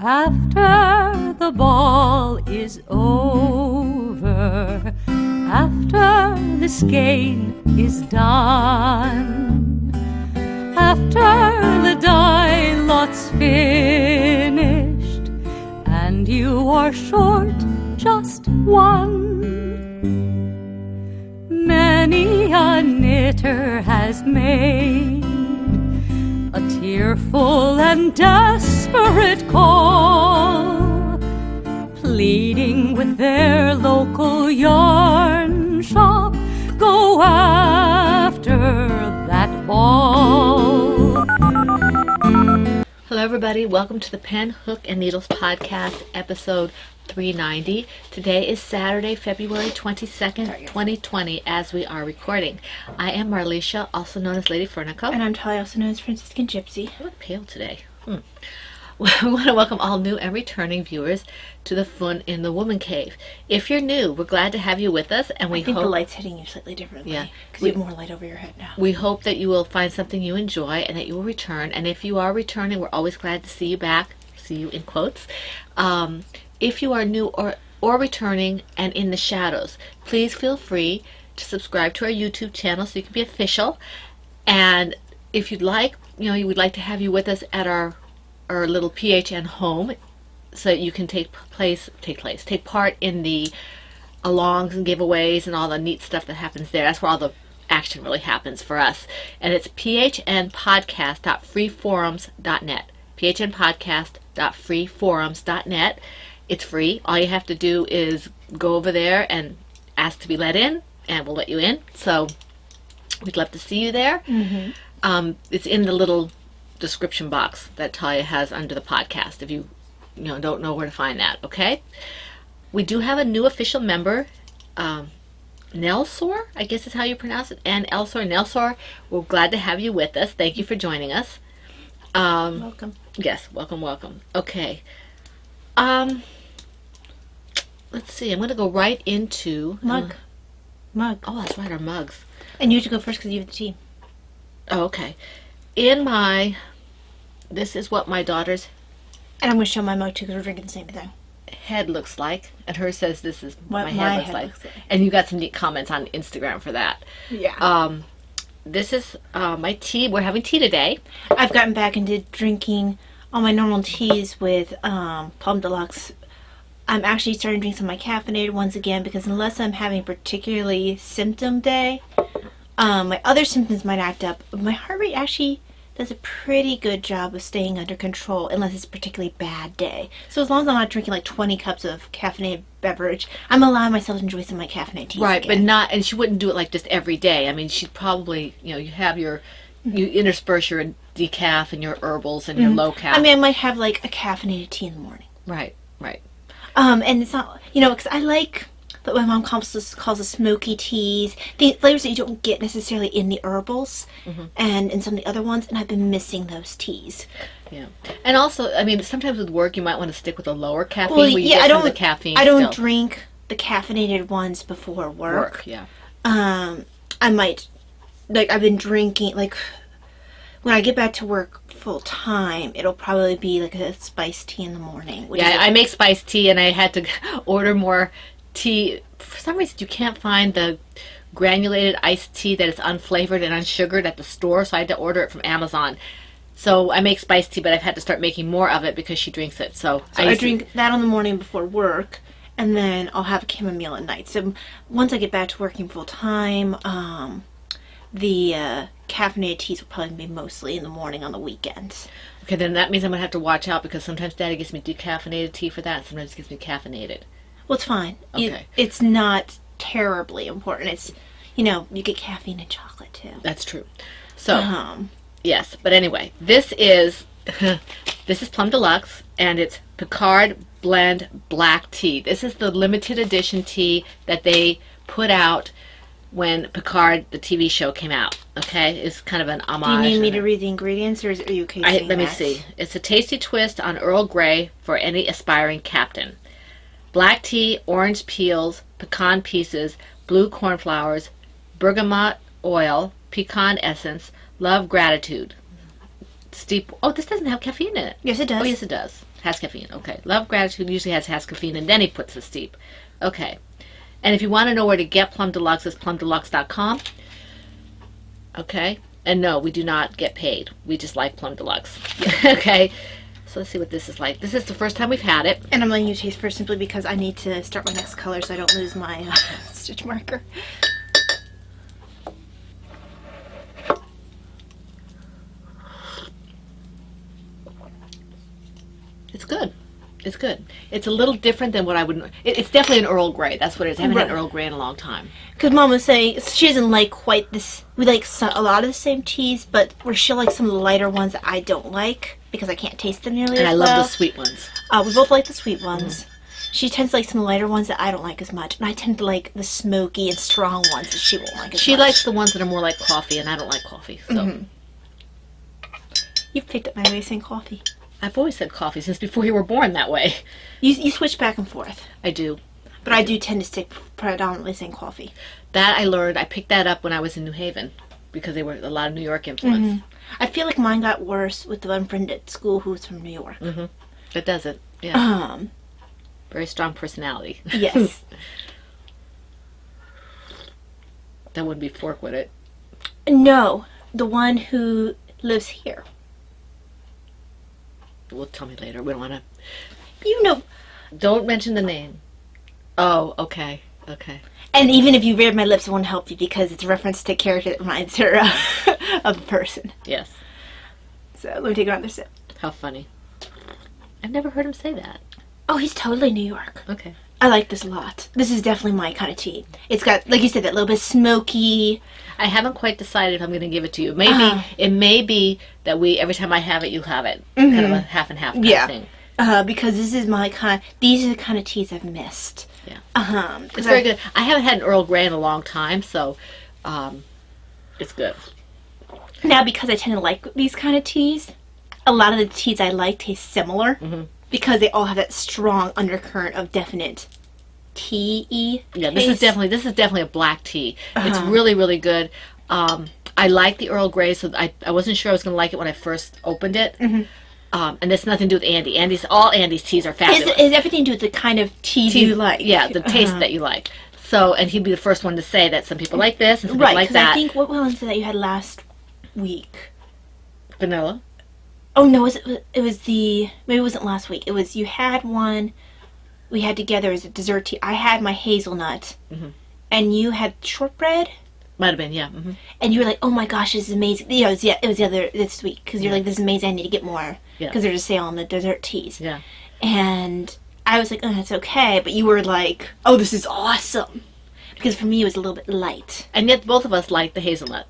After the ball is over, after the skein is done, after the die lot's finished, and you are short just one, many a knitter has made a tearful and desperate call, pleading with their local yarn shop, go after that ball. Hello everybody, welcome to the Pen, Hook, and Needles podcast, episode 390. Today is Saturday, February 22nd, 2020, as we are recording. I am Marlisha, also known as Lady Fernico. And I'm Talia, also known as Franciscan Gypsy. I look pale today. We want to welcome all new and returning viewers to the Fun in the Woman Cave. If you're new, we're glad to have you with us, and I think the light's hitting you slightly differently. Yeah, because you have more light over your head now. We hope that you will find something you enjoy and that you will return. And if you are returning, we're always glad to see you back. See you in quotes. If you are new or returning and in the shadows, please feel free to subscribe to our YouTube channel so you can be official. And if you'd like, you would like to have you with us at our little PHN home, so that you can take part in the alongs and giveaways and all the neat stuff that happens there. That's where all the action really happens for us. And it's phnpodcast.freeforums.net. phnpodcast.freeforums.net. It's free. All you have to do is go over there and ask to be let in, and we'll let you in. So we'd love to see you there. Mm-hmm. It's in the little description box that Talia has under the podcast if you don't know where to find that. Okay, we do have a new official member, Nelsor, I guess is how you pronounce it, and Nelsor, we're glad to have you with us. Thank you for joining us. Welcome. Yes, welcome. Okay, let's see, I'm going to go right into mug. Oh, that's right, our mugs. And you have to go first because you have the tea. Oh, okay. This is what my daughter's And I'm going to show my mug too because we're drinking the same thing. Head looks like, and hers says this is what my head looks like. And you got some neat comments on Instagram for that. Yeah. This is my tea. We're having tea today. I've gotten back into drinking all my normal teas with Plum Deluxe. I'm actually starting to drink some of my caffeinated ones again because unless I'm having a particularly symptom day, my other symptoms might act up. My heart rate actually does a pretty good job of staying under control unless it's a particularly bad day. So as long as I'm not drinking like 20 cups of caffeinated beverage, I'm allowing myself to enjoy some of my caffeinated teas. Right, again. and she wouldn't do it like just every day. I mean, she'd probably, you have you intersperse your decaf and your herbals and your low cap. I mean, I might have like a caffeinated tea in the morning. Right. And it's not, because I like what my mom calls the smoky teas, the flavors that you don't get necessarily in the herbals and in some of the other ones, and I've been missing those teas. Yeah, and also, I mean, sometimes with work you might want to stick with a lower caffeine. Well, where you yeah, get I some don't. of the caffeine. I don't still. drink the caffeinated ones before work. Yeah. I might, I've been drinking when I get back to work full time, it'll probably be like a spiced tea in the morning. I make spiced tea, and I had to order more tea. For some reason, you can't find the granulated iced tea that is unflavored and unsugared at the store, so I had to order it from Amazon. So I make spiced tea, but I've had to start making more of it because she drinks it. So I drink that in the morning before work, and then I'll have a chamomile at night. So once I get back to working full time, the caffeinated teas will probably be mostly in the morning on the weekends. Okay, then that means I'm going to have to watch out because sometimes Daddy gives me decaffeinated tea for that, and sometimes he gives me caffeinated. Well, it's fine. Okay. It's not terribly important. It's, you get caffeine in chocolate, too. That's true. So, yes. But anyway, this is Plum Deluxe, and it's Picard Blend Black Tea. This is the limited edition tea that they put out when Picard, the TV show, came out. Okay? It's kind of an homage. Do you need me to read the ingredients, or are you okay saying Let me see. It's a tasty twist on Earl Grey for any aspiring captain. Black tea, orange peels, pecan pieces, blue cornflowers, bergamot, oil, pecan essence, love, gratitude. Steep. Oh, this doesn't have caffeine in it. Yes, it does. Oh, yes, it does. Has caffeine. Okay. Love, gratitude usually has caffeine, and then he puts the steep. Okay. And if you want to know where to get Plum Deluxe, it's plumdeluxe.com. Okay. And no, we do not get paid. We just like Plum Deluxe. Okay. So let's see what this is like. This is the first time we've had it. And I'm letting you taste first simply because I need to start my next color so I don't lose my stitch marker. It's good. It's good. It's a little different than what I would... It's definitely an Earl Grey. That's what it is. I haven't had Earl Grey in a long time. Because Mom was saying she doesn't like quite this... We like a lot of the same teas, but she'll like some of the lighter ones that I don't like because I can't taste them nearly as well. And I love the sweet ones. We both like the sweet ones. She tends to like some of the lighter ones that I don't like as much. And I tend to like the smoky and strong ones that she won't like as much. She likes the ones that are more like coffee, and I don't like coffee. So You've picked up my way of saying coffee. I've always said coffee since before you were born that way. You switch back and forth. I do. But I do tend to stick predominantly saying coffee. That I learned. I picked that up when I was in New Haven because they were a lot of New York influence. I feel like mine got worse with the one friend at school who was from New York. It does it. Yeah. Very strong personality. Yes. That wouldn't be Fork, would it? No, the one who lives here. Well, tell me later. We don't want to... You know. Don't mention the name. Oh, okay. Okay. And even if you read my lips, it won't help you because it's a reference to a character that reminds her of a person. Yes. So let me take another sip. How funny. I've never heard him say that. Oh, he's totally New York. Okay. I like this a lot. This is definitely my kind of tea. It's got, like you said, that little bit smoky. I haven't quite decided if I'm going to give it to you. Maybe it may be that every time I have it, you have it. Kind of a half and half kind of thing. Because this is my kind. These are the kind of teas I've missed. Yeah. It's very good. I haven't had an Earl Grey in a long time, so it's good. Now, because I tend to like these kind of teas, a lot of the teas I like taste similar because they all have that strong undercurrent of definite tea-y Yeah, taste. this is definitely a black tea. It's really, really good. I like the Earl Grey, so I wasn't sure I was going to like it when I first opened it. And it's nothing to do with Andy. All Andy's teas are fabulous. It's everything to do with the kind of tea you like. Yeah, the taste that you like. So, and he'd be the first one to say that some people like this and some people like that. I think, what was it that you had last week? Vanilla. Oh, no, it was maybe it wasn't last week. It was, you had one we had together as a dessert tea. I had my hazelnut, and you had shortbread. Might have been, yeah. And you were like, "Oh my gosh, this is amazing!" Yeah, it was the other this week because you're like, "This is amazing. I need to get more because there's a sale on the dessert teas." Yeah. And I was like, "Oh, that's okay," but you were like, "Oh, this is awesome," because for me it was a little bit light. And yet both of us like the hazelnut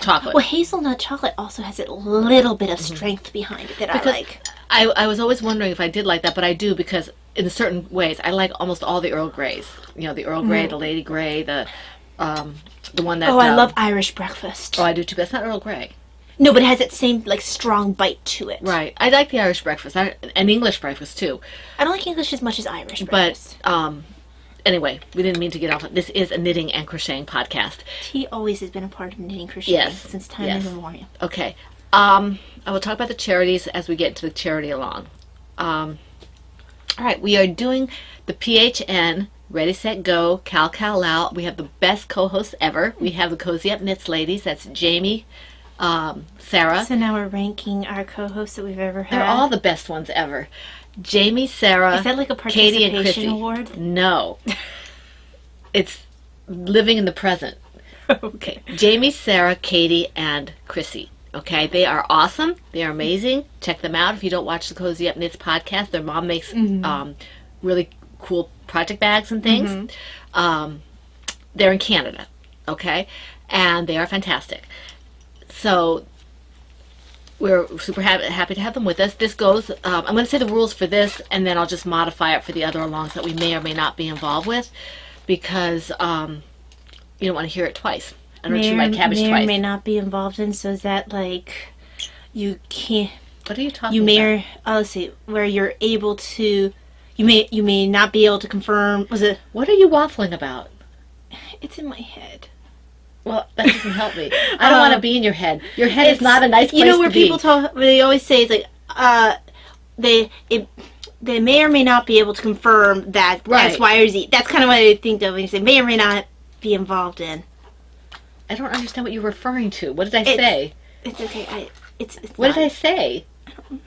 chocolate. Well, hazelnut chocolate also has a little bit of strength behind it that I like. I was always wondering if I did like that, but I do because in certain ways I like almost all the Earl Greys. You know, the Earl Grey, the Lady Grey, the one that... Oh, I love Irish breakfast. Oh, I do too, but that's not Earl Grey. No, but it has that same, like, strong bite to it. Right. I like the Irish breakfast, and English breakfast, too. I don't like English as much as Irish breakfast. But, anyway, we didn't mean to get off. This is a knitting and crocheting podcast. Tea always has been a part of knitting crocheting since time immemorial. Okay. I will talk about the charities as we get to the charity along. All right, we are doing the PHN... Ready, Set, Go, Cal, Lau. We have the best co-hosts ever. We have the Cozy Up Knits ladies. That's Jamie, Sarah. So now we're ranking our co-hosts that we've ever had. They're all the best ones ever. Jamie, Sarah, is that like a Katie, and participation Chrissy. award? No. It's living in the present. Okay. Jamie, Sarah, Katie, and Chrissy. Okay, they are awesome. They are amazing. Check them out if you don't watch the Cozy Up Knits podcast. Their mom makes really cool project bags and things. They're in Canada, okay, and they are fantastic. So we're super happy to have them with us. This goes, I'm going to say the rules for this, and then I'll just modify it for the other alongs that we may or may not be involved with, because you don't want to hear it twice. I don't chew my cabbage twice. May or may not be involved in, so is that like, you can't... What are you talking about? Let's see, where you're able to... You may not be able to confirm. Was it? What are you waffling about? It's in my head. Well, that doesn't help me. I don't want to be in your head. Your head is not a nice place you know where to be. people talk. They always say it's like they may or may not be able to confirm that Right. X, Y, or Z. That's kind of what I think of when you say may or may not be involved in. I don't understand what you're referring to. What did I say? It's okay. It's What not. did I say? I don't remember.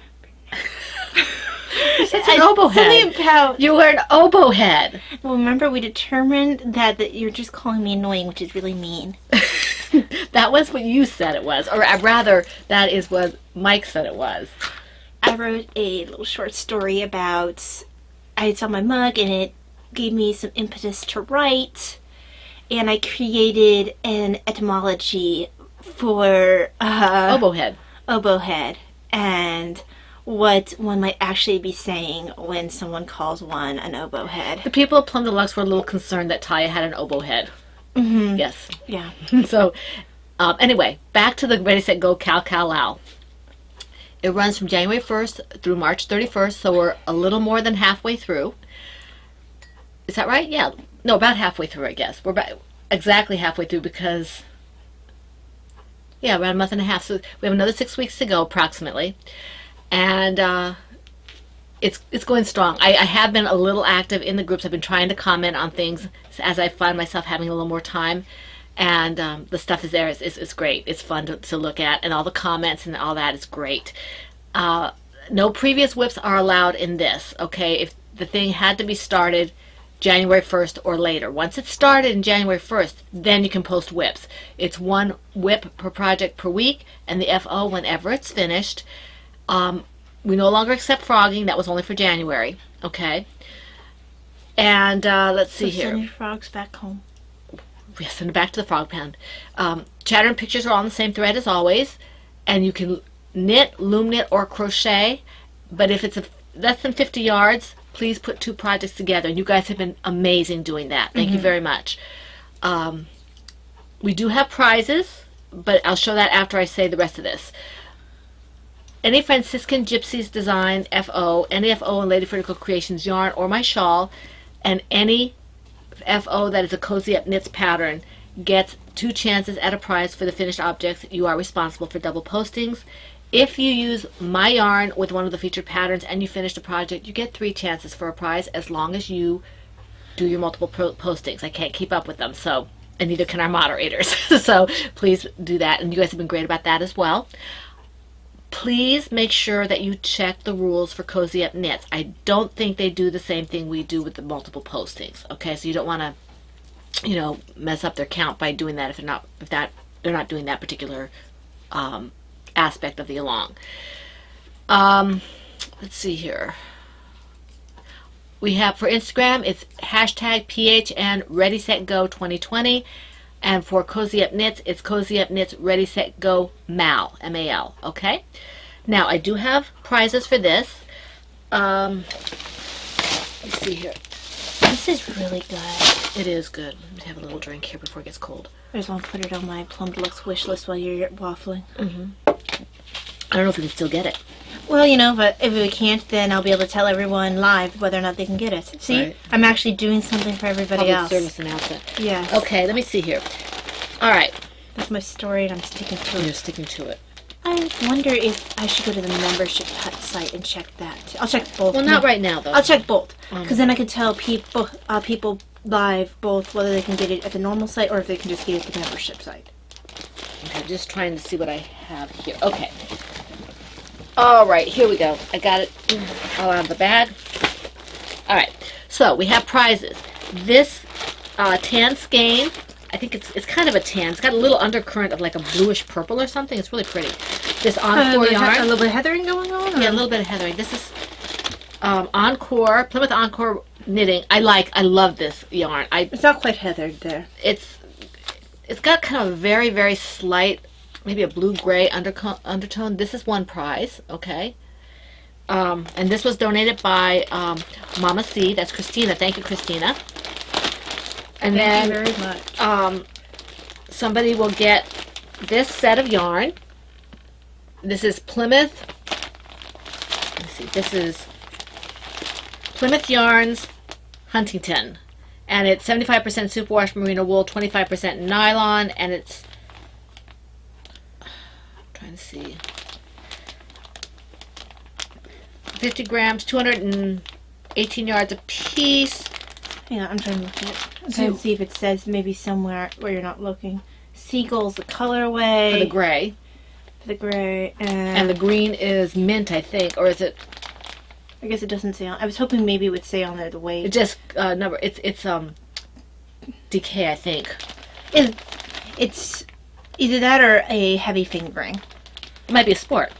You're such an oboe head. Something about. You were an oboe head. Well, remember we determined that you're just calling me annoying, which is really mean. That was what you said it was. Or rather, that is what Mike said it was. I wrote a little short story about. I saw my mug and it gave me some impetus to write, and I created an etymology for Oboe head. oboe head and what one might actually be saying when someone calls one an oboe head. The people of Plum Deluxe were a little concerned that Taya had an oboe head. Mm-hmm. Yes. Yeah. So, anyway, back to the Ready, Set, Go, Cal, Cal, Lao. It runs from January 1st through March 31st, so we're a little more than halfway through. Is that right? Yeah. No, about halfway through, I guess. We're about exactly halfway through because, yeah, around a month and a half. So we have another 6 weeks to go, approximately. And it's going strong. I have been a little active in the groups. I've been trying to comment on things as I find myself having a little more time. And the stuff is there. It's great. It's fun to look at. And all the comments and all that is great. No previous whips are allowed in this, okay? If the thing had to be started January 1st or later. Once it's started in January 1st, then you can post whips. It's one whip per project per week, and the FO whenever it's finished. We no longer accept frogging. That was only for January, okay? And let's see here. Send your frogs back home. We send it back to the frog pound. Chatter and pictures are on the same thread as always, and you can knit, loom knit, or crochet. But if it's less than 50 yards, please put 2 projects together. And you guys have been amazing doing that. Thank you very much. We do have prizes, but I'll show that after I say the rest of this. Any Franciscan Gypsies Design FO, any FO in Lady Vertical Creations yarn or my shawl, and any FO that is a Cozy Up Knits pattern gets 2 chances at a prize for the finished objects. You are responsible for double postings. If you use my yarn with one of the featured patterns and you finish the project, you get 3 chances for a prize as long as you do your multiple postings. I can't keep up with them, so, and neither can our moderators. So please do that, and you guys have been great about that as well. Please make sure that you check the rules for Cozy Up Knits. I don't think they do the same thing we do with the multiple postings. Okay, so you don't want to, mess up their count by doing that if they're not doing that particular aspect of the along. Let's see here. We have for Instagram, it's hashtag PHN Ready Set Go 2020. And for Cozy Up Knits, it's Cozy Up Knits Ready Set Go MAL, M-A-L, okay? Now, I do have prizes for this. Let's see here. This is really good. It is good. Let me have a little drink here before it gets cold. I just want to put it on my Plum Deluxe wish list while you're waffling. I don't know if we can still get it. Well, but if we can't, then I'll be able to tell everyone live whether or not they can get it. See? Right. I'm actually doing something for everybody Public else. service announcement. Yes. Okay, let me see here. All right. That's my story, and I'm sticking to You're it. sticking to it. I wonder if I should go to the membership site and check that. I'll check both. Well, not right now, though. I'll check both, because then I can tell people live both whether they can get it at the normal site or if they can just get it at the membership site. Okay, just trying to see what I have here. Okay. All right, here we go. I got it all out of the bag. All right, so we have prizes. This tan skein, I think it's kind of a tan. It's got a little undercurrent of like a bluish purple or something. It's really pretty. This Encore yarn. A little bit of heathering going on? Yeah, a little bit of heathering. This is Encore, Plymouth Encore knitting. I love this yarn. It's not quite heathered there. It's got kind of a very, very slight, maybe a blue-gray undertone. This is one prize, okay? And this was donated by Mama C. That's Christina. Thank you, Christina. And Thank then you very much. somebody will get this set of yarn. This is Plymouth. Let's see. This is Plymouth Yarns Huntington. And it's 75% superwash merino wool, 25% nylon, and it's, I'm trying to see, 50 grams, 218 yards a piece. Yeah, I'm trying to look at it. I'm trying to see if it says maybe somewhere where you're not looking. Seagull's the colorway. For the gray. The gray. And the green is mint, I think. Or is it? I guess it doesn't say on. I was hoping maybe it would say on there the weight. It just, number, it's DK, I think. It's either that or a heavy fingering. It might be a sport.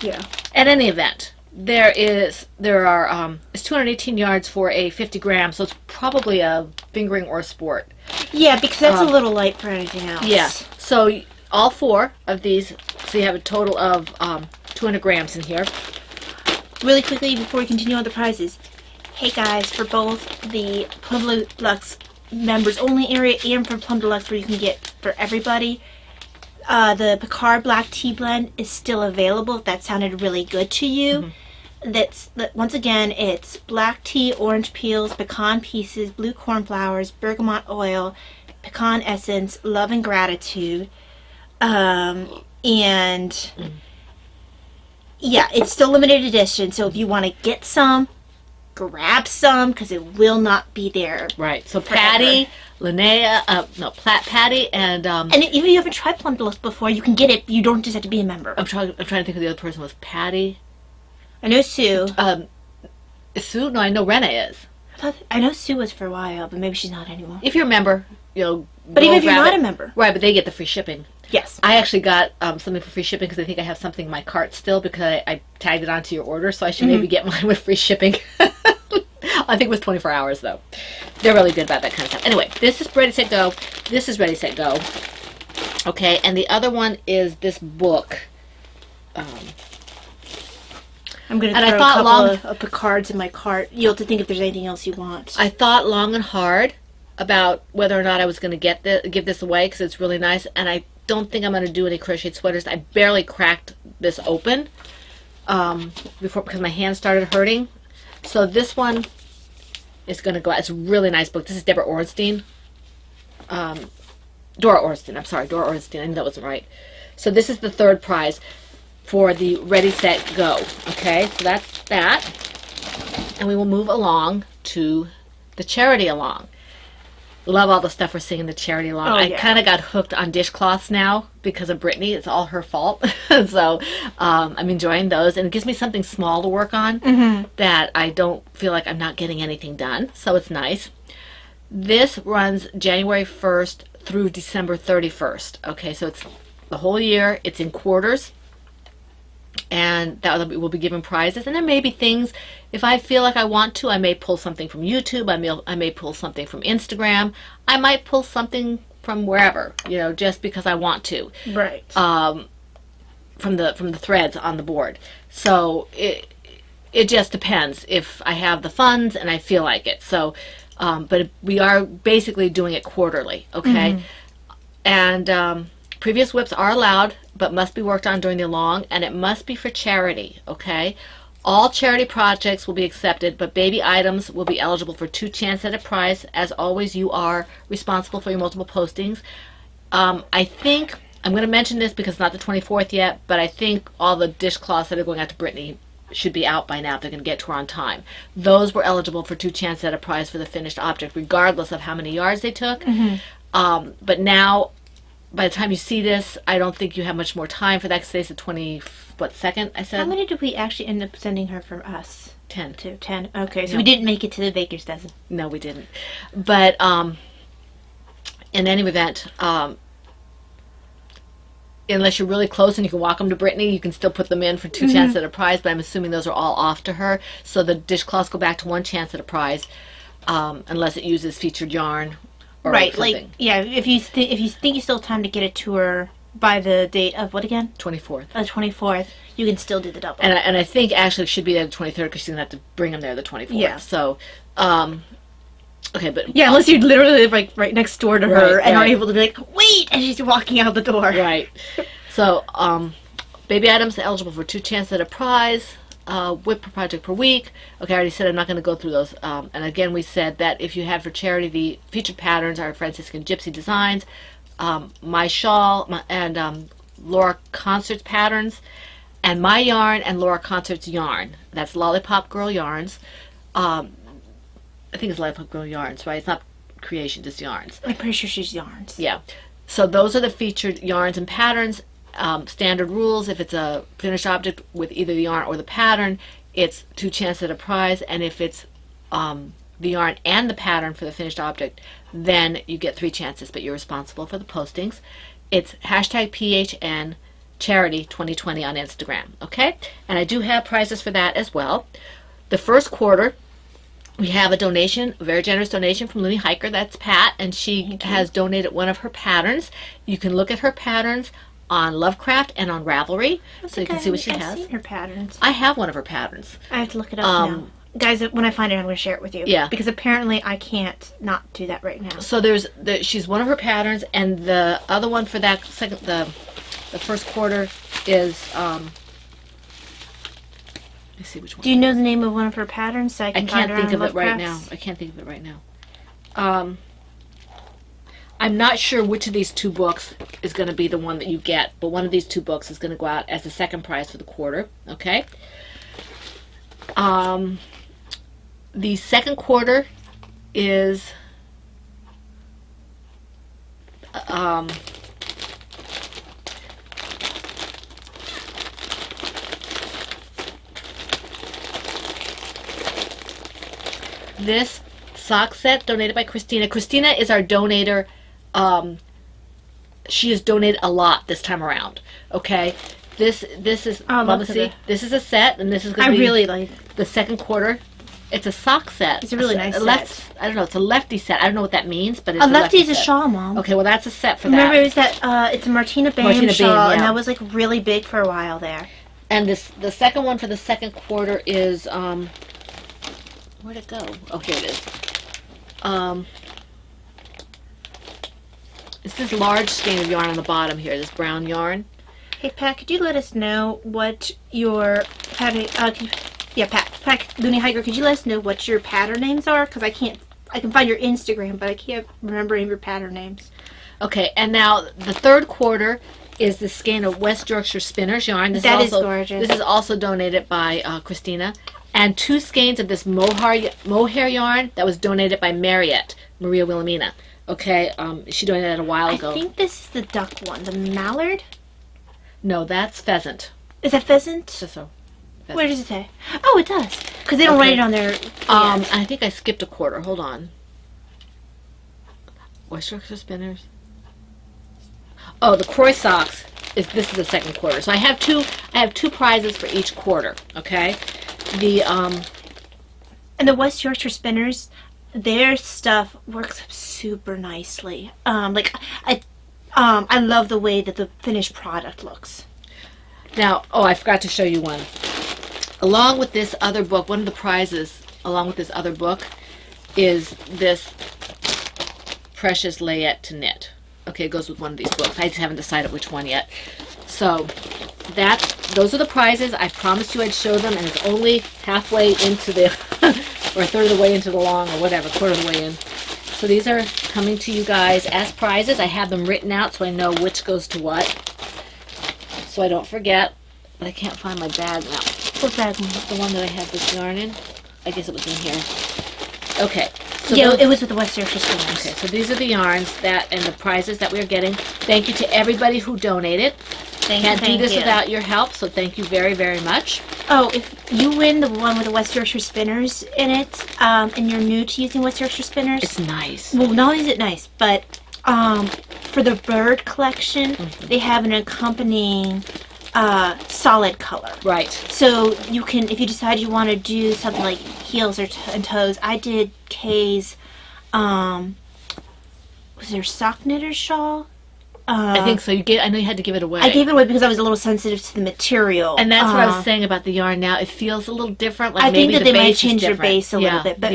Yeah. At any event, it's 218 yards for a 50 grams, so it's probably a fingering or a sport. Yeah, because that's a little light for anything else. Yeah. So all 4 of these, so you have a total of 200 grams in here. Really quickly before we continue on the prizes, hey guys, for both the Plum Deluxe members only area and for Plum Deluxe where you can get for everybody, the Picard Black Tea Blend is still available if that sounded really good to you. Once again, it's black tea, orange peels, pecan pieces, blue cornflowers, bergamot oil, pecan essence, love and gratitude, and yeah, it's still limited edition. So if you want to get some, grab some because it will not be there. Right. So forever. Patty, Linnea, Patty, and even if you haven't tried Plum Deluxe before, you can get it. You don't just have to be a member. I'm trying to think of the other person. Was Patty? I know Sue. Is Sue? No, I know Renee is. I know Sue was for a while, but maybe she's not anymore. If you're a member, But even if you're not a member. Right, but they get the free shipping. Yes. I actually got something for free shipping because I think I have something in my cart still because I tagged it onto your order, so I should maybe get mine with free shipping. I think it was 24 hours, though. They're really good about that kind of stuff. Anyway, this is Ready, Set, Go. This is Ready, Set, Go. Okay, and the other one is this book. I'm going to throw a couple of Picards in my cart. You'll have to think if there's anything else you want. I thought long and hard about whether or not I was going to give this away because it's really nice, and I don't think I'm going to do any crocheted sweaters. I barely cracked this open before because my hand started hurting. So this one is going to go out. It's a really nice book. This is Deborah Ornstein. Dora Ornstein. I'm sorry, Dora Ornstein. I knew that wasn't right. So this is the 3rd prize for the Ready, Set, Go. Okay, so that's that. And we will move along to the charity along. Love all the stuff we're seeing in the charity along. I kind of got hooked on dishcloths now because of Brittany. It's all her fault. So I'm enjoying those. And it gives me something small to work on that I don't feel like I'm not getting anything done. So it's nice. This runs January 1st through December 31st. Okay, so it's the whole year. It's in quarters. And that will be given prizes. And there may be things, if I feel like I want to, I may pull something from YouTube. I may pull something from Instagram. I might pull something from wherever, just because I want to. Right. From the threads on the board. So it just depends if I have the funds and I feel like it. So, but we are basically doing it quarterly. Okay. And previous whips are allowed, but must be worked on during the along, and it must be for charity, okay? All charity projects will be accepted, but baby items will be eligible for 2 chances at a prize. As always, you are responsible for your multiple postings. I think, I'm going to mention this because it's not the 24th yet, but I think all the dishcloths that are going out to Brittany should be out by now if they're going to get to her on time. Those were eligible for 2 chances at a prize for the finished object, regardless of how many yards they took. But now, by the time you see this, I don't think you have much more time for that because today's the 22nd, I said? How many did we actually end up sending her from us? 10. 10. Okay, so we didn't make it to the baker's dozen. No, we didn't. But in any event, unless you're really close and you can walk them to Brittany, you can still put them in for 2 chances at a prize, but I'm assuming those are all off to her. So the dishcloths go back to 1 chance at a prize, unless it uses featured yarn. Or right, something. If you think you still have time to get it to her by the date of what again? 24th. The 24th, you can still do the double. And I think actually it should be there the 23rd because she's gonna have to bring them there the 24th. Yeah. So, okay, but unless you literally live right next door to her and are right. able to be like, wait, and she's walking out the door. Right. So, baby items eligible for 2 chances at a prize. WIP per project per week. Okay, I already said I'm not going to go through those. And again, we said that if you had for charity, the featured patterns are Franciscan Gypsy Designs, My Shawl, and Laura Concert's patterns, and My Yarn and Laura Concert's yarn. That's Lollipop Girl Yarns. I think it's Lollipop Girl Yarns, right? It's not creation, just yarns. I'm pretty sure she's yarns. Yeah. So those are the featured yarns and patterns. Standard rules: if it's a finished object with either the yarn or the pattern, it's 2 chances at a prize, and if it's the yarn and the pattern for the finished object, then you get 3 chances, but you're responsible for the postings. It's hashtag PHN Charity 2020 on Instagram, okay? And I do have prizes for that as well. The first quarter, we have a donation, a very generous donation from Looney Hiker. That's Pat, and she has donated one of her patterns. You can look at her patterns on Lovecraft and on Ravelry, so you can see what she has. I've seen her patterns. I have one of her patterns. I have to look it up now. Guys, when I find it, I'm going to share it with you. Yeah. Because apparently I can't not do that right now. So she's one of her patterns, and the other one for that second, the first quarter is, let me see which one. Do you know the name of one of her patterns? So I can't think of it right now. I can't think of it right now. I'm not sure which of these 2 books is going to be the one that you get, but one of these 2 books is going to go out as the second prize for the quarter, okay? The second quarter is this sock set donated by Christina. Christina is our donator. She has donated a lot this time around. Okay, this is Mama, see, this is a set, and this is going to be really like the second quarter. It's a sock set. It's a really nice set. I don't know. It's a lefty set. I don't know what that means, but it's a lefty is a set. shawl, Mom. Okay, well that's a set for Remember, that. it was that it's a Martina Bain shawl, and that was like really big for a while there. And the second one for the second quarter is where'd it go? Oh, here it is. It's this large skein of yarn on the bottom here, this brown yarn. Hey, Pat, could you let us know what your pattern... Pat, Looney Hiker, could you let us know what your pattern names are? Because I can find your Instagram, but I can't remember any of your pattern names. Okay, and now the third quarter is the skein of West Yorkshire Spinners yarn. This is gorgeous. This is also donated by Christina. And 2 skeins of this mohair yarn that was donated by Maria Wilhelmina. Okay, she donated it a while ago. I think this is the duck one, the mallard? No, that's pheasant. Is that pheasant? So. Where does it say? Oh, it does. Because they don't write it on their... I think I skipped a quarter. Hold on. West Yorkshire Spinners. Oh, the Croy socks. This is the second quarter. So I have two prizes for each quarter. Okay. And the West Yorkshire Spinners, their stuff works super nicely. I love the way that the finished product looks. Now, I forgot to show you one. Along with this other book, one of the prizes, along with this other book, is this Precious Layette to Knit. Okay, it goes with one of these books. I just haven't decided which one yet. So, those are the prizes. I promised you I'd show them, and it's only halfway into the, or a third of the way into the long, or whatever, quarter of the way in. So these are coming to you guys as prizes. I have them written out so I know which goes to what, so I don't forget. But I can't find my bag now. What bag? The one that I had this yarn in. I guess it was in here. Okay. So yeah, it was with the West Yorkshire Spinners. Okay, so these are the yarns and the prizes that we are getting. Thank you to everybody who donated. Can't do this without your help, so thank you very, very much. Oh, if you win the one with the West Yorkshire Spinners in it, and you're new to using West Yorkshire Spinners... It's nice. Well, not only is it nice, but for the bird collection, they have an accompanying solid color. Right. So you can, if you decide you want to do something like heels and toes, I did Kay's, was there sock knitter's shawl? I think so. I know you had to give it away. I gave it away because I was a little sensitive to the material. And that's what I was saying about the yarn now. It feels a little different. Like I think maybe that the they might base change their base a little bit. But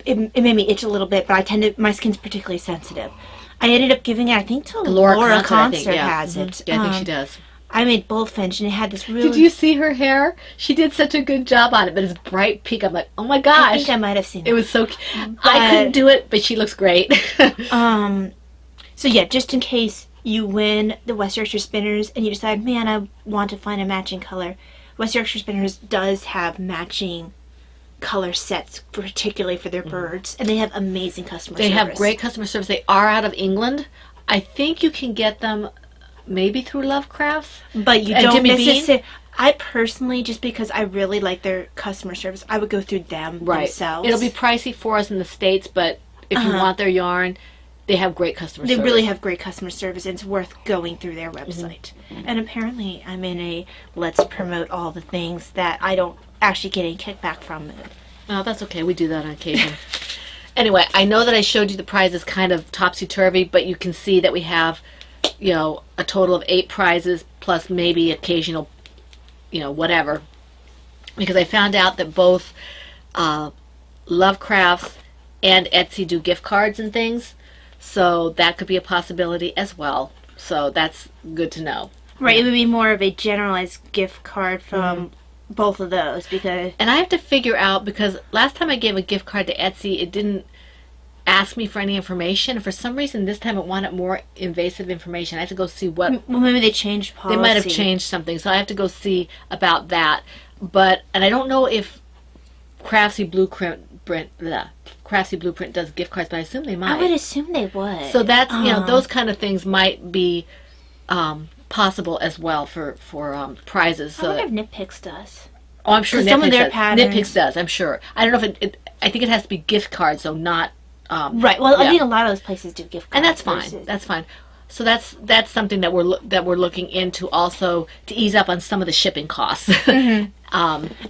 it made me itch a little bit, but my skin's particularly sensitive. I ended up giving it, I think, to Laura Concert has it. Yeah, I think she does. I made Bullfinch, and it had this really... Did you see her hair? She did such a good job on it, but it's bright pink. I'm like, oh my gosh. I think I might have seen it. It was so cute. I couldn't do it, but she looks great. So yeah, just in case you win the West Yorkshire Spinners and you decide, man, I want to find a matching color, West Yorkshire Spinners does have matching color sets, particularly for their birds, and they have amazing customer service. They have great customer service. They are out of England. I think you can get them maybe through Lovecrafts. But you don't necessarily... I personally, just because I really like their customer service, I would go through them themselves. It'll be pricey for us in the States, but if you want their yarn, they have great customer service. They really have great customer service, and it's worth going through their website. And apparently, I'm in a let's promote all the things that I don't actually get any kickback from. Oh, that's okay. We do that on occasion. Anyway, I know that I showed you the prizes kind of topsy-turvy, but you can see that we have, you know, a total of 8 prizes plus maybe occasional, you know, whatever. Because I found out that both Lovecrafts and Etsy do gift cards and things. So that could be a possibility as well. So that's good to know. Right, it would be more of a generalized gift card from both of those because... And I have to figure out, because last time I gave a gift card to Etsy, it didn't ask me for any information. And for some reason, this time it wanted more invasive information. I have to go see what... Well, maybe they changed policy. They might have changed something, so I have to go see about that. But, and I don't know if Craftsy Blueprint does gift cards, but I assume they might. I would assume they would. So that's, you know, those kind of things might be possible as well for prizes. So I wonder if Nitpicks does. Oh, I'm sure some of their does. patterns. Nitpicks does, I'm sure. I don't know if I think it has to be gift cards, so not... right, well, I think a lot of those places do gift cards. And that's fine, that's fine. So that's something that we're looking into also to ease up on some of the shipping costs. And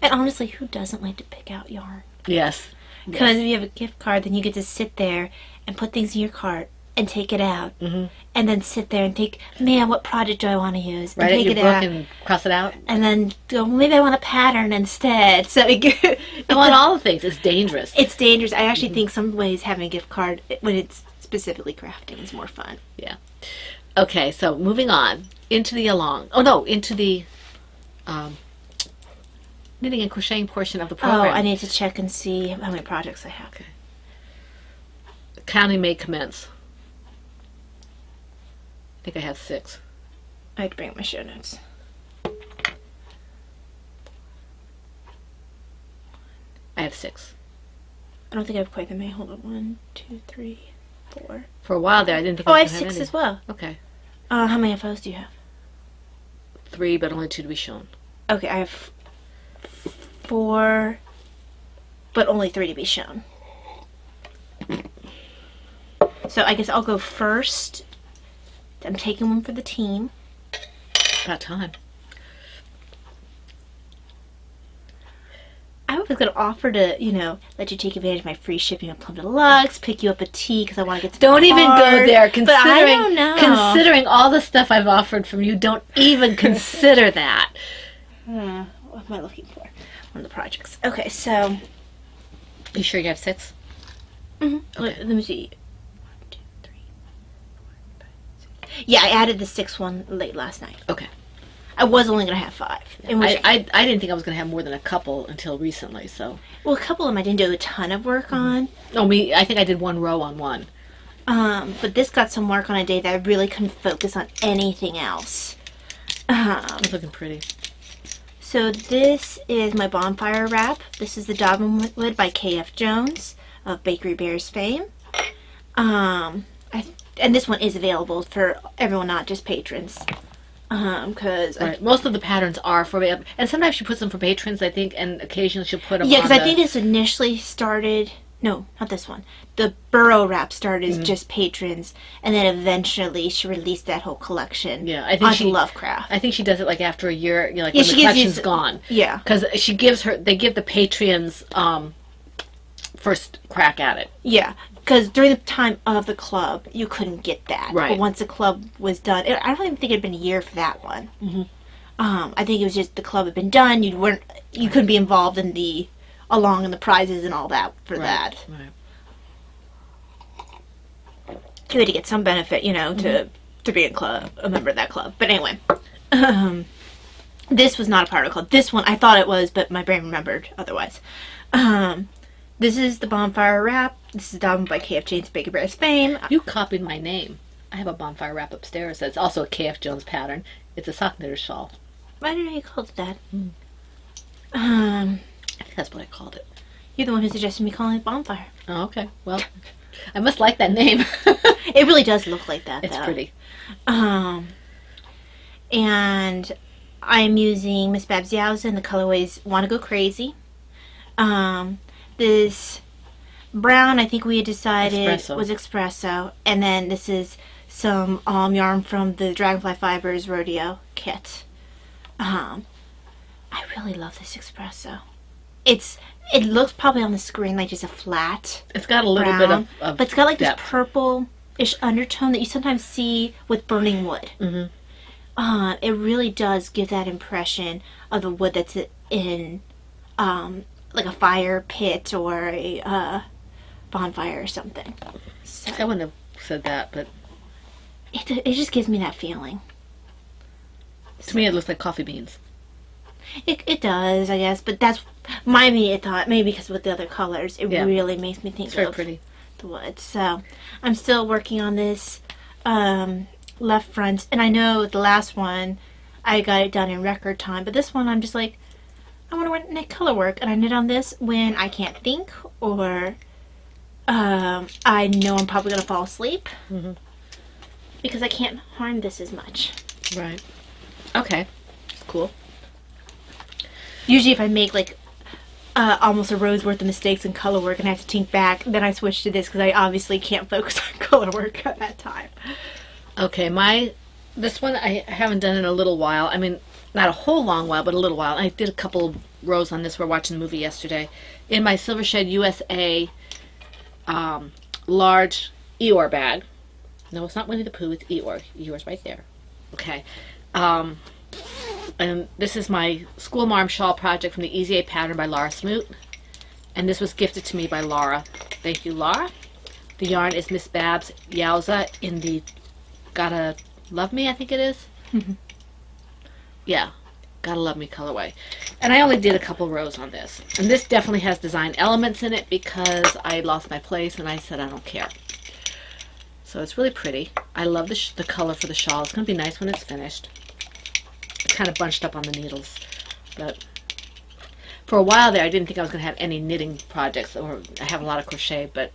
honestly, who doesn't like to pick out yarn? Yes. Because if you have a gift card, then you get to sit there and put things in your cart and take it out. And then sit there and think, man, what project do I want to use? And Write take it in your book and cross it out. And then go, maybe I want a pattern instead. So I want all the things. It's dangerous. It's dangerous. I actually think some ways having a gift card, when it's specifically crafting, is more fun. Yeah. Okay, so moving on. Into the into the... knitting and crocheting portion of the program. Oh, I need to check and see how many projects I have. Okay. Counting may commence. I think I have 6. I had to bring up my show notes. I have 6. I don't think I have quite that many. Hold on. 1, 2, 3, 4. For a while there, I didn't think I I have was 6 any. as well. Okay. How many FOs do you have? 3, but only 2 to be shown. Okay, I have 4, but only 3 to be shown. So I guess I'll go first. I'm taking one for the team. About time. I was going to offer to, you know, let you take advantage of my free shipping of Plum Deluxe, pick you up a tea because I want to get to Don't even go there. But I don't know. Considering all the stuff I've offered from you, don't even consider that. What am I looking for? One of the projects. Okay, so... You sure you have 6? Okay. Let me see. 1, 2, 3, 4, 5, 6. Yeah, I added the 6th one late last night. Okay. I was only going to have 5. I didn't think I was going to have more than a couple until recently, so... Well, a couple of them I didn't do a ton of work on. Oh, I think I did 1 row on one. But this got some work on a day that I really couldn't focus on anything else. It's looking pretty. So this is my bonfire wrap. This is the Dobbin Wood by K.F. Jones of Bakery Bears fame. And this one is available for everyone, not just patrons. Because most of the patterns are for, and sometimes she puts them for patrons, I think, and occasionally she'll put them. Yeah, because I think this initially started. No, not this one. The Burrow wrap started as just patrons, and then eventually she released that whole collection. Yeah, I think onto Lovecraft. I think she does it like after a year, you know, like when the collection's gone. Yeah, because they give the patrons first crack at it. Yeah. Because during the time of the club, you couldn't get that. Right. But once the club was done, I don't even think it had been a year for that one. I think it was just the club had been done. You couldn't be involved in the prizes and all that for that. Right. You had to get some benefit, you know, to be a member of that club. But anyway, This was not a part of the call. This one, I thought it was, but my brain remembered otherwise. This is the bonfire wrap. This is done by KF James Baker Bears fame. You copied my name. I have a bonfire wrap upstairs that's also a KF Jones pattern. It's a sock knitter shawl. I didn't know you called it that. I think that's what I called it. You're the one who suggested me calling it bonfire. Oh, okay. Well, I must like that name. It really does look like that, It's though. pretty. And I'm using Miss Babs Yowza in the colorways Wanna Go Crazy. This brown, I think we had decided Espresso. was espresso. And then this is some yarn from the Dragonfly Fibers Rodeo kit. I really love this espresso. It looks probably on the screen like just a flat It's got a little brown, bit of but it's got like depth. this purple-ish undertone that you sometimes see with burning wood. It really does give that impression of the wood that's in like a fire pit or a bonfire or something. So I wouldn't have said that, but it just gives me that feeling. to me it looks like coffee beans. It does, I guess, but that's my immediate thought. Maybe because with the other colors, it Yeah. really makes me think It's very of pretty. the wood. So I'm still working on this left front, and I know the last one I got it done in record time, but this one I'm just like, I want to knit color work, and I knit on this when I can't think or I know I'm probably gonna fall asleep because I can't harm this as much. Right. Okay. Cool. Usually if I make like almost a row's worth of mistakes in color work and I have to tink back, then I switch to this because I obviously can't focus on color work at that time. Okay, this one I haven't done in a little while. I mean, not a whole long while, but a little while. I did a couple rows on this. We're watching the movie yesterday. In my Silver Shed USA large Eeyore bag. No, it's not Winnie the Pooh, it's Eeyore. Eeyore's right there. Okay. And this is my School Marm shawl project from the Easy A pattern by Laura Smoot. And this was gifted to me by Laura. Thank you, Laura. The yarn is Miss Babs Yowza in the Gotta Love Me, I think it is. Yeah, Gotta Love Me colorway. And I only did a couple rows on this. And this definitely has design elements in it because I lost my place and I said I don't care. So it's really pretty. I love the color for the shawl. It's going to be nice when it's finished. It's kind of bunched up on the needles. But for a while there, I didn't think I was going to have any knitting projects. Or I have a lot of crochet, but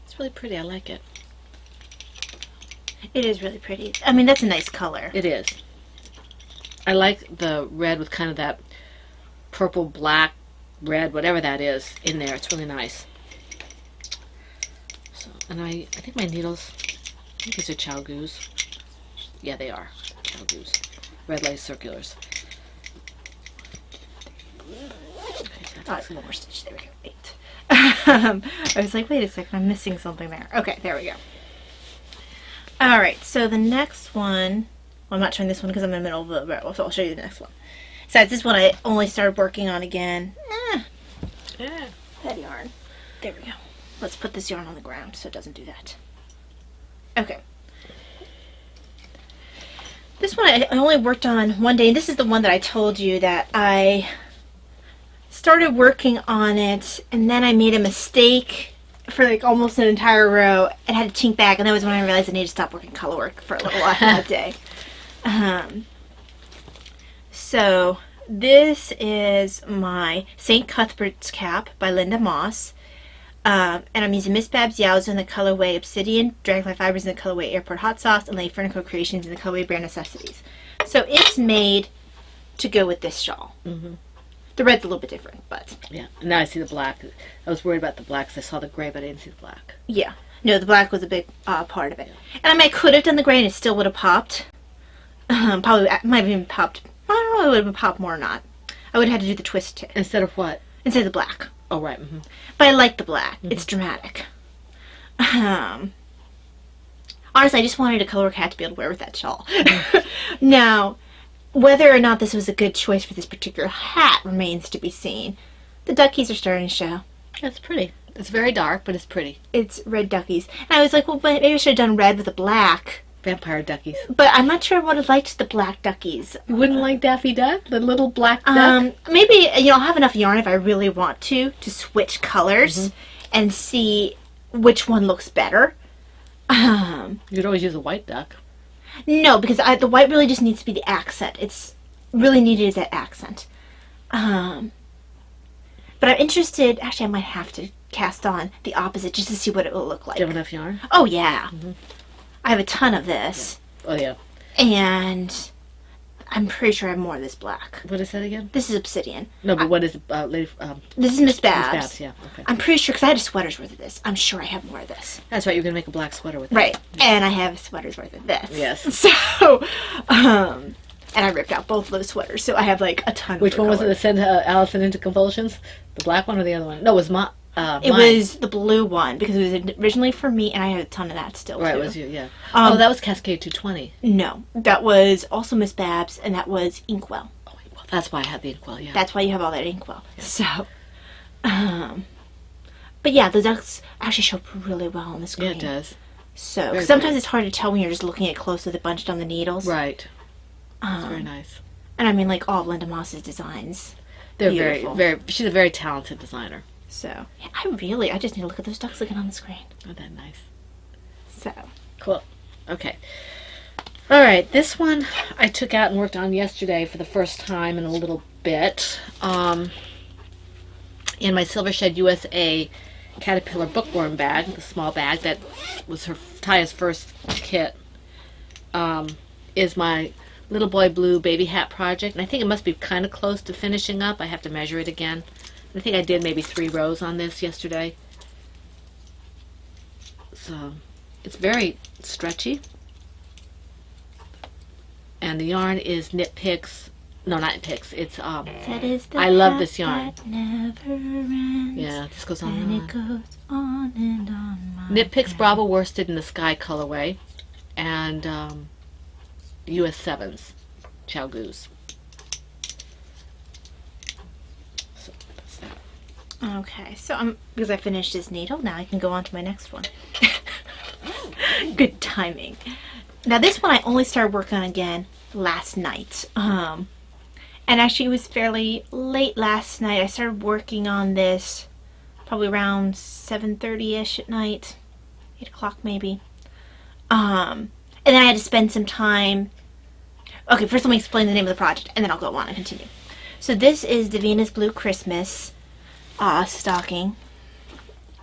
it's really pretty. I like it. It is really pretty. I mean, that's a nice color. It is. I like the red with kind of that purple, black, red, whatever that is in there. It's really nice. So, and I think my needles, I think these are Chow Goose. Yeah, they are. Chow Goose. Red lace circulars. Okay, so that's Oh, more stitch. There we go. 8. I was like, wait a second, I'm missing something there. Okay, there we go. Alright, so the next one, well, I'm not showing this one because I'm in the middle of the row, so I'll show you the next one. Besides, this one I only started working on again. That yarn. There we go. Let's put this yarn on the ground so it doesn't do that. Okay. This one I only worked on one day, and this is the one that I told you that I started working on it, and then I made a mistake for like almost an entire row and had to tink back, and that was when I realized I needed to stop working color work for a little while that day. So this is my St. Cuthbert's cap by Linda Moss. And I'm using Miss Babs Yowza in the colorway Obsidian, Dragonfly Fibers in the colorway Airport Hot Sauce, and Lady Fernico Creations in the colorway Bare Necessities. So it's made to go with this shawl. The red's a little bit different, but Yeah, and now I see the black. I was worried about the black because I saw the gray, but I didn't see the black. yeah. No, the black was a big part of it. And I mean, I could have done the gray and it still would have popped. Probably might have even popped. I don't know if it would have popped more or not. I would have had to do the twist Instead of what? instead of the black. Oh, right. But I like the black. It's dramatic. Honestly, I just wanted a color work hat to be able to wear with that shawl. Now, whether or not this was a good choice for this particular hat remains to be seen. The duckies are starting to show. It's pretty. It's very dark, but it's pretty. It's red duckies. And I was like, well, maybe I should have done red with a black Vampire duckies. But I'm not sure I would have liked the black duckies. You wouldn't like Daffy Duck? The little black duck? Maybe, I'll have enough yarn if I really want to switch colors and see which one looks better. You could always use a white duck. No, because the white really just needs to be the accent. It's really needed as that accent. But I'm interested, actually I might have to cast on the opposite just to see what it will look like. Do you have enough yarn? Oh yeah. I have a ton of this. Oh yeah. And I'm pretty sure I have more of this black. What is that again? This is obsidian. No, but what is This is Miss Babs. Miss Babs, yeah. Okay. I'm pretty sure, because I had a sweater's worth of this. I'm sure I have more of this. That's right, you're going to make a black sweater with it. Right. And I have a sweater's worth of this. Yes. So, and I ripped out both of those sweaters, so I have like a ton of Which one was it colors. that sent Allison into convulsions? The black one or the other one? No, it was mine. It was the blue one, because it was originally for me, and I had a ton of that still, Right, too. it was you, yeah. Oh, that was Cascade 220. No. That was also Miss Babs, and that was Inkwell. Oh, well, that's why I had the inkwell, yeah. That's why you have all that Inkwell. So, but yeah, the ducks actually show up really well on the screen. Yeah, it does. So, Very sometimes nice. it's hard to tell when you're just looking at close with it bunched on the needles. Right. It's very nice. And I mean, like, all of Linda Moss's designs. They're Beautiful. she's a very talented designer. So, yeah, I just need to look at those ducks again on the screen. Oh, that nice. So, Cool. Okay. All right, this one I took out and worked on yesterday for the first time in a little bit. In my Silver Shed USA Caterpillar bookworm bag, the small bag that was Taya's first kit, is my Little Boy Blue baby hat project. And I think it must be kind of close to finishing up. I have to measure it again. I think I did maybe 3 rows on this yesterday. So it's very stretchy. And the yarn is Knit Picks. No, not Knit Picks. It's that is the I love path this yarn. that never ends. Yeah, this goes on And and it on. goes on and on. My Knit Picks head. Bravo Worsted in the Sky colorway. And US 7s. Chow Goose. So that's that. Okay, so because I finished this needle, now I can go on to my next one. Good timing. Now this one I only started working on again last night. And actually it was fairly late last night. I started working on this probably around 7:30ish at night. 8 o'clock maybe. And then I had to spend some time. Okay, first let me explain the name of the project and then I'll go on and continue. So this is Davina's Blue Christmas stocking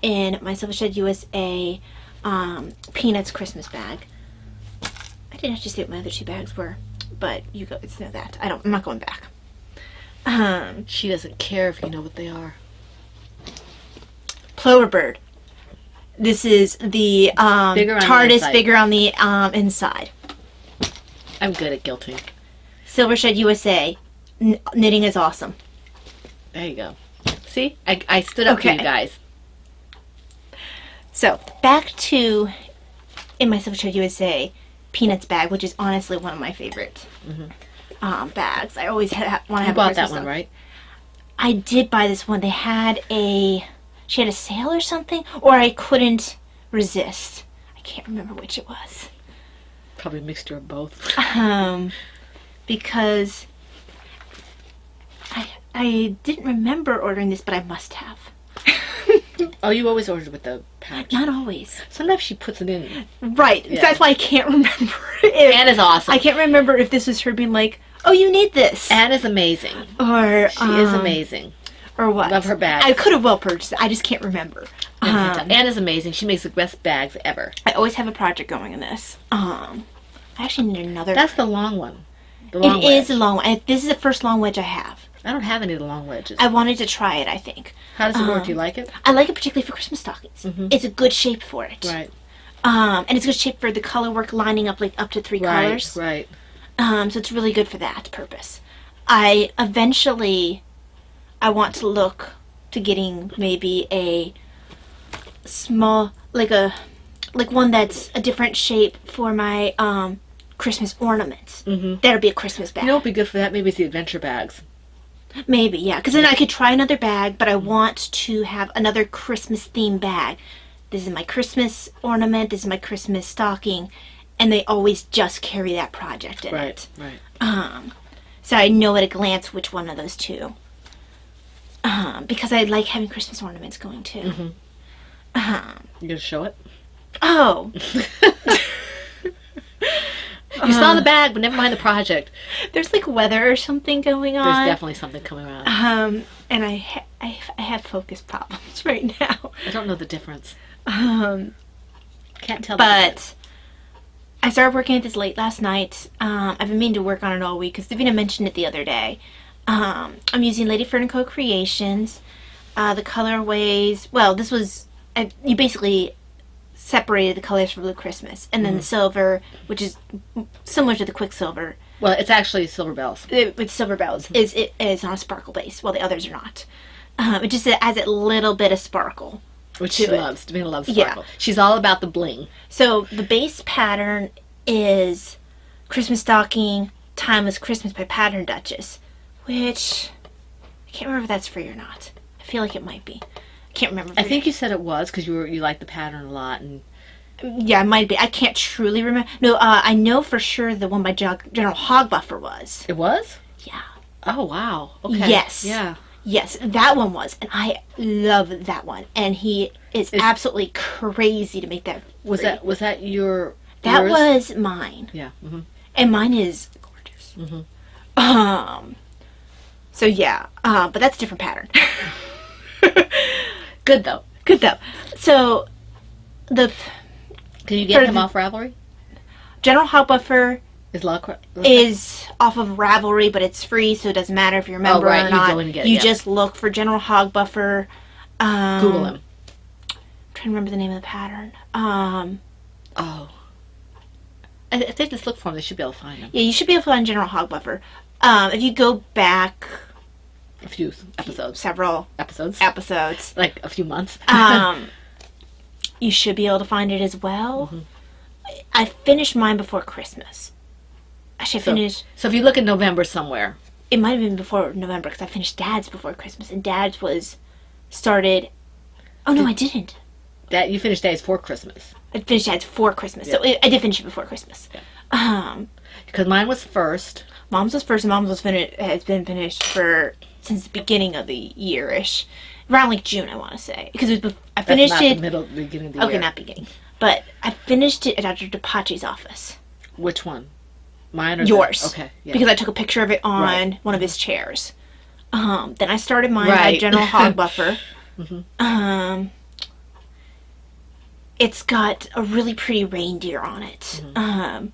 in my Silver Shed USA Peanuts Christmas bag. I didn't actually say what my other 2 bags were, but you guys know that. I'm not going back. She doesn't care if you know what they are. Plover Bird. This is the Bigger on the TARDIS inside. bigger on the inside. I'm good at guilting. Silver Shed USA. Knitting is awesome. There you go. See? I stood up for you Okay. guys. So, back to in my Silver Shed USA Peanuts bag, which is honestly one of my favorite bags. I always want to have You a bought Christmas that one, one. right? I did buy this one. They had she had a sale or something, or I couldn't resist. I can't remember which it was. Probably a mixture of both. Because I didn't remember ordering this, but I must have. Oh, you always ordered with the pouch. Not always. Sometimes she puts it in. Right. Yeah. That's why I can't remember. If, Anne is awesome. I can't remember if this was her being like, "Oh, you need this," Anne is amazing. or She is amazing. or what? Love her bags. I could have well purchased it. I just can't remember. Anne is amazing. She makes the best bags ever. I always have a project going in this. I actually need another. That's the long one. The long It is wedge. a long one. This is the first long wedge I have. I don't have any of the long wedges. I wanted to try it, I think. How does it work? Do you like it? I like it particularly for Christmas stockings. It's a good shape for it. Right. And it's a good shape for the color work lining up like up to 3 colors. Right. So it's really good for that purpose. I want to look to getting maybe a small, like one that's a different shape for my Christmas ornaments. That'd be a Christmas bag. You know what would be good for that? Maybe it's the adventure bags. Maybe, yeah. Because then I could try another bag, but I want to have another Christmas themed bag. This is my Christmas ornament. This is my Christmas stocking. and they always just carry that project in it. Right. So I know at a glance which one of those two. Because I like having Christmas ornaments going too. Mm-hmm. You gonna show it? Oh. You saw the bag, but never mind the project. There's like weather or something going on. There's definitely something coming around. And I have focus problems right now. I don't know the difference. Can't tell. But I started working at this late last night. I've been meaning to work on it all week because Davina mentioned it the other day. I'm using Lady Fern & Co. Creations. The colorways, well, this was, you basically separated the colors for Blue Christmas. And then the silver, which is similar to the Quicksilver. Well, it's actually Silver Bells. With Silver Bells, it is on a sparkle base, while the others are not. It just adds a little bit of sparkle. Which she loves. Davina loves sparkle. Yeah. She's all about the bling. So the base pattern is Christmas Stocking, Timeless Christmas by Pattern Duchess. Which, I can't remember if that's free or not. I feel like it might be. I can't remember. I think you said it was because you liked the pattern a lot. And yeah, it might be. I can't truly remember. No, I know for sure the one by General Hogbuffer was. It was? Yeah. Oh, wow. Okay. Yes. Yeah. Yes, that one was. And I love that one. And he is absolutely crazy to make that free. Was that yours? That was mine. Yeah. Mm-hmm. And mine is gorgeous. Mm-hmm. So yeah, but that's a different pattern. Good though. So can you get him off Ravelry? General Hogbuffer is off of Ravelry, but it's free, so it doesn't matter if you're a member or not. You just look for General Hogbuffer. Google him. I'm trying to remember the name of the pattern. If they just look for him, they should be able to find him. Yeah, you should be able to find General Hogbuffer. If you go back a few episodes. Several episodes. Like a few months. You should be able to find it as well. I finished mine before Christmas. Actually, I finished... So if you look in November somewhere... It might have been before November, because I finished Dad's before Christmas, and Dad's was started... Oh, no, I didn't. You finished Dad's for Christmas. I finished Dad's for Christmas, so I did finish it before Christmas. Yeah. Because mine was first. Mom's was first, and Mom's has been finished since the beginning of the year-ish. Around, like, June, I want to say. Because I finished That's it... not the beginning of the year. Okay, not beginning. But I finished it at Dr. DePace's office. Which one? Mine or yours? Okay. Yeah. Because I took a picture of it on one of his chairs. Then I started mine by General Hogbuffer. It's got a really pretty reindeer on it. I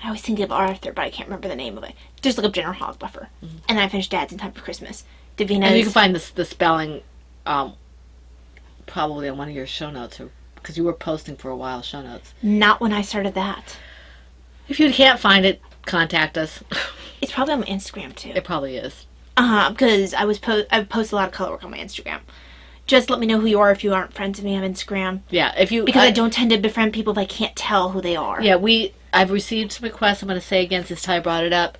always think of Arthur, but I can't remember the name of it. Just look up General Hogbuffer. And then I finished Dad's in time for Christmas. Davina's... And you can find the spelling probably on one of your show notes, because you were posting for a while show notes. Not when I started that. If you can't find it, contact us. It's probably on my Instagram too. It probably is. Because I post a lot of color work on my Instagram. Just let me know who you are if you aren't friends with me on Instagram. Yeah, because I don't tend to befriend people if I can't tell who they are. Yeah, I've received some requests. I'm going to say again, since Ty brought it up,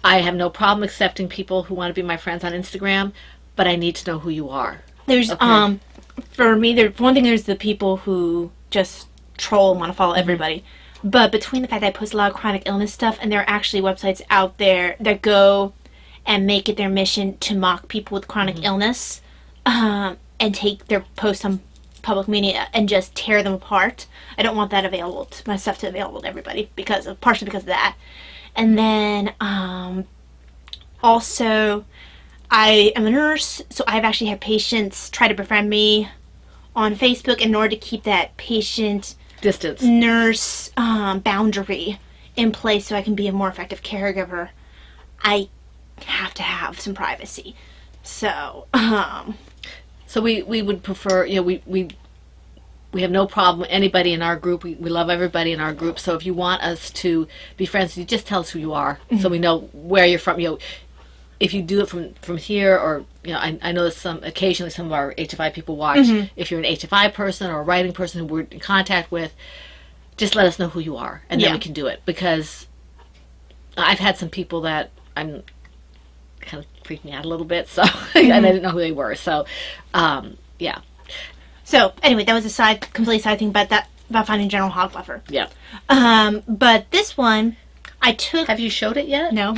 I have no problem accepting people who want to be my friends on Instagram, but I need to know who you are. There's for me, one thing, there's the people who just troll and want to follow everybody. But between the fact that I post a lot of chronic illness stuff, and there are actually websites out there that go and make it their mission to mock people with chronic illness, and take their posts on public media and just tear them apart. I don't want that available to my stuff to available to everybody partially because of that. And then also, I am a nurse, so I've actually had patients try to befriend me on Facebook in order to keep that patient distance nurse boundary in place so I can be a more effective caregiver. I have to have some privacy. So we would prefer, we have no problem. Anybody in our group, we love everybody in our group. So if you want us to be friends, you just tell us who you are, so we know where you're from. If you do it from here, or I know that occasionally some of our HFI people watch. If you're an HFI person or a writing person who we're in contact with, just let us know who you are, and then we can do it. Because I've had some people that I'm kind of freaked me out a little bit, so and I didn't know who they were. So, yeah. So anyway, that was a completely side thing, but about finding General Hogfluffer. Yeah. But this one, I took... Have you showed it yet? No.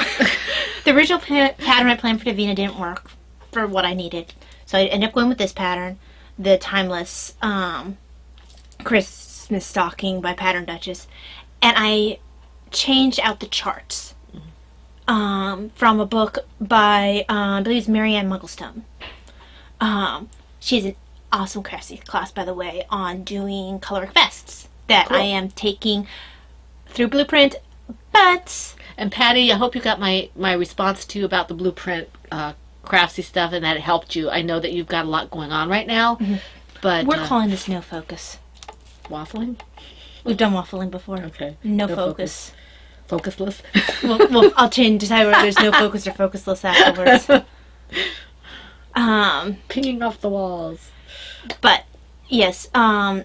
The original pattern I planned for Davina didn't work for what I needed. So I ended up going with this pattern, the Timeless Christmas Stocking by Pattern Duchess. And I changed out the charts from a book by, I believe it's Marianne Mugglestone. She has an awesome class, by the way, on doing color vests that Cool. I am taking through Blueprint, but... And Patty, I hope you got my response to you about the Blueprint craftsy stuff and that it helped you. I know that you've got a lot going on right now, but... We're calling this no focus. Waffling? We've done waffling before. Okay. No focus. Focusless? Well, I'll decide whether there's no focus or focusless afterwards. Pinging off the walls. But, yes, I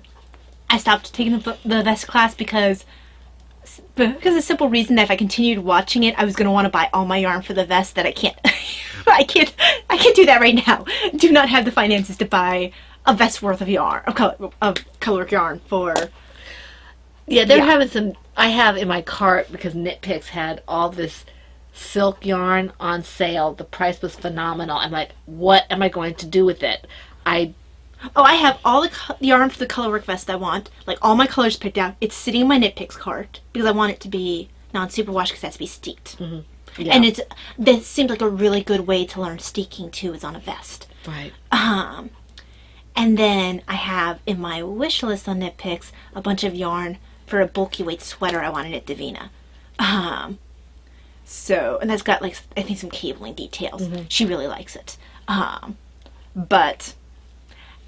stopped taking the vest class because the simple reason that if I continued watching it, I was going to want to buy all my yarn for the vest that I can't. I can't do that right now. Do not have the finances to buy a vest worth of yarn, of color yarn for... Yeah, they're having some... I have in my cart, because Knit Picks had all this silk yarn on sale. The price was phenomenal. I'm like, what am I going to do with it? I have all the yarn for the colorwork vest I want. Like, all my colors picked out. It's sitting in my Knit Picks cart because I want it to be non-superwash because it has to be steeked. Mm-hmm. Yeah. And that seems like a really good way to learn steeking, too, is on a vest. Right. And then I have in my wish list on Knit Picks a bunch of yarn for a bulky weight sweater I wanted at Davina. And that's got, like, I think some cabling details. Mm-hmm. She really likes it. But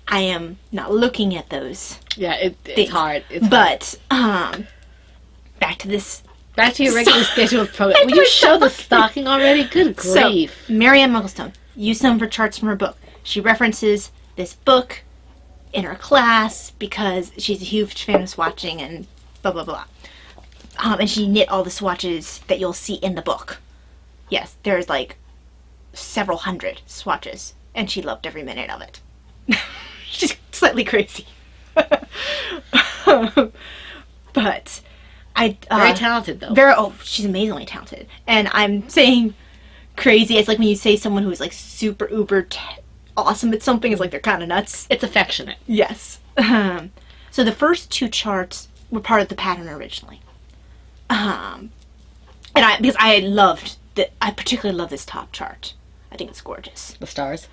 I am not looking at those. Yeah, it's things. hard. It's But back to this. Back to your regular scheduled program. Will you show the stocking already? Good grief. So, Marianne Mugglestone used some of her charts from her book. She references this book in her class because she's a huge fan of swatching and blah, blah, blah. And she knit all the swatches that you'll see in the book. Yes, there's like several hundred swatches, and she loved every minute of it. She's slightly crazy. But I... Very talented, though. She's amazingly talented. And I'm saying crazy. It's like when you say someone who's like super uber awesome at something, it's like they're kind of nuts. It's affectionate. Yes. So the first two charts were part of the pattern originally. Because I particularly love this top chart. I think it's gorgeous. The stars?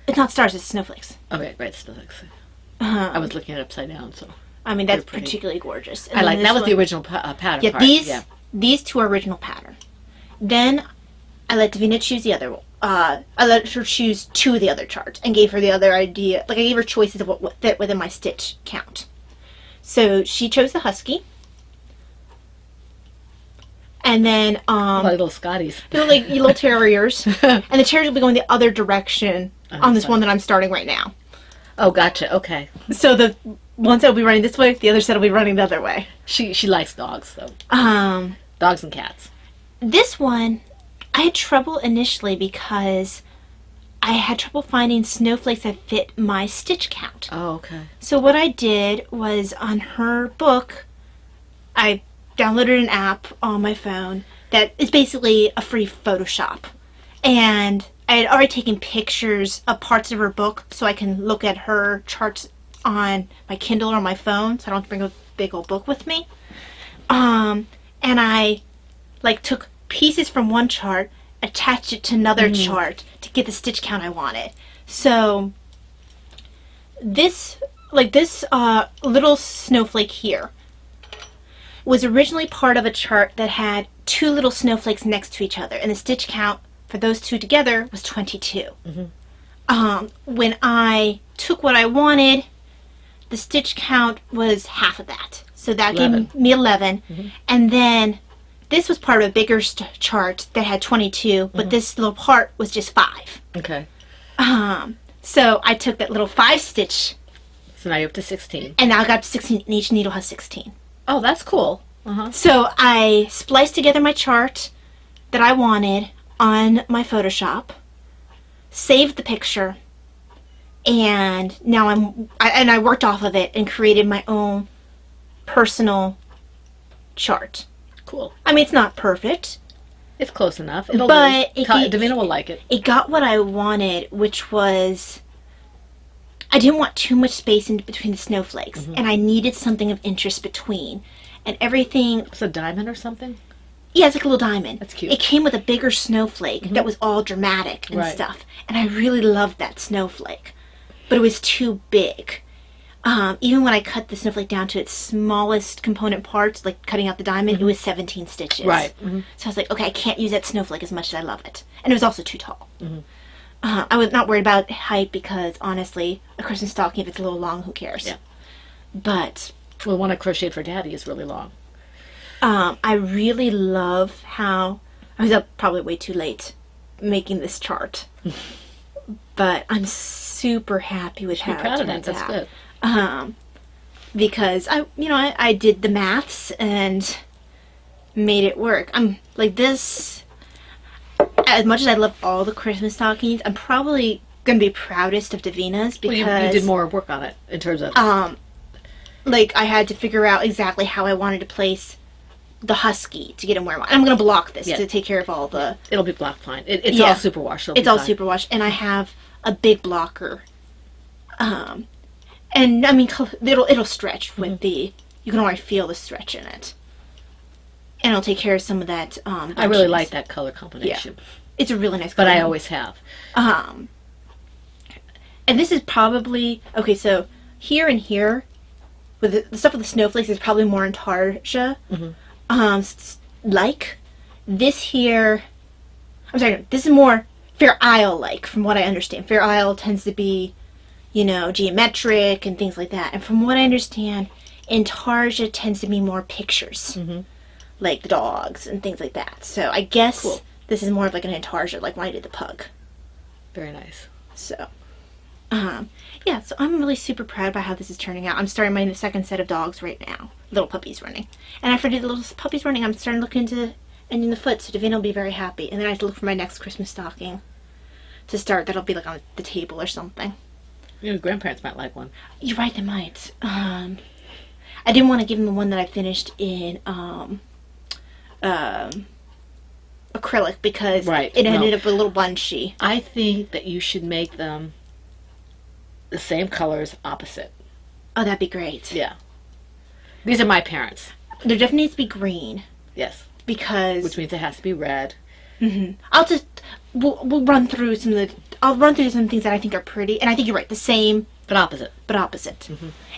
It's not stars, it's snowflakes. Okay, right, snowflakes. I was looking at it upside down, so... I mean, that's particularly gorgeous. And I like that was the original pattern yeah, part. These two are original pattern. Then I let Davina choose the other one. I let her choose two of the other charts and gave her the other idea. Like, I gave her choices of what fit within my stitch count. So she chose the Husky. And then... like little Scotties. They're like little terriers. And the terriers will be going the other direction on this one that I'm starting right now. Oh, gotcha. Okay. So the one set will be running this way, the other set will be running the other way. She likes dogs, though. Dogs and cats. This one, I had trouble initially because I had trouble finding snowflakes that fit my stitch count. Oh, okay. So what I did was on her book, I downloaded an app on my phone that is basically a free Photoshop. And I had already taken pictures of parts of her book so I can look at her charts on my Kindle or my phone so I don't have to bring a big old book with me. And I took pieces from one chart, attached it to another chart to get the stitch count I wanted. So this little snowflake here was originally part of a chart that had two little snowflakes next to each other, and the stitch count for those two together was 22. When I took what I wanted, the stitch count was half of that. So that 11. gave me 11. And then this was part of a bigger chart that had 22, but this little part was just 5. Okay. So I took that little 5 stitch. So now you're up to 16. And now I got to 16, and each needle has 16. Oh, that's cool. So I spliced together my chart that I wanted on my Photoshop, saved the picture, and now I worked off of it and created my own personal chart. Cool. I mean, it's not perfect. It's close enough. It'll But do. it get- Davina will like it. It got what I wanted, which was I didn't want too much space in between the snowflakes, and I needed something of interest between. And everything, It's a diamond or something? yeah, it's like a little diamond. That's cute. It came with a bigger snowflake that was all dramatic and Right. stuff, and I really loved that snowflake, but it was too big. Even when I cut the snowflake down to its smallest component parts, like cutting out the diamond, it was 17 stitches. Right. So I was like, okay, I can't use that snowflake as much as I love it. And it was also too tall. I was not worried about height because, honestly, a Christmas stocking, if it's a little long, who cares? Yeah. But Well, the one I crocheted for Daddy is really long. I really love how... I was up probably way too late making this chart. But I'm super happy with how Be proud it of that. turns That's out. good. Because I did the maths and made it work. I'm like this. As much as I love all the Christmas stockings, I'm probably gonna be proudest of Davina's because Well, you did more work on it in terms of... like I had to figure out exactly how I wanted to place the husky to get him where I want. I'm gonna block this Yeah. to take care of all the. It'll be blocked fine. It's Yeah. all superwash. It's all superwash, and I have a big blocker. And I mean, it'll stretch with the. You can already feel the stretch in it, and it'll take care of some of that. I really bunchiness. like that color combination. It's a really nice But color. I always have. And this is probably okay. So here and here, with the stuff with the snowflakes is probably more intarsia. Like this here. I'm sorry. No, this is more Fair Isle like, from what I understand. Fair Isle tends to be, geometric and things like that. And from what I understand, intarsia tends to be more pictures, like the dogs and things like that. So I guess Cool. this is more of like an intarsia, like when I did the pug. Very nice. So, yeah, so I'm really super proud about how this is turning out. I'm starting my second set of dogs right now. Little puppies running. And after I do the little puppies running, I'm starting to look into ending the foot, so Davina will be very happy. And then I have to look for my next Christmas stocking to start. That'll be like on the table or something. Your grandparents might like one. You're right, they might. I didn't want to give them the one that I finished in acrylic because Right, it ended no. up a little bunchy. I think that you should make them the same colors opposite. Oh, that'd be great. Yeah. These are my parents. There definitely needs to be green Yes. because Which means it has to be red. I'll just we'll run through I'll run through some things that I think are pretty, and I think you're right, the same But opposite. but opposite.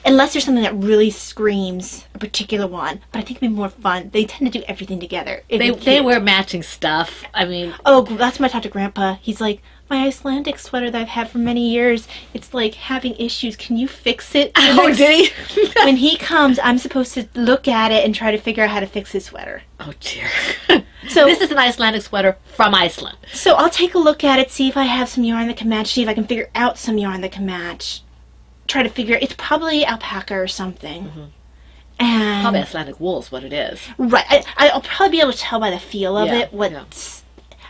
Unless there's something that really screams a particular one, but I think it'd be more fun. They tend to do everything together. It'd be They cute. wear matching stuff. I mean, Oh, that's when I talked to Grandpa. He's like, my Icelandic sweater that I've had for many years, it's like having issues. Can you fix it? oh, did he? When he comes, I'm supposed to look at it and try to figure out how to fix his sweater. Oh, dear. So This is an Icelandic sweater from Iceland. So I'll take a look at it, see if I have some yarn that can match, see if I can figure out some yarn that can match. Try to figure it's probably alpaca or something. And Probably Icelandic wool is what it is. right, I'll probably be able to tell by the feel of Yeah, it what's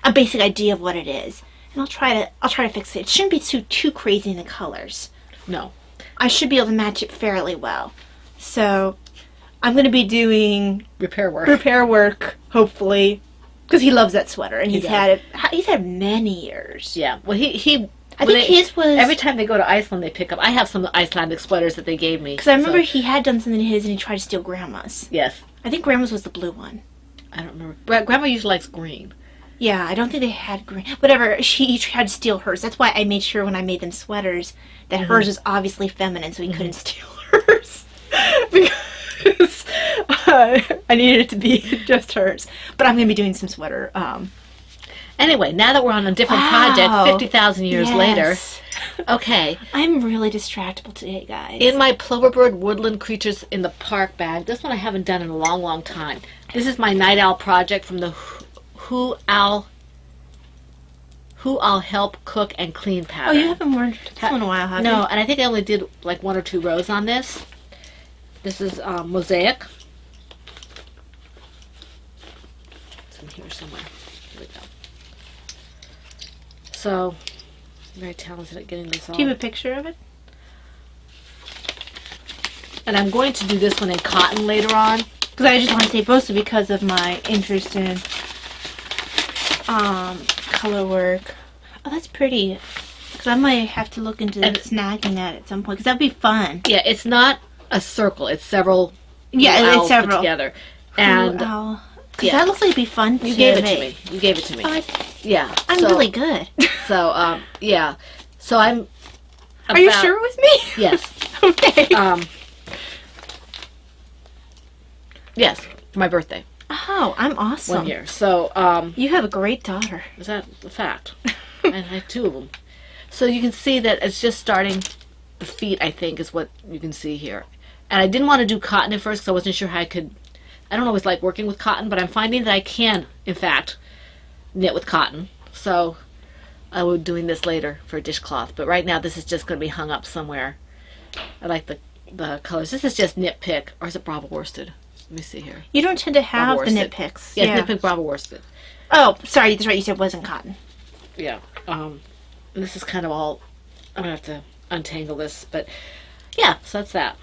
a basic idea of what it is, and I'll try to fix it. It shouldn't be too crazy in the colors. No. I should be able to match it fairly well. So I'm going to be doing Repair work. repair work, hopefully, because he loves that sweater and He he's does. had it. He's had many years. Yeah. Well, he I think his was every time they go to Iceland, they pick up. I have some Icelandic sweaters that they gave me. because I remember so- he had done something to his and he tried to steal Grandma's. Yes. I think Grandma's was the blue one. I don't remember. Grandma usually likes green. Yeah, I don't think they had green. Whatever, he tried to steal hers. That's why I made sure when I made them sweaters that hers was obviously feminine, so he couldn't steal hers. Because I needed it to be just hers. But I'm going to be doing some sweater. Anyway, now that we're on a different Wow. project, 50,000 years later. Yes. Okay. I'm really distractible today, guys. In my Ploverbird Woodland Creatures in the Park bag, this one I haven't done in a long, long time. This is my Night Owl project from the Who I'll Help Cook and Clean Oh, pattern. you haven't worn this one in a while, have you? No, and I think I only did like 1 or 2 rows on this. This is mosaic. It's in here somewhere. Here we go. So, I'm very talented at getting this all. Do you have a picture of it? And I'm going to do this one in cotton later on. Because I just want to say, mostly because of my interest in color work. Oh, that's pretty. Because I might have to look into snagging that at some point. Because that'd be fun. Yeah, it's not a circle. It's several. Yeah, it's several put together. And because that looks like it'd be fun. You gave it to me. You gave it to me. Yeah, I'm really good. So yeah, so I'm. Are you sure it was me? Yes. Okay. Yes, for my birthday. Oh, I'm awesome. 1 year. So you have a great daughter. Is that a fact? I had 2 of them. So you can see that it's just starting. The feet, I think, is what you can see here. And I didn't want to do cotton at first because I wasn't sure how I could. I don't always like working with cotton, but I'm finding that I can, in fact, knit with cotton. So I will be doing this later for a dishcloth. But right now, this is just going to be hung up somewhere. I like the colors. This is just knit pick, or is it Bravo worsted? Let me see here. You don't tend to have the knit picks. Yeah, knit pick Bravo worsted. Oh, sorry, that's right. You said it wasn't cotton. Yeah. And this is kind of all. I'm gonna have to untangle this, but yeah. So that's that.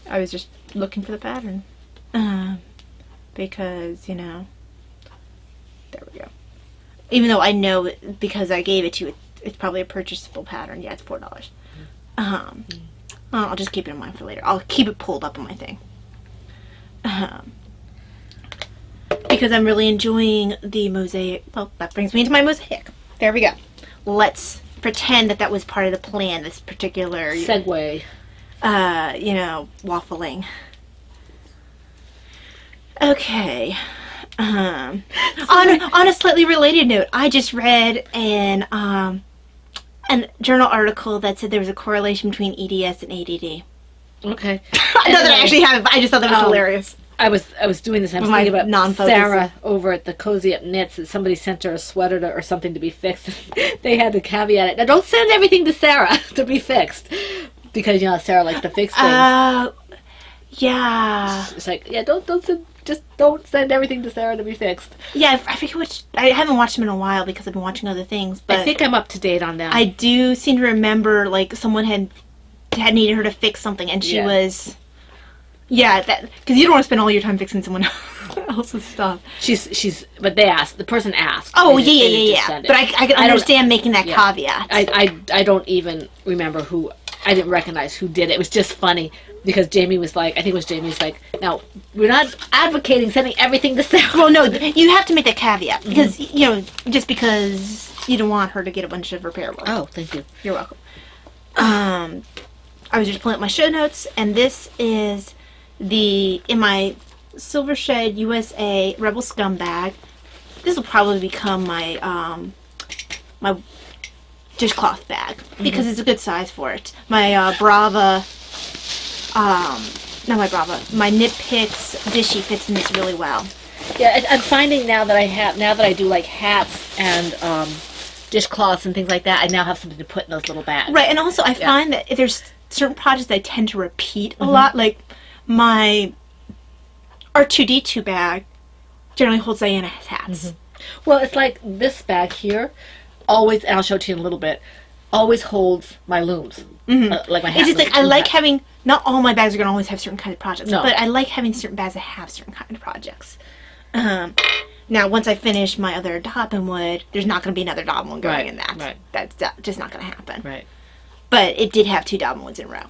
I was just looking for the pattern, because there we go. Even though I know because I gave it to you, it's probably a purchasable pattern. Yeah, it's $4. I'll just keep it in mind for later. I'll keep it pulled up on my thing. Because I'm really enjoying the mosaic. Well, that brings me into my mosaic. There we go. Let's pretend that was part of the plan, this particular segue. Waffling. Okay. On a slightly related note, I just read an journal article that said there was a correlation between EDS and ADD. Okay. Not that I actually have it, but I just thought that was hilarious. I was doing this. I was thinking about Sarah over at the Cozy Up Knits, that somebody sent her a sweater or something to be fixed. They had to caveat it. Now, don't send everything to Sarah to be fixed, because Sarah likes to fix things. Yeah. It's like, yeah, don't send everything to Sarah to be fixed. Yeah, I forget which. I haven't watched them in a while because I've been watching other things. But I think I'm up to date on them. I do seem to remember someone had needed her to fix something, and she was. Yeah, that because you don't want to spend all your time fixing someone else's stuff. But the person asked. Oh, yeah. But I can understand making that caveat. I don't even remember who. I didn't recognize who did it. It was just funny because Jamie was like, I think it was Jamie's like, now we're not advocating sending everything to Sarah. Well, no, you have to make that caveat because just because you don't want her to get a bunch of repair work. Oh, thank you. You're welcome. I was just pulling up my show notes, and this is in my Silver Shed USA Rebel Scum bag. This will probably become my my dishcloth bag because it's a good size for it. My Brava, not my Brava, my Knit Picks dishy fits in this really well. Yeah, I'm finding now that I do like hats and dishcloths and things like that, I now have something to put in those little bags. Right, and also I find that there's certain projects that I tend to repeat a lot, like my R2D2 bag generally holds Diana's hats. Well, it's like this bag here always, and I'll show it to you in a little bit, always holds my looms. Like my hats. It's just like I like having, not all my bags are going to always have certain kind of projects, but I like having certain bags that have certain kind of projects. Now, once I finish my other Dobbin wood, there's not going to be another Dobbin wood going in that. Right. That's just not going to happen. Right. But it did have 2 Dobbin woods in a row.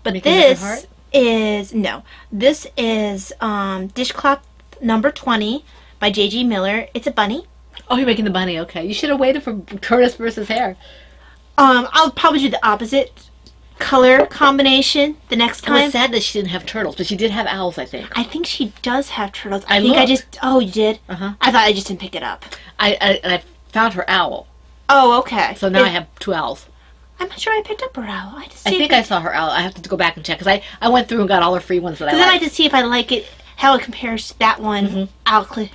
But this is dishcloth number 20 by J.G. Miller. It's a bunny. Oh, you're making the bunny. Okay. You should have waited for Curtis versus Hare. I'll probably do the opposite color combination the next time. I was sad that she didn't have turtles, but she did have owls, I think. I think she does have turtles. Oh, you did? Uh-huh. I thought I just didn't pick it up. I found her owl. Oh, okay. So now I have 2 owls. I'm not sure I picked up her owl. I think I saw her owl. I have to go back and check because I went through and got all her free ones that I liked. Then I had to see if I like it, how it compares to that one, Cook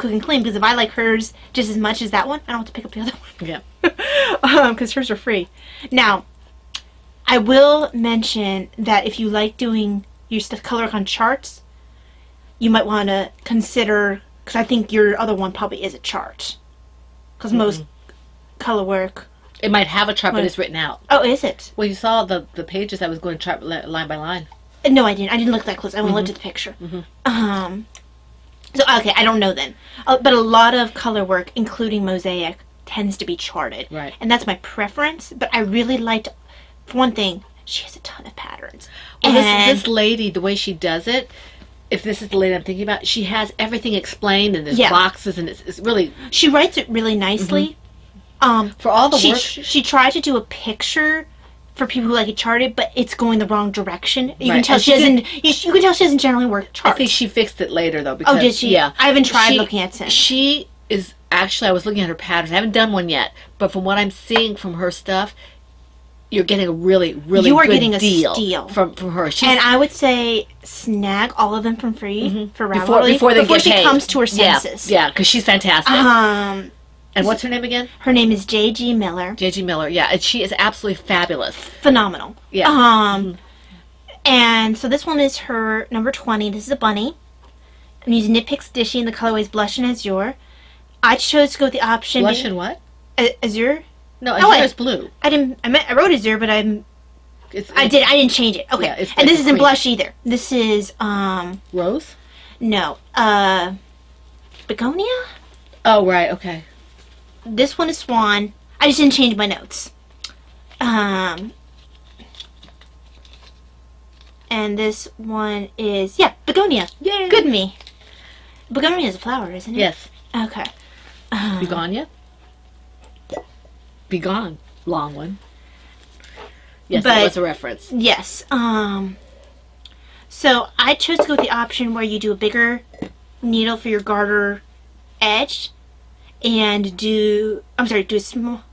and Clean. Because if I like hers just as much as that one, I don't have to pick up the other one. Yeah. Because hers are free. Now, I will mention that if you like doing your color work on charts, you might want to consider, because I think your other one probably is a chart. Because most color work... It might have a chart, but it's written out. Oh, is it? Well, you saw the pages I was going chart line by line. No, I didn't. I didn't look that close. I only looked at the picture. So, okay, I don't know then. But a lot of color work, including mosaic, tends to be charted. Right. And that's my preference. But I really liked, for one thing, she has a ton of patterns. Well, And this lady, the way she does it, if this is the lady I'm thinking about, she has everything explained, and there's Yeah. boxes, and it's really... she writes it really nicely. For all the She, work... she tried to do a picture for people who like it charted, but it's going the wrong direction. You can Right. tell And she she doesn't. You can tell she doesn't generally work I charts. think she fixed it later, though. Because, Oh, did she? Yeah. I haven't tried She- looking at it since. She is... Actually, I was looking at her patterns. I haven't done one yet. But from what I'm seeing from her stuff, you're getting a really, really You are good getting a deal steal. from her. She's, And I would say snag all of them from free for before Ravelry they get she paid. comes to her senses. Yeah, because she's fantastic. And what's her name again? Her name is J.G. Miller. J.G. Miller. Yeah, and she is absolutely fabulous. Phenomenal. Yeah. And so this one is her number 20. This is a bunny. I'm using Knit Picks Dishy, and the colorway is Blush and Azure. I chose to go with the option Blush and what? Azure. No, Oh, Azure wait. is blue. I wrote Azure, but I didn't change it. Okay. Yeah, it's and like this isn't cream. blush either. This is Rose? no. Begonia? Oh, right, okay. This one is Swan. I just didn't change my notes. And this one is Begonia. Yay. Good me. Begonia is a flower, isn't it? Yes. Okay. Begonia? Begone. Long one. Yes, But- that was a reference. Yes. So I chose to go with the option where you do a bigger needle for your garter edge, and do a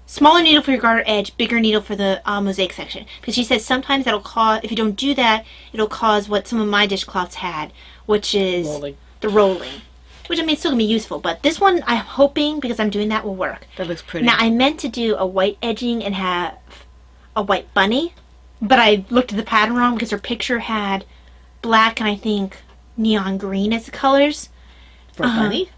smaller needle for your garter edge, bigger needle for the mosaic section. Because she says sometimes that'll cause, if you don't do that, it'll cause what some of my dishcloths had, which is Rolling. the rolling. Which I mean, it's still gonna be useful, but this one I'm hoping, because I'm doing that, will work. That looks pretty. Now I meant to do a white edging and have a white bunny, but I looked at the pattern wrong because her picture had black and I think neon green as the colors. For a bunny?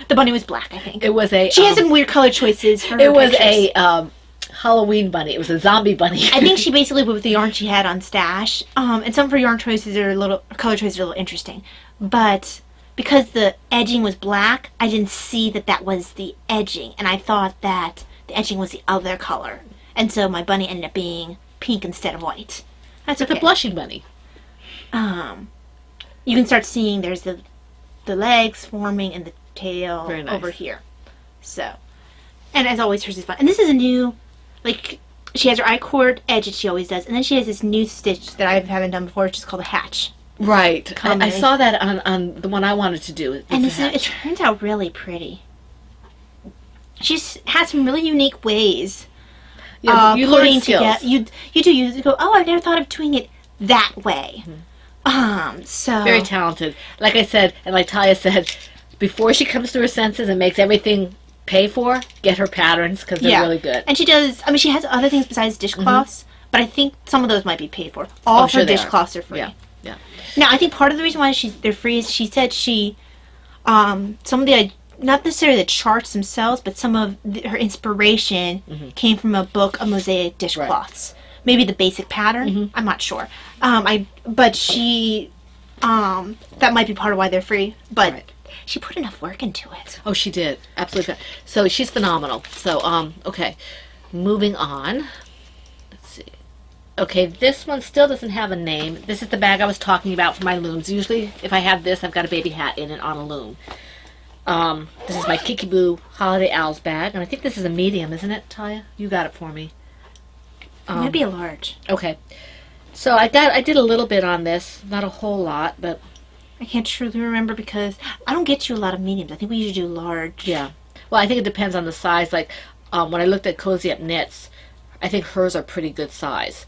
The bunny was black, I think. It was a... She has some weird color choices for her It was pictures. a Halloween bunny. It was a zombie bunny. I think she basically went with the yarn she had on stash. And some of her yarn choices are color choices are a little interesting. But because the edging was black, I didn't see that that was the edging. And I thought that the edging was the other color. And so my bunny ended up being pink instead of white. That's It's okay. a blushing bunny. You can start seeing there's the legs forming and the tail Very nice. over here. So, and as always, hers is fun. And this is a new, like, she has her I-cord edge that she always does, and then she has this new stitch that I haven't done before, which is called a hatch. Right. I Comedy. saw that on the one I wanted to do. And It's a it hatch. turns out really pretty. She's has some really unique ways Yeah, you learn putting skills. together. You go, oh, I've never thought of doing it that way. So Very talented. Like I said, and like Talia said, before she comes to her senses and makes everything pay for, get her patterns because they're really good. And she does. I mean, she has other things besides dishcloths, but I think some of those might be paid for. All of sure her they are. dishcloths are free. Yeah, yeah. Now, I think part of the reason why they're free is she said some of the, not necessarily the charts themselves, but some of her inspiration came from a book of mosaic dishcloths. Maybe the basic pattern. I'm not sure. But she, that might be part of why they're free. But Right. she put enough work into it. Oh, she did. Absolutely. So she's phenomenal. So, okay. Moving on. Let's see. Okay, this one still doesn't have a name. This is the bag I was talking about for my looms. Usually, if I have this, I've got a baby hat in it on a loom. This is my Kikiboo Holiday Owls bag. And I think this is a medium, isn't it, Talia? You got it for me. It might be a large. Okay. So I did a little bit on this. Not a whole lot, but... I can't truly remember because I don't get you a lot of mediums. I think we usually do large. Yeah. Well, I think it depends on the size. Like, when I looked at Cozy Up Knits, I think hers are pretty good size.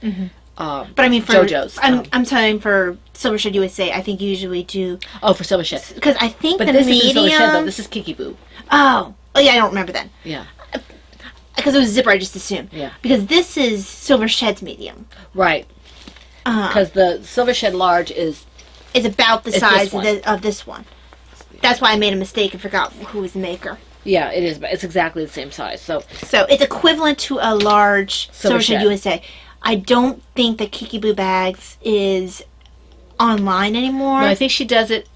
But I mean, for JoJo's. I'm telling for Silver Shed USA, I think usually do Oh, for Silver Shed. because I think But the this medium. isn't Silver Shed, though. This is Kikiboo. Oh yeah, I don't remember then Yeah. because it was zipper. I just assumed. Yeah. Because this is Silver Shed's medium. Right. Because the Silver Shed Large is... It's about the It's size this one. of this one. That's why I made a mistake and forgot who was the maker. Yeah, it is. But it's exactly the same size. So, So it's equivalent to a large Silver Silver Shed Shed. USA. I don't think that Kikiboo Bags is online anymore. No, I think she does it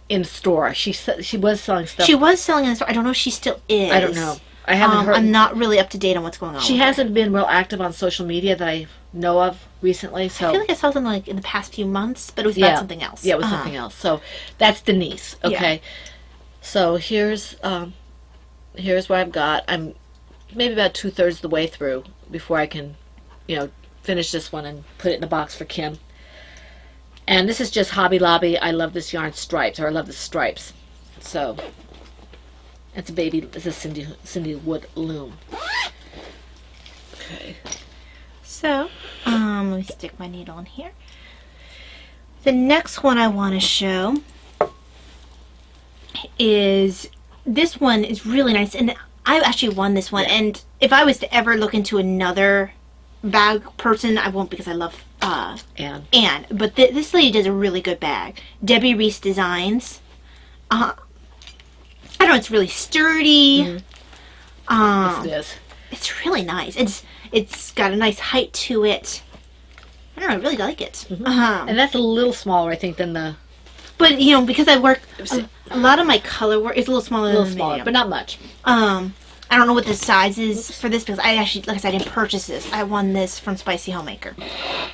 in store. She was selling stuff. She was selling in the store. I don't know if she still is. I don't know. I haven't heard. I'm not really up to date on what's going on. She hasn't been real active on social media that I know of recently. So I feel like I saw something like in the past few months, but it was about something else. Yeah, it was something else. So that's Denise. Okay. Yeah. So here's what I've got. I'm maybe about 2/3 of the way through before I can, finish this one and put it in the box for Kim. And this is just Hobby Lobby. I love this yarn stripes, or I love the stripes. So it's a Cindy Wood loom. Okay. So, let me stick my needle in here. The next one I want to show is, this one is really nice, and I actually won this one, and if I was to ever look into another bag person, I won't, because I love Anne. But this lady does a really good bag. Debbie Reese Designs. I don't know, it's really sturdy. Yes, it is. It's really nice. It's got a nice height to it. I don't know, I really like it. And that's a little smaller, I think, than the... But, because I work, a lot of my color work is a little smaller than medium. But not much. I don't know what the size is for this, because I actually, like I said, I didn't purchase this. I won this from Spicy Homemaker.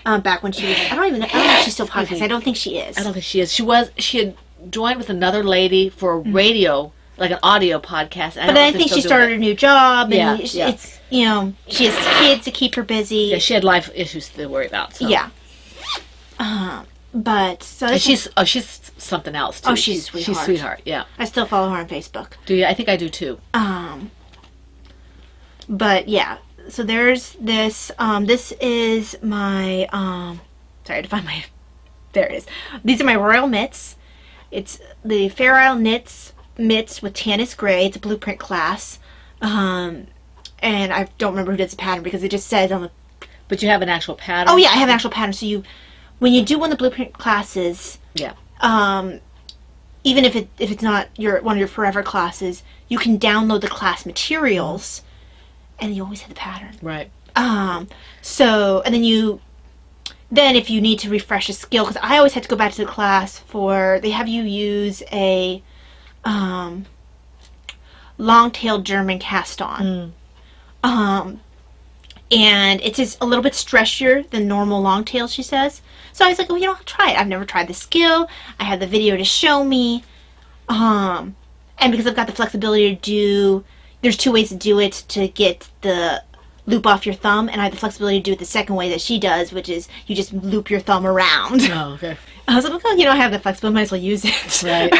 Back when she was, I don't know if she's still podcasting. I don't think she is. I don't think she is. She had joined with another lady for a radio, like an audio podcast. But I think she started a new job, and it's, she has kids to keep her busy. Yeah, she had life issues to worry about. So. Yeah. But so and she's something else too. Oh, she's a sweetheart. She's a sweetheart. Yeah. I still follow her on Facebook. Do you? I think I do too. But yeah. So there's this. This is my. Sorry, I had to find my. There it is. These are my Royal Mitts. It's the Fair Isle mitts with Tanis Gray. It's a blueprint class. And I don't remember who does the pattern, because it just says on the. But you have an actual pattern. Oh yeah, I have an actual pattern. So when you do one of the blueprint classes, even if it's not one of your forever classes, you can download the class materials, and you always have the pattern. Right. So, and then if you need to refresh a skill, because I always had to go back to the class they have you use a long-tailed German cast on. And it's just a little bit stretchier than normal long-tail, she says. So I was like, I'll try it. I've never tried the skill. I have the video to show me. And because I've got the flexibility to there's 2 ways to do it to get the loop off your thumb, and I have the flexibility to do it the second way that she does, which is you just loop your thumb around. Oh, okay. I was like, I have the flexibility, might as well use it. Right.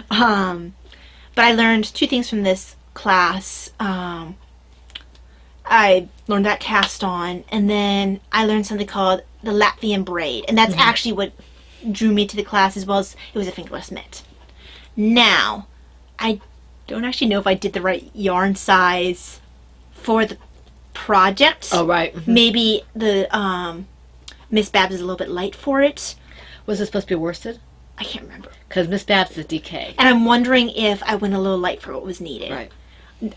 But I learned 2 things from this class. I learned that cast on, and then I learned something called the Latvian braid, and that's actually what drew me to the class, as well as it was a fingerless mitt. Now, I don't actually know if I did the right yarn size for the project. Oh, right. Maybe the Miss Babs is a little bit light for it. Was it supposed to be worsted? I can't remember. Because Miss Babs is DK. And I'm wondering if I went a little light for what was needed. Right.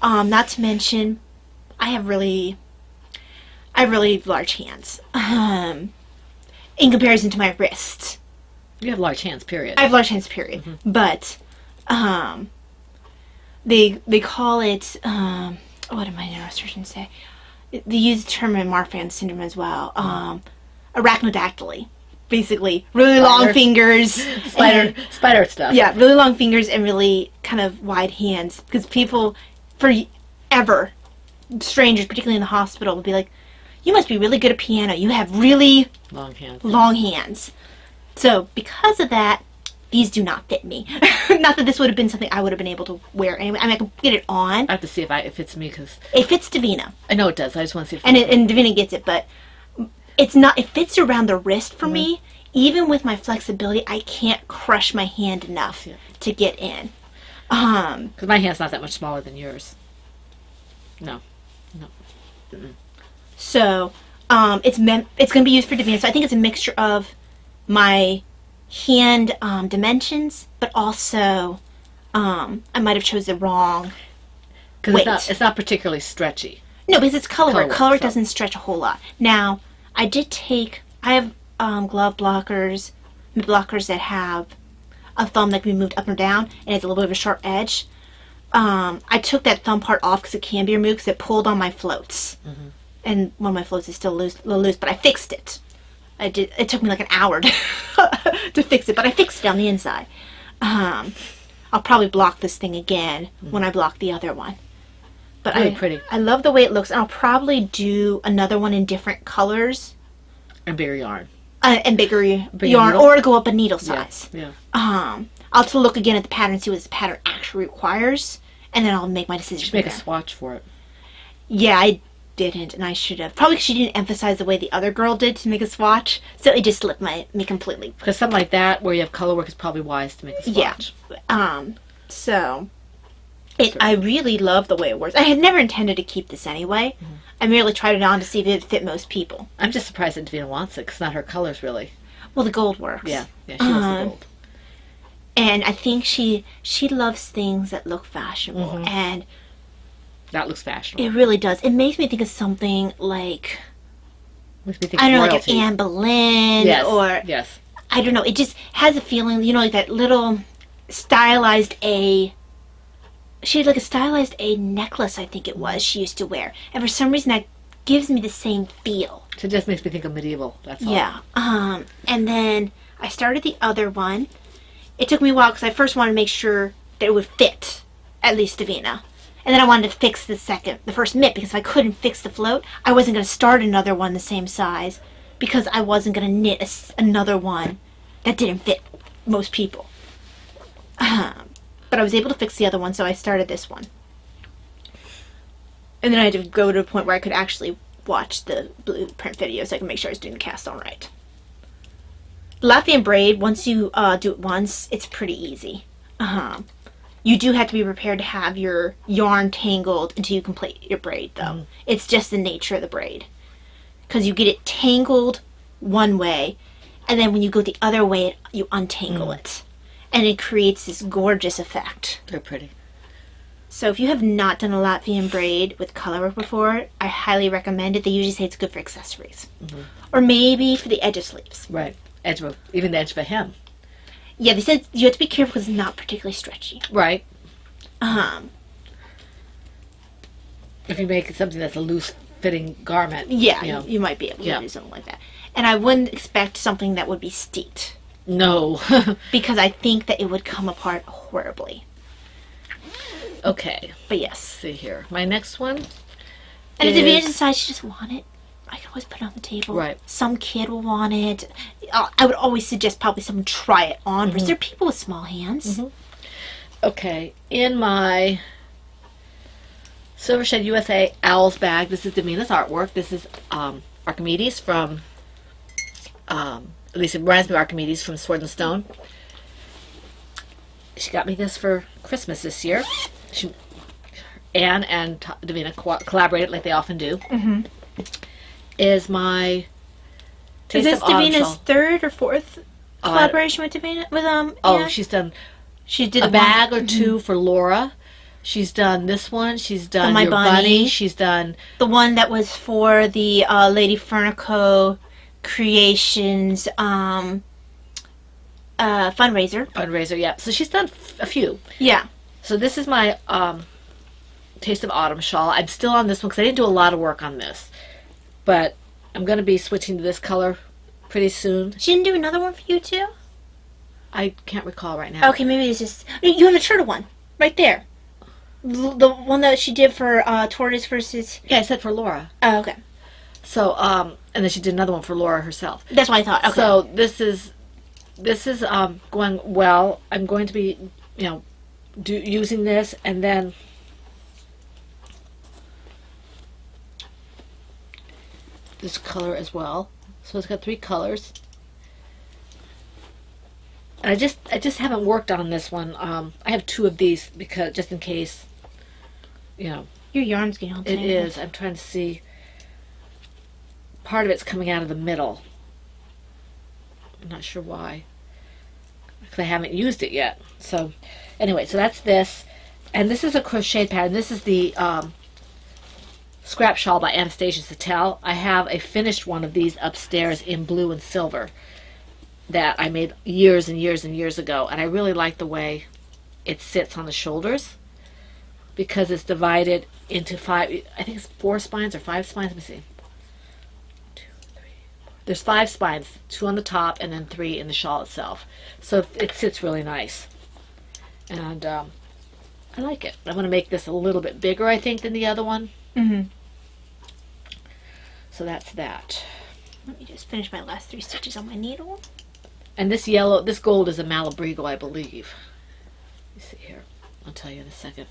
Not to mention, I have really large hands. In comparison to my wrists. You have large hands, period. I have large hands, period. But they call it what did my neurosurgeon say? They use the term in Marfan syndrome as well. Arachnodactyly. Basically, really long fingers. Spider stuff. Yeah, really long fingers and really kind of wide hands. Because people, forever, strangers, particularly in the hospital, will be like, you must be really good at piano. You have really long hands. So, because of that, these do not fit me. Not that this would have been something I would have been able to wear anyway. I mean, I can get it on. I have to see if it fits me, because... It fits Davina. I know it does. I just want to see if it fits and Davina gets it, but it's not... It fits around the wrist for me. Even with my flexibility, I can't crush my hand enough to get in. Because my hand's not that much smaller than yours. No. Mm-mm. So, it's going to be used for Davina. So I think it's a mixture of my hand dimensions, but also I might have chosen the wrong weight. Because it's not particularly stretchy. No, because it's color work. Color work doesn't stretch a whole lot. Now, I have glove blockers that have a thumb that can be moved up or down, and it's a little bit of a sharp edge. I took that thumb part off because it can be removed because it pulled on my floats. And one of my floats is still a little loose, but I fixed it. It took me like an hour to fix it, but I fixed it on the inside. I'll probably block this thing again when I block the other one. But Really pretty. I love the way it looks. And I'll probably do another one in different colors. And bigger yarn. And bigger yarn, needle? or to go up a needle size. Yeah. I'll have to look again at the pattern and see what this pattern actually requires, and then I'll make my decision. You should from make a there. swatch for it. Yeah, I didn't, and I should have. Probably because she didn't emphasize the way the other girl did to make a swatch, so it just slipped me completely. Because something like that, where you have color work, is probably wise to make a swatch. Yeah. So I really love the way it works. I had never intended to keep this anyway. I merely tried it on to see if it fit most people. I'm just surprised that Davina wants it, because not her colors, really. Well, the gold works. Yeah, she loves the gold. And I think she loves things that look fashionable, and That looks fashionable. it really does. It makes me think of something like, Makes me think I don't know, like royalty. an Anne Boleyn, Yes. or Yes. I don't know. It just has a feeling, like that little stylized A. She had like a stylized A necklace, I think it was, she used to wear, and for some reason that gives me the same feel. So it just makes me think of medieval. That's all. Yeah. And then I started the other one. It took me a while because I first wanted to make sure that it would fit at least Davina. And then I wanted to fix the first mitt, because if I couldn't fix the float, I wasn't going to start another one the same size, because I wasn't going to knit another one that didn't fit most people. But I was able to fix the other one, so I started this one. And then I had to go to a point where I could actually watch the blueprint video so I could make sure I was doing the cast on right. Latvian braid, once you do it once, it's pretty easy. You do have to be prepared to have your yarn tangled until you complete your braid, though. It's just the nature of the braid. Because you get it tangled one way, and then when you go the other way, you untangle it. And it creates this gorgeous effect. They're pretty. So if you have not done a Latvian braid with color work before, I highly recommend it. They usually say it's good for accessories. Or maybe for the edge of sleeves. Right. Even the edge of a hem. Yeah, they said you have to be careful because it's not particularly stretchy. Right. If you make something that's a loose fitting garment. Yeah, you might be able to do something like that. And I wouldn't expect something that would be steeped. No. Because I think that it would come apart horribly. Okay. But yes. Let's see here. My next one. And if Davina decides she just want it, I can always put it on the table. Right. Some kid will want it. I would always suggest probably someone try it on. Because there are people with small hands. Okay. In my Silver Shed USA Owls bag, this is Davina's artwork. This is Archimedes from, at least it reminds me of Archimedes from Sword and Stone. She got me this for Christmas this year. Anne and Davina collaborated like they often do. Is my Taste Is this of Autumn Davina's shawl. third or fourth collaboration with Davina? With Oh, Anne? she's done She did a one- bag or two for Laura. She's done this one. She's done My Your Bunny. Bunny. She's done the one that was for the Lady Furnico Creations fundraiser. Yeah. So she's done a few. Yeah. So this is my Taste of Autumn shawl. I'm still on this one because I didn't do a lot of work on this. But I'm going to be switching to this color pretty soon. She didn't do another one for you too? I can't recall right now. Okay, maybe it's just... You have a turtle one. Right there. The one that she did for Tortoise versus... Yeah, I said for Laura. Oh, okay. So, and then she did another one for Laura herself. That's what I thought. Okay. So this is going well. I'm going to be, using this, and then this color as well. So it's got 3 colors. And I just haven't worked on this one. I have 2 of these because just in case, Your yarn's getting all it tangled. is. I'm trying to see. Part of it's coming out of the middle. I'm not sure why. Because I haven't used it yet. So, anyway, so that's this. And this is a crochet pattern. This is the Scrap Shawl by Anastasia Sattel. I have a finished one of these upstairs in blue and silver that I made years and years and years ago, and I really like the way it sits on the shoulders because it's divided into 5, I think it's 4 spines or 5 spines. Let me see. 2, 3, 4. There's 5 spines, 2 on the top and then 3 in the shawl itself. So it sits really nice. And I like it. I'm going to make this a little bit bigger, I think, than the other one. Mm-hmm. So that's that. Let me just finish my last 3 stitches on my needle. And this gold is a Malabrigo, I believe. Let me see here. I'll tell you in a second.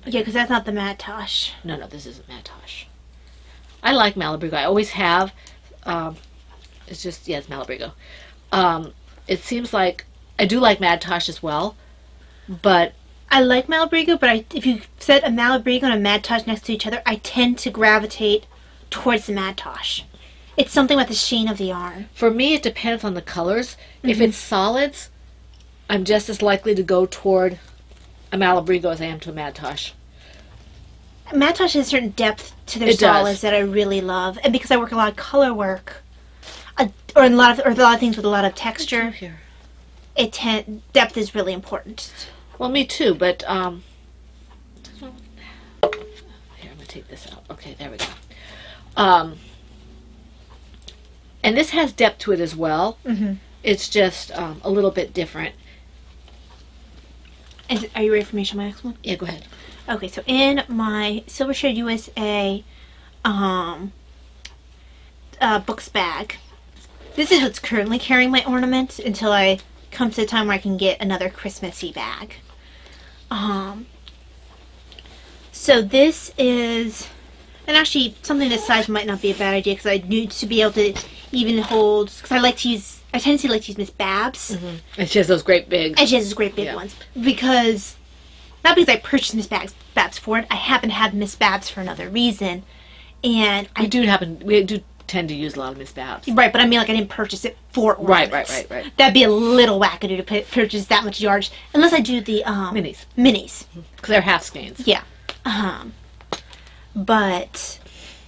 Yeah, because that's not the Matosh. No, this isn't Matosh. I like Malabrigo. I always have. It's just, it's Malabrigo. It seems like I do like Matosh as well, but I like Malabrigo, but if you set a Malabrigo and a Matosh next to each other, I tend to gravitate towards the Matosh. It's something about the sheen of the yarn. For me, it depends on the colors. Mm-hmm. If it's solids, I'm just as likely to go toward a Malabrigo as I am to a Matosh. Matosh has a certain depth to their solids that I really love, and because I work a lot of color work, or a lot of things with a lot of texture, depth is really important. Well, me too, but here, I'm gonna take this out. Okay, there we go. And this has depth to it as well. Mm-hmm. It's just a little bit different. Are you ready for me to show my next one? Yeah, go ahead. Okay, so in my Silver Shade USA books bag, this is what's currently carrying my ornaments until I come to the time where I can get another Christmassy bag. So this is, and actually something this size might not be a bad idea because I need to be able to even hold, because I tend to like to use Miss Babs. Mm-hmm. And she has those great big. And she has those great big ones. Because, not because I purchased Miss Babs for it, I happen to have Miss Babs for another reason. And we do tend to use a lot of Miss Babs. Right, but I mean, like, I didn't purchase it for ornaments. Right. That'd be a little wackadoo to purchase that much yardage, unless I do the minis. Minis. Because they're half skeins. Yeah. But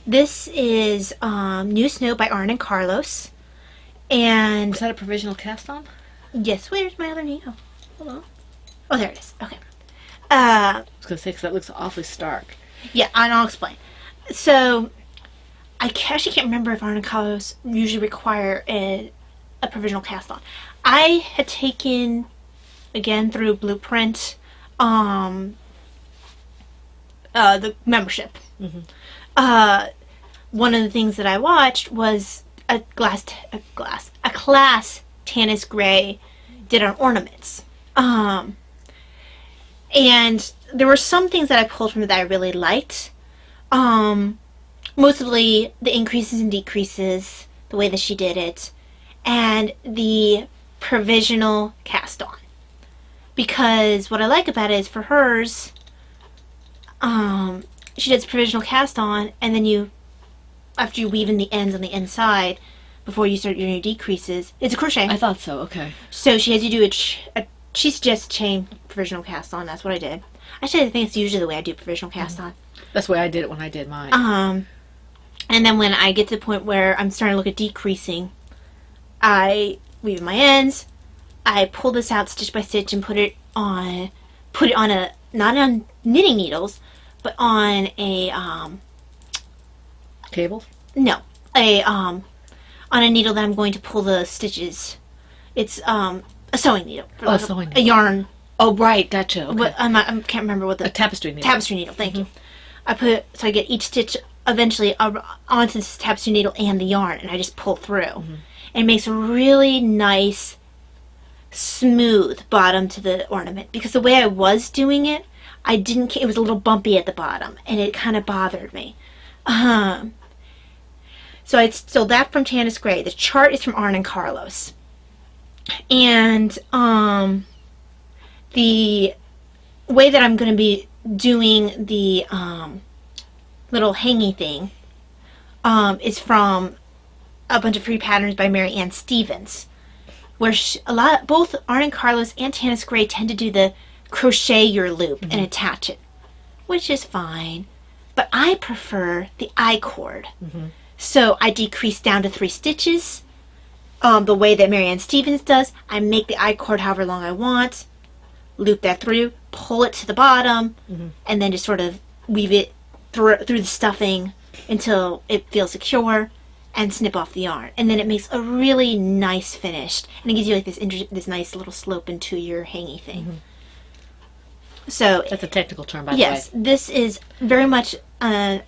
this is New Snow by Arn and Carlos. And was that a provisional cast on? Yes. Where's my other needle? Hold on. Oh, there it is. Okay. I was going to say, because that looks awfully stark. Yeah, and I'll explain. So, I actually can't remember if Arn and Carlos usually require a provisional cast on. I had taken, again, through Blueprint, the membership. Mm-hmm. One of the things that I watched was a class Tanis Gray did on ornaments. And there were some things that I pulled from it that I really liked. Mostly the increases and decreases, the way that she did it, and the provisional cast on. Because what I like about it is for hers, she does provisional cast on, and then after you weave in the ends on the inside, before you start your new decreases, it's a crochet. I thought so, okay. So she has you do she suggests chain provisional cast on. That's what I did. Actually, I think it's usually the way I do provisional cast on. That's the way I did it when I did mine. And then when I get to the point where I'm starting to look at decreasing, I weave my ends, I pull this out stitch by stitch and put it on not on knitting needles, but on a cable? No, on a needle that I'm going to pull the stitches. It's a sewing needle. A sewing needle. A yarn. Oh, right, gotcha. Okay. But I can't remember what a tapestry needle. Tapestry needle. Thank you. So I get each stitch eventually onto this tapestry needle and the yarn, and I just pull through. Mm-hmm. And it makes a really nice, smooth bottom to the ornament. Because the way I was doing it, it was a little bumpy at the bottom, and it kind of bothered me. So I stole that from Tanis Gray. The chart is from Arn and Carlos. And the way that I'm going to be doing the little hangy thing is from a bunch of free patterns by Mary Ann Stevens, where both Arn and Carlos and Tanis Gray tend to do the crochet your loop and attach it, which is fine. But I prefer the I-cord. So I decrease down to 3 stitches. The way that Marianne Stevens does, I make the I-cord however long I want, loop that through, pull it to the bottom, and then just sort of weave it through the stuffing until it feels secure, and snip off the yarn. And then it makes a really nice finish, and it gives you like this nice little slope into your hangy thing. So That's a technical term, by the way. yes, this is very much an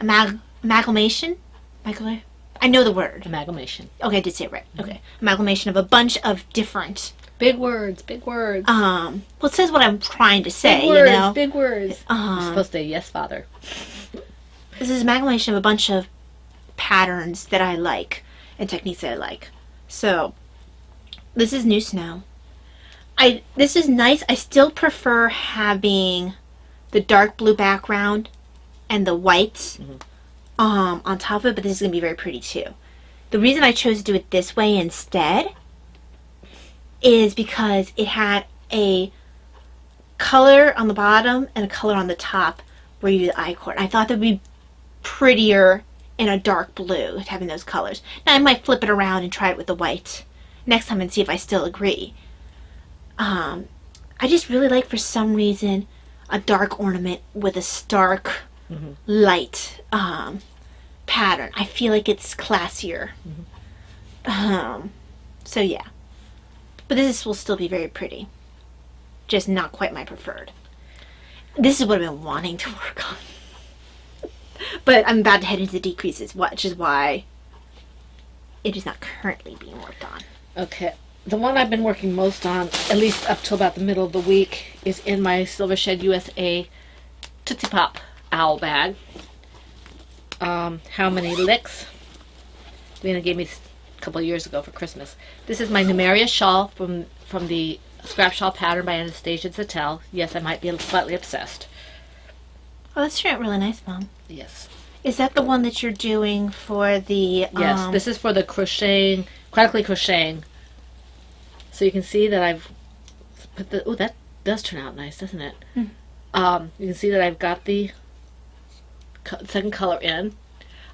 amalgamation. I know the word. Amalgamation. Okay, I did say it right. Okay, amalgamation of a bunch of different. Big words, big words. Well, it says what I'm trying to say. Big words, you know, big words. You're supposed to say, yes, Father. this is an amalgamation of a bunch of patterns that I like and techniques that I like. So, this is New Snow. This is nice. I still prefer having the dark blue background and the white on top of it, but this is going to be very pretty too. The reason I chose to do it this way instead is because it had a color on the bottom and a color on the top where you do the I-cord. I thought that would be prettier in a dark blue, having those colors. Now I might flip it around and try it with the white next time and see if I still agree. I just really like, for some reason, a dark ornament with a stark light pattern. I feel like it's classier. So yeah. But this will still be very pretty. Just not quite my preferred. This is what I've been wanting to work on. But I'm about to head into the decreases, which is why it is not currently being worked on. Okay. The one I've been working most on, at least up till about the middle of the week, is in my Silver Shed USA Tootsie Pop owl bag. How Many Licks? Lena gave me a couple of years ago for Christmas. This is my Numeria shawl from the Scrap Shawl pattern by Anastasia Zattel. Yes, I might be slightly obsessed. Oh, that's turned out really nice, Mom. Yes. Is that the one that you're doing for the... Yes, this is for the crocheting, chronically crocheting. So you can see that I've put the... Oh, that does turn out nice, doesn't it? You can see that I've got the second color in.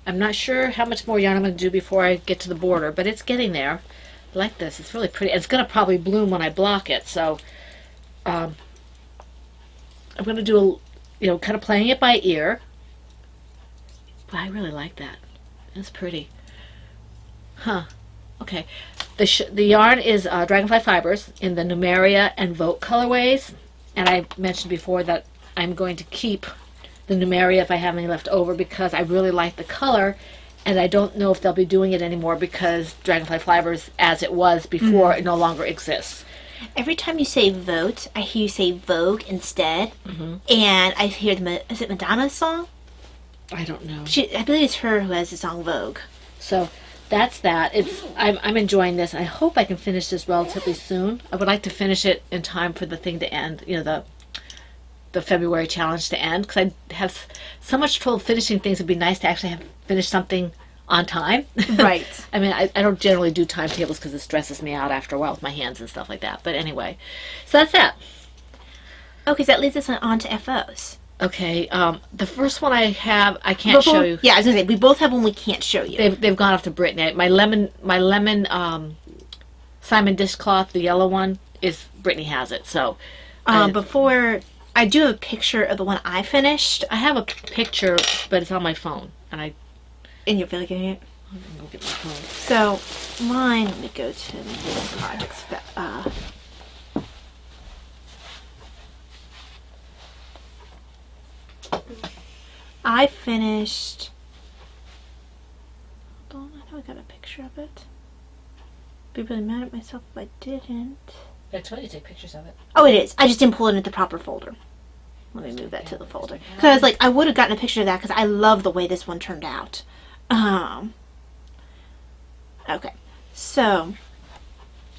I'm not sure how much more yarn I'm going to do before I get to the border, but it's getting there. I like this. It's really pretty. It's going to probably bloom when I block it, so I'm going to do kind of playing it by ear. But I really like that. That's pretty. Huh. Okay. The yarn is Dragonfly Fibers in the Numeria and Vote colorways. And I mentioned before that I'm going to keep the Numeria if I have any left over because I really like the color. And I don't know if they'll be doing it anymore because Dragonfly Fibers, as it was before, it no longer exists. Every time you say vote, I hear you say Vogue instead. And I hear is it Madonna's song? I don't know. I believe it's her who has the song Vogue. So that's that. I'm enjoying this. I hope I can finish this relatively soon. I would like to finish it in time for the thing to end, the February challenge to end, because I have so much trouble finishing things. It'd be nice to actually have finished something on time. Right. I mean, I don't generally do timetables because it stresses me out after a while with my hands and stuff like that. But anyway, so that's that. Okay, so that leads us on to FOs. Okay, the first one I have, I can't show you. Yeah, I was gonna say we both have one we can't show you. They've gone off to Brittany. My lemon Simon dishcloth, the yellow one, is Brittany has it. So before I do have a picture of the one I finished. I have a picture, but it's on my phone, and you're getting it. I'm gonna go get my phone. So mine. Let me go to this projects. I finished. Hold on, I know I got a picture of it. Be really mad at myself if I didn't. I told you to take pictures of it. Oh, it is. I just didn't pull it into the proper folder. Let me move that to the folder. Because I would have gotten a picture of that because I love the way this one turned out. Okay. So,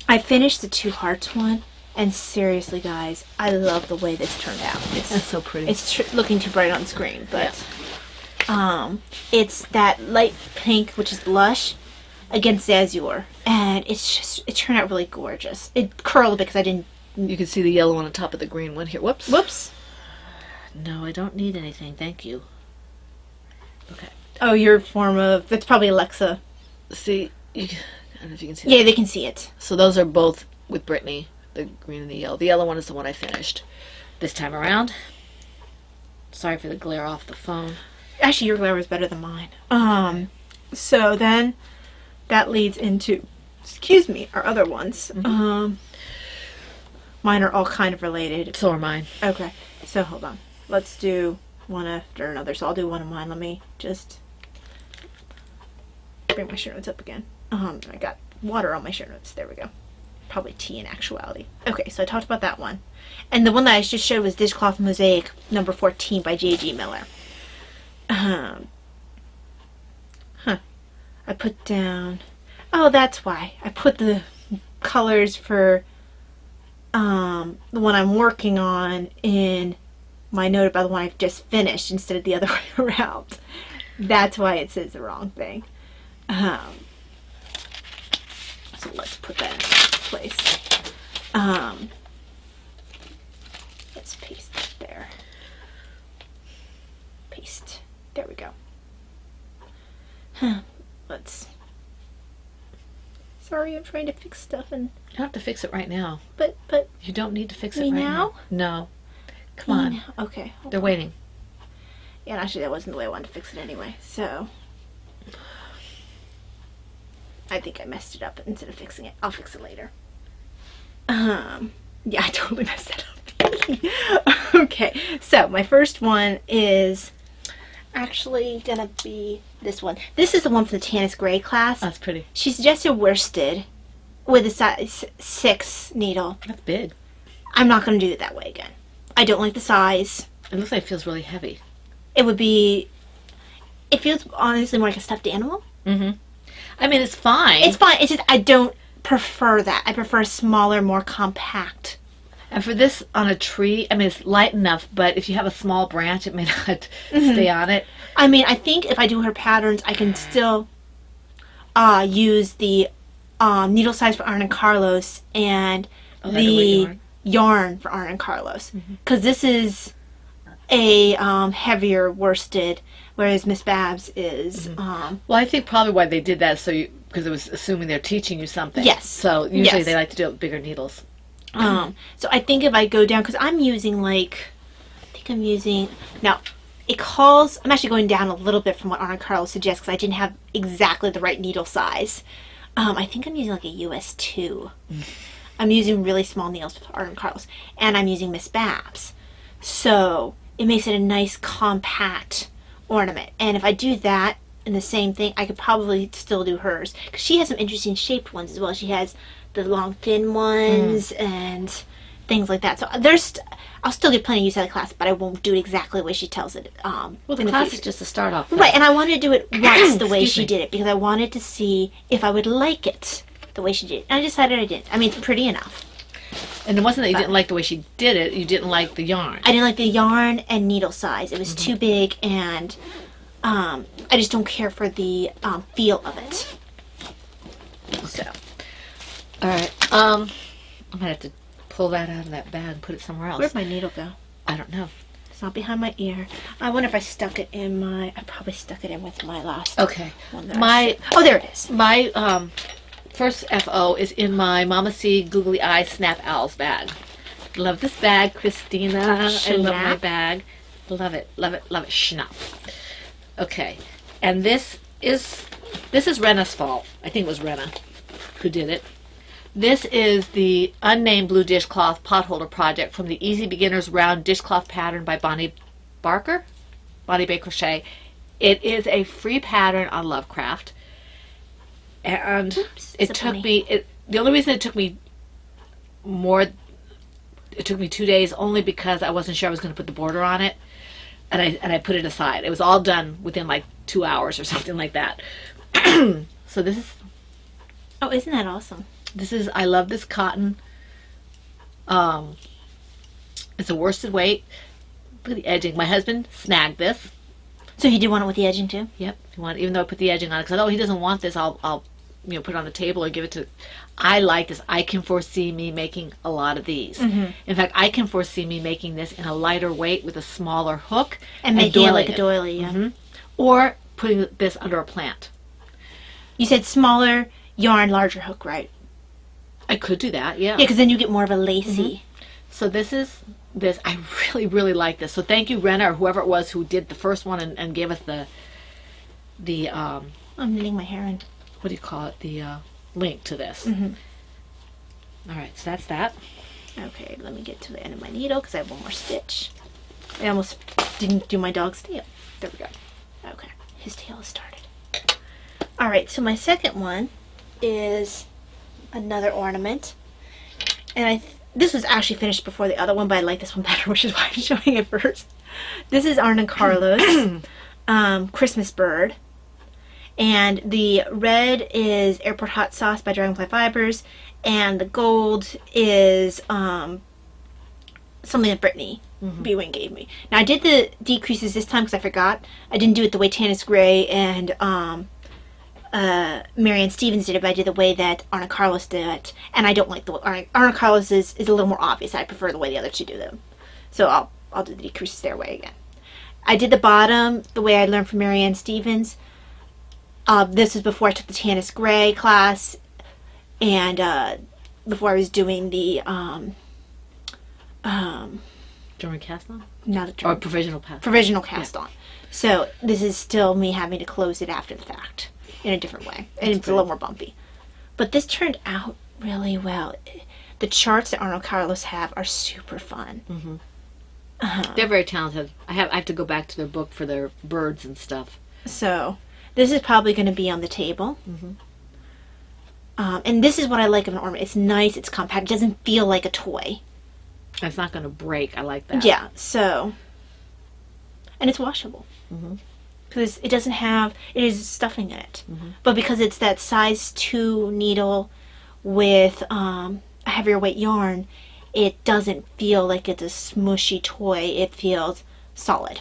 I finished the Two Hearts one. And seriously, guys, I love the way this turned out. That's so pretty. It's looking too bright on screen, but it's that light pink, which is blush, against the azure, and it turned out really gorgeous. It curled because I didn't. You can see the yellow on the top of the green one here. Whoops. Whoops. No, I don't need anything. Thank you. Okay. Oh, your form of... That's probably Alexa. See, I don't know if you can see Yeah, that. they can see it. So those are both with Brittany, the green and the yellow. The yellow one is the one I finished this time around. Sorry for the glare off the phone. Actually, your glare was better than mine. So then that leads into, excuse me, our other ones. Mine are all kind of related. So are mine. Okay, so hold on. Let's do one after another. So I'll do one of mine. Let me just bring my show notes up again. I got water on my show notes. There we go. Probably tea in actuality. Okay, so I talked about that one. And the one that I just showed was Dishcloth Mosaic number 14 by J.G. Miller. I put down... Oh, that's why. I put the colors for the one I'm working on in my note about the one I've just finished instead of the other way around. That's why it says the wrong thing. So let's put that in place. Let's paste it there. Paste. There we go. Let's... Sorry, I'm trying to fix stuff and... You don't have to fix it right now. But... You don't need to fix it Me right now? now. No. Come on. Okay. They're waiting. Yeah, and actually that wasn't the way I wanted to fix it anyway, so... I think I messed it up instead of fixing it. I'll fix it later. Yeah, I totally messed that up. Okay, so my first one is actually gonna be this one. This is the one from the Tanis Gray class. That's pretty. She suggested worsted with a size 6 needle. That's big. I'm not gonna do it that way again. I don't like the size. It looks like it feels really heavy. It would be... It feels honestly more like a stuffed animal. Mm-hmm. I mean, it's fine. It's fine. It's just I don't prefer that. I prefer smaller, more compact. And for this on a tree, I mean, it's light enough, but if you have a small branch, it may not stay on it. I mean, I think if I do her patterns, I can still use the needle size for Arne and Carlos and the yarn for Arne and Carlos. Because this is a heavier worsted, whereas Miss Babs is... Well, I think probably why they did that is so because it was assuming they're teaching you something. Yes. So usually Yes. they like to do it with bigger needles. So I think if I go down, because I'm using now it calls, I'm actually going down a little bit from what Arne Carlos suggests because I didn't have exactly the right needle size. I think I'm using like a US 2. I'm using really small needles for Arne Carlos, and I'm using Miss Babs. So it makes it a nice compact ornament. And if I do that and the same thing, I could probably still do hers. Because she has some interesting shaped ones as well. She has the long thin ones and things like that. So I'll still get plenty of use out of the class, but I won't do it exactly the way she tells it. Well, the class is just a start off. Right, and I wanted to do it once the way Excuse she me. did it because I wanted to see if I would like it the way she did it. And I decided I didn't. I mean, it's pretty enough. And it wasn't that you didn't like the way she did it, you didn't like the yarn. I didn't like the yarn and needle size. It was too big, and I just don't care for the feel of it. So, all right. I'm gonna have to pull that out of that bag and put it somewhere else. Where'd my needle go? I don't know. It's not behind my ear. I wonder if I stuck it in my... I probably stuck it in with my last Okay. one. Oh, there it is. My first FO is in my Mama C Googly Eye Snap Owls bag. Love this bag, Christina. I love my Schnapp? bag. Love it, love it, love it. Schnapp. Okay. And this is Rena's fault. I think it was Rena who did it. This is the unnamed blue dishcloth potholder project from the Easy Beginners Round Dishcloth Pattern by Bonnie Bay Crochet. It is a free pattern on Lovecraft. And it took me, the only reason it took me 2 days only because I wasn't sure I was going to put the border on it. And I put it aside. It was all done within like 2 hours or something like that. So this is... Oh, isn't that awesome? This is, I love this cotton. It's a worsted weight. Look at the edging. My husband snagged this. So you do want it with the edging too? Yep. Even though I put the edging on it, because he doesn't want this, I'll put it on the table or give it to. I like this. I can foresee me making a lot of these. In fact, I can foresee me making this in a lighter weight with a smaller hook And making it like doiling a doily, yeah. or putting this under a plant. You said smaller yarn, larger hook, right? I could do that, yeah. Yeah, because then you get more of a lacy. So this is this. I really, really like this. So thank you, Rena, or whoever it was who did the first one and gave us the I'm knitting my hair in. what do you call it? The link to this. All right, so that's that. Okay, let me get to the end of my needle because I have one more stitch. I almost didn't do my dog's tail. There we go. Okay, his tail has started. All right, so my second one is another ornament, and this was actually finished before the other one, but I like this one better, which is why I'm showing it first. This is Arna Carlos Christmas Bird, and the red is Airport Hot Sauce by Dragonfly Fibers, and the gold is something that Brittany B. Wing gave me. Now I did the decreases this time because I forgot. I didn't do it the way Tanis Gray and Marianne Stevens did it, but I did the way that Arna Carlos did it, and I don't like the way Arna Carlos is a little more obvious. I prefer the way the other two do them, so I'll do the decreases their way again. I did the bottom the way I learned from Marianne Stevens. This was before I took the Tanis Gray class, and before I was doing the German cast on? not the Or German, provisional cast on. So this is still me having to close it after the fact in a different way, and it's a little more bumpy. But this turned out really well. The charts that Arnold Carlos have are super fun. They're very talented. I have to go back to their book for their birds and stuff. So this is probably going to be on the table. And this is what I like of an ornament. It's nice, it's compact, it doesn't feel like a toy. It's not going to break. I like that. Yeah, so, and it's washable. Because it doesn't have, it is stuffing in it. But because it's that size 2 needle with a heavier weight yarn, it doesn't feel like it's a smushy toy. It feels solid.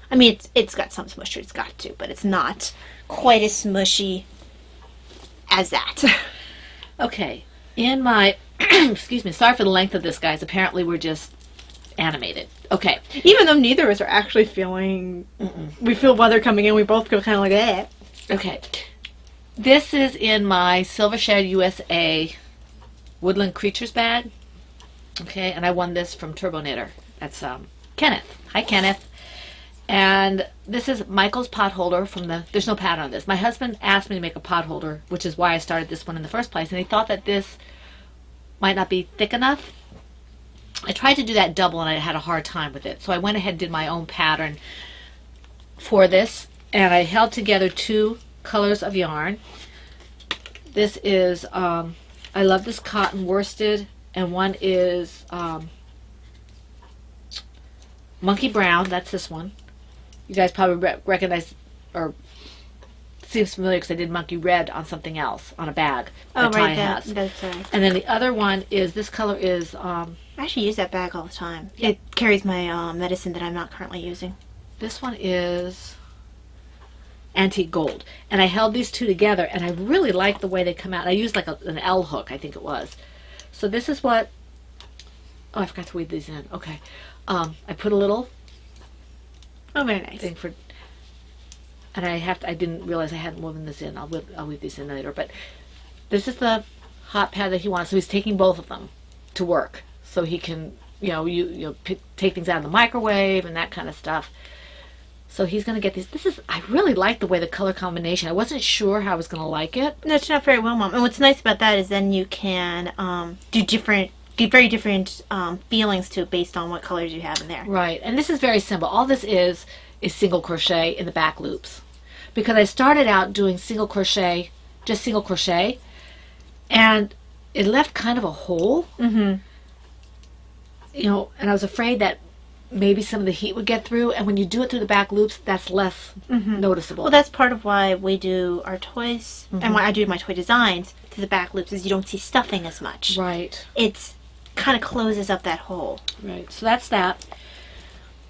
I mean, it's got some smush, it's got to, but it's not quite as smushy as that. Okay. In my, excuse me, sorry for the length of this, guys. Apparently we're just animated. Okay. Even though neither of us are actually feeling, we feel while they're coming in, we both go kind of like that. Okay. This is in my Silver Shed USA Woodland Creatures bag. Okay, and I won this from Turbo Knitter. That's Kenneth. Hi, Kenneth. And this is Michael's pot holder from the, there's no pattern on this. My husband asked me to make a pot holder, which is why I started this one in the first place, and he thought that this might not be thick enough. I tried to do that double and I had a hard time with it. So I went ahead and did my own pattern for this, and I held together 2 colors of yarn. This is, I love this cotton worsted, and one is Monkey Brown. That's this one. You guys probably recognize, or seems familiar because I did Monkey Red on something else, on a bag that Ty has. That's right. And then the other one is, this color is, I actually use that bag all the time. It carries my medicine that I'm not currently using. this one is Antique Gold. And I held these 2 together, and I really like the way they come out. I used like an L hook, I think it was. So this is what, oh, I forgot to weave these in. Okay. I put a little Oh, very nice. thing for, and I didn't realize I hadn't woven this in. I'll weave these in later. But this is the hot pad that he wants. So he's taking both of them to work, so he can, you take things out of the microwave and that kind of stuff. So he's going to get these. I really like the way the color combination. I wasn't sure how I was going to like it. No, it's not very well, Mom. And what's nice about that is then you can get very different feelings to it based on what colors you have in there. Right, and this is very simple. All this is single crochet in the back loops. Because I started out doing single crochet, just single crochet, and it left kind of a hole. And I was afraid that maybe some of the heat would get through, and when you do it through the back loops, that's less noticeable. Well, that's part of why we do our toys, and why I do my toy designs to the back loops, is you don't see stuffing as much. Right. It's kind of closes up that hole. Right, so that's that.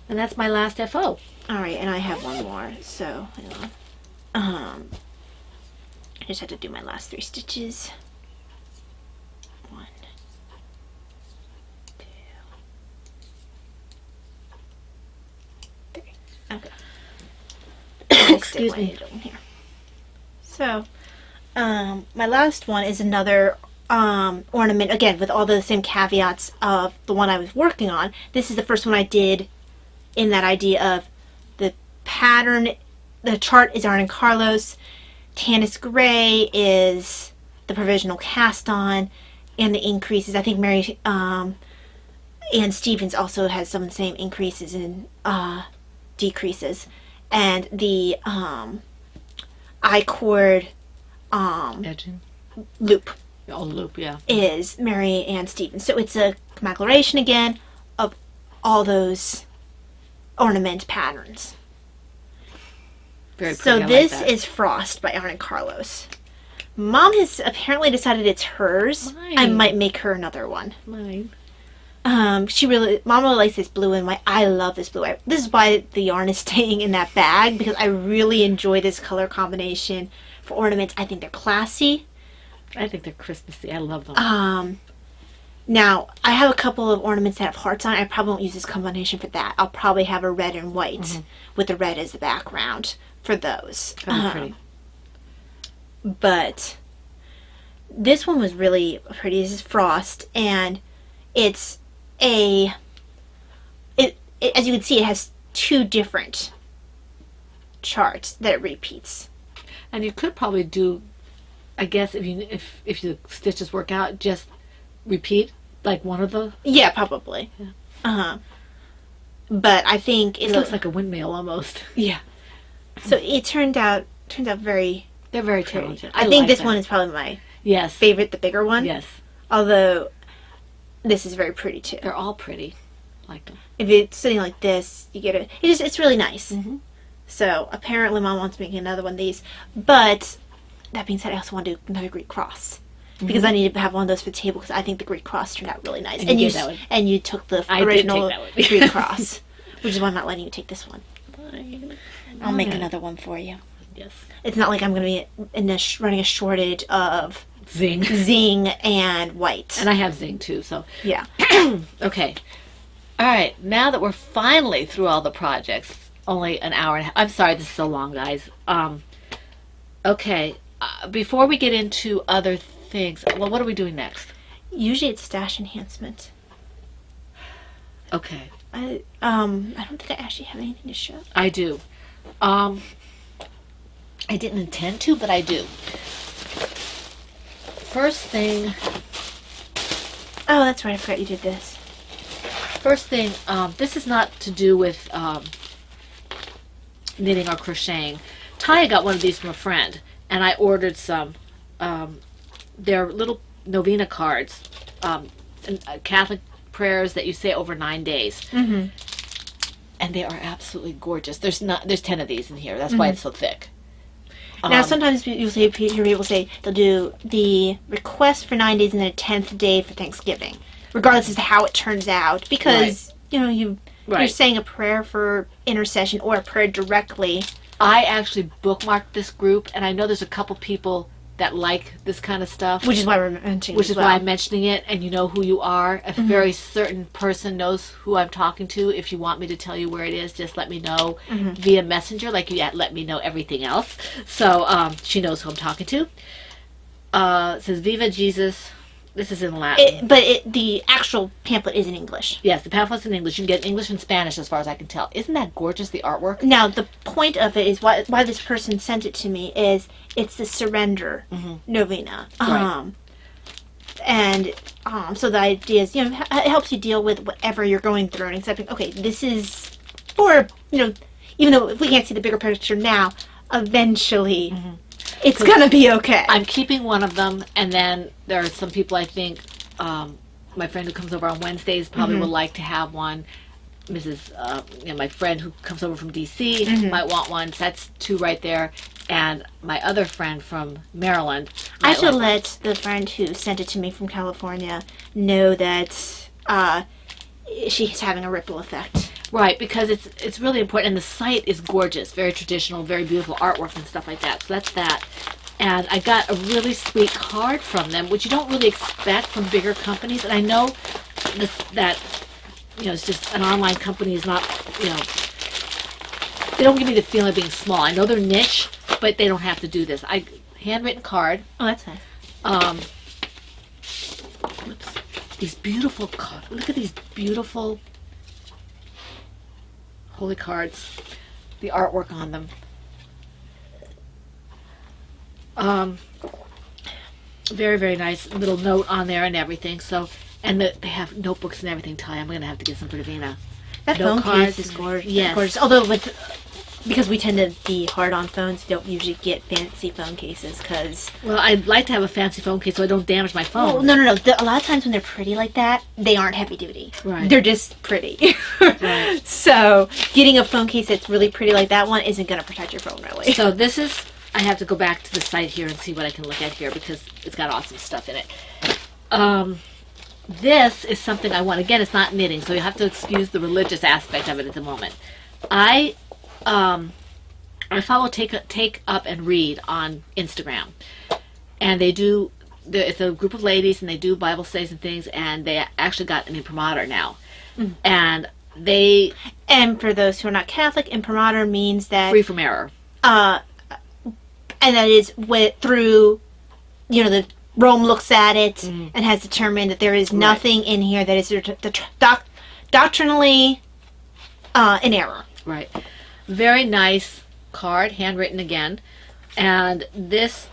And that's my last FO. Alright, and I have one more, so hang on. I just had to do my last 3 stitches. 1, 2, 3. Okay. stick my needle in here. So, my last one is another ornament, again, with all the same caveats of the one I was working on. This is the first one I did in that idea of the pattern. The chart is Arne Carlos. Tannis Gray is the provisional cast on, and the increases. I think Mary Ann Stevens also has some of the same increases and decreases. And the I-cord Edging. loop. Oh, loop, yeah. Is Mary Ann Stevens. So it's a commemoration again of all those ornament patterns. Very So pretty. this is Frost by Arne Carlos. Mom has apparently decided it's hers. Mine. I might make her another one. Mine. Mom really likes this blue and white. I love this blue. This is why the yarn is staying in that bag, because I really enjoy this color combination for ornaments. I think they're classy. I think they're Christmassy. I love them. Now, I have a couple of ornaments that have hearts on it. I probably won't use this combination for that. I'll probably have a red and white with the red as the background for those. That'd be pretty. But this one was really pretty. This is Frost, and it's as you can see, it has two different charts that it repeats. And you could probably do, I guess, if the stitches work out, just repeat like one of the. Yeah, probably. Yeah. But I think It looks like a windmill almost. yeah. So it turned out very. They're very pretty. talented. I think like this that. one is probably my Yes. favorite, the bigger one. Yes. Although this is very pretty too. They're all pretty. I like them. If it's sitting like this, you get it's really nice. Mm-hmm. So apparently Mom wants to make another one of these. But that being said, I also want to do another Greek cross. Because I need to have one of those for the table, because I think the Greek cross turned out really nice. And you did that one. And you took the I did original take that one. Greek cross. Which is why I'm not letting you take this one. Fine. I'll make Okay. another one for you. Yes. It's not like I'm going to be running a shortage of Zing. Zing and white. And I have Zing too, so. Yeah. Okay. All right. Now that we're finally through all the projects, only an hour and a half. I'm sorry this is so long, guys. Okay. Before we get into other things, well, what are we doing next? Usually it's stash enhancement. Okay. I don't think I actually have anything to show. I do. I didn't intend to, but I do. First thing, Oh, that's right. I forgot you did this. this is not to do with knitting or crocheting. Taya got one of these from a friend, and I ordered some. They're little novena cards, Catholic prayers that you say over 9 days. Mm-hmm. And they are absolutely gorgeous. There's 10 of these in here. That's why it's so thick. Now, sometimes you'll hear people say they'll do the request for 9 days and then a 10th day for Thanksgiving, regardless as to how it turns out, because you're saying a prayer for intercession or a prayer directly. I actually bookmarked this group, and I know there's a couple people that like this kind of stuff. Which is why we're mentioning it. Which is why I'm mentioning it, and you know who you are. A very certain person knows who I'm talking to. If you want me to tell you where it is, just let me know via messenger, like you let me know everything else. So she knows who I'm talking to. It says, Viva Jesus. This is in Latin. The actual pamphlet is in English. Yes, the pamphlet's in English. You can get English and Spanish as far as I can tell. Isn't that gorgeous, the artwork? Now, the point of it is why this person sent it to me is it's the surrender novena. Right. So the idea is, it helps you deal with whatever you're going through and accepting, okay, this is for, even though we can't see the bigger picture now, eventually it's going to be okay. I'm keeping one of them, and then there are some people I think, my friend who comes over on Wednesdays probably would like to have one. My friend who comes over from DC might want one. So that's 2 right there. And my other friend from Maryland. I should let the friend who sent it to me from California know that she's having a ripple effect. Right, because it's really important, and the site is gorgeous, very traditional, very beautiful artwork and stuff like that. So that's that. And I got a really sweet card from them, which you don't really expect from bigger companies. And I know that it's just an online company is not, they don't give me the feeling of being small. I know they're niche, but they don't have to do this. Handwritten card. Oh, that's nice. Whoops. These beautiful cards. Look at these beautiful holy cards. The artwork on them. Very, very nice little note on there and everything. So, and they have notebooks and everything. I'm going to have to get some for Davina. That phone case is gorgeous. Yes. Gorgeous. Although, because we tend to be hard on phones, you don't usually get fancy phone cases because... Well, I'd like to have a fancy phone case so I don't damage my phone. Well, no. A lot of times when they're pretty like that, they aren't heavy duty. Right. They're just pretty. Right. So, getting a phone case that's really pretty like that one isn't going to protect your phone, really. So this is... I have to go back to the site here and see what I can look at here because it's got awesome stuff in it. This is something I want. Again, it's not knitting, so you have to excuse the religious aspect of it at the moment. I follow Take Up and Read on Instagram, and they do. It's a group of ladies, and they do Bible studies and things, and they actually got an imprimatur now, and they. And for those who are not Catholic, imprimatur means that Free from error. And that is through, the Rome looks at it and has determined that there is nothing in here that is doctrinally in error. Right. Very nice card, handwritten again. And this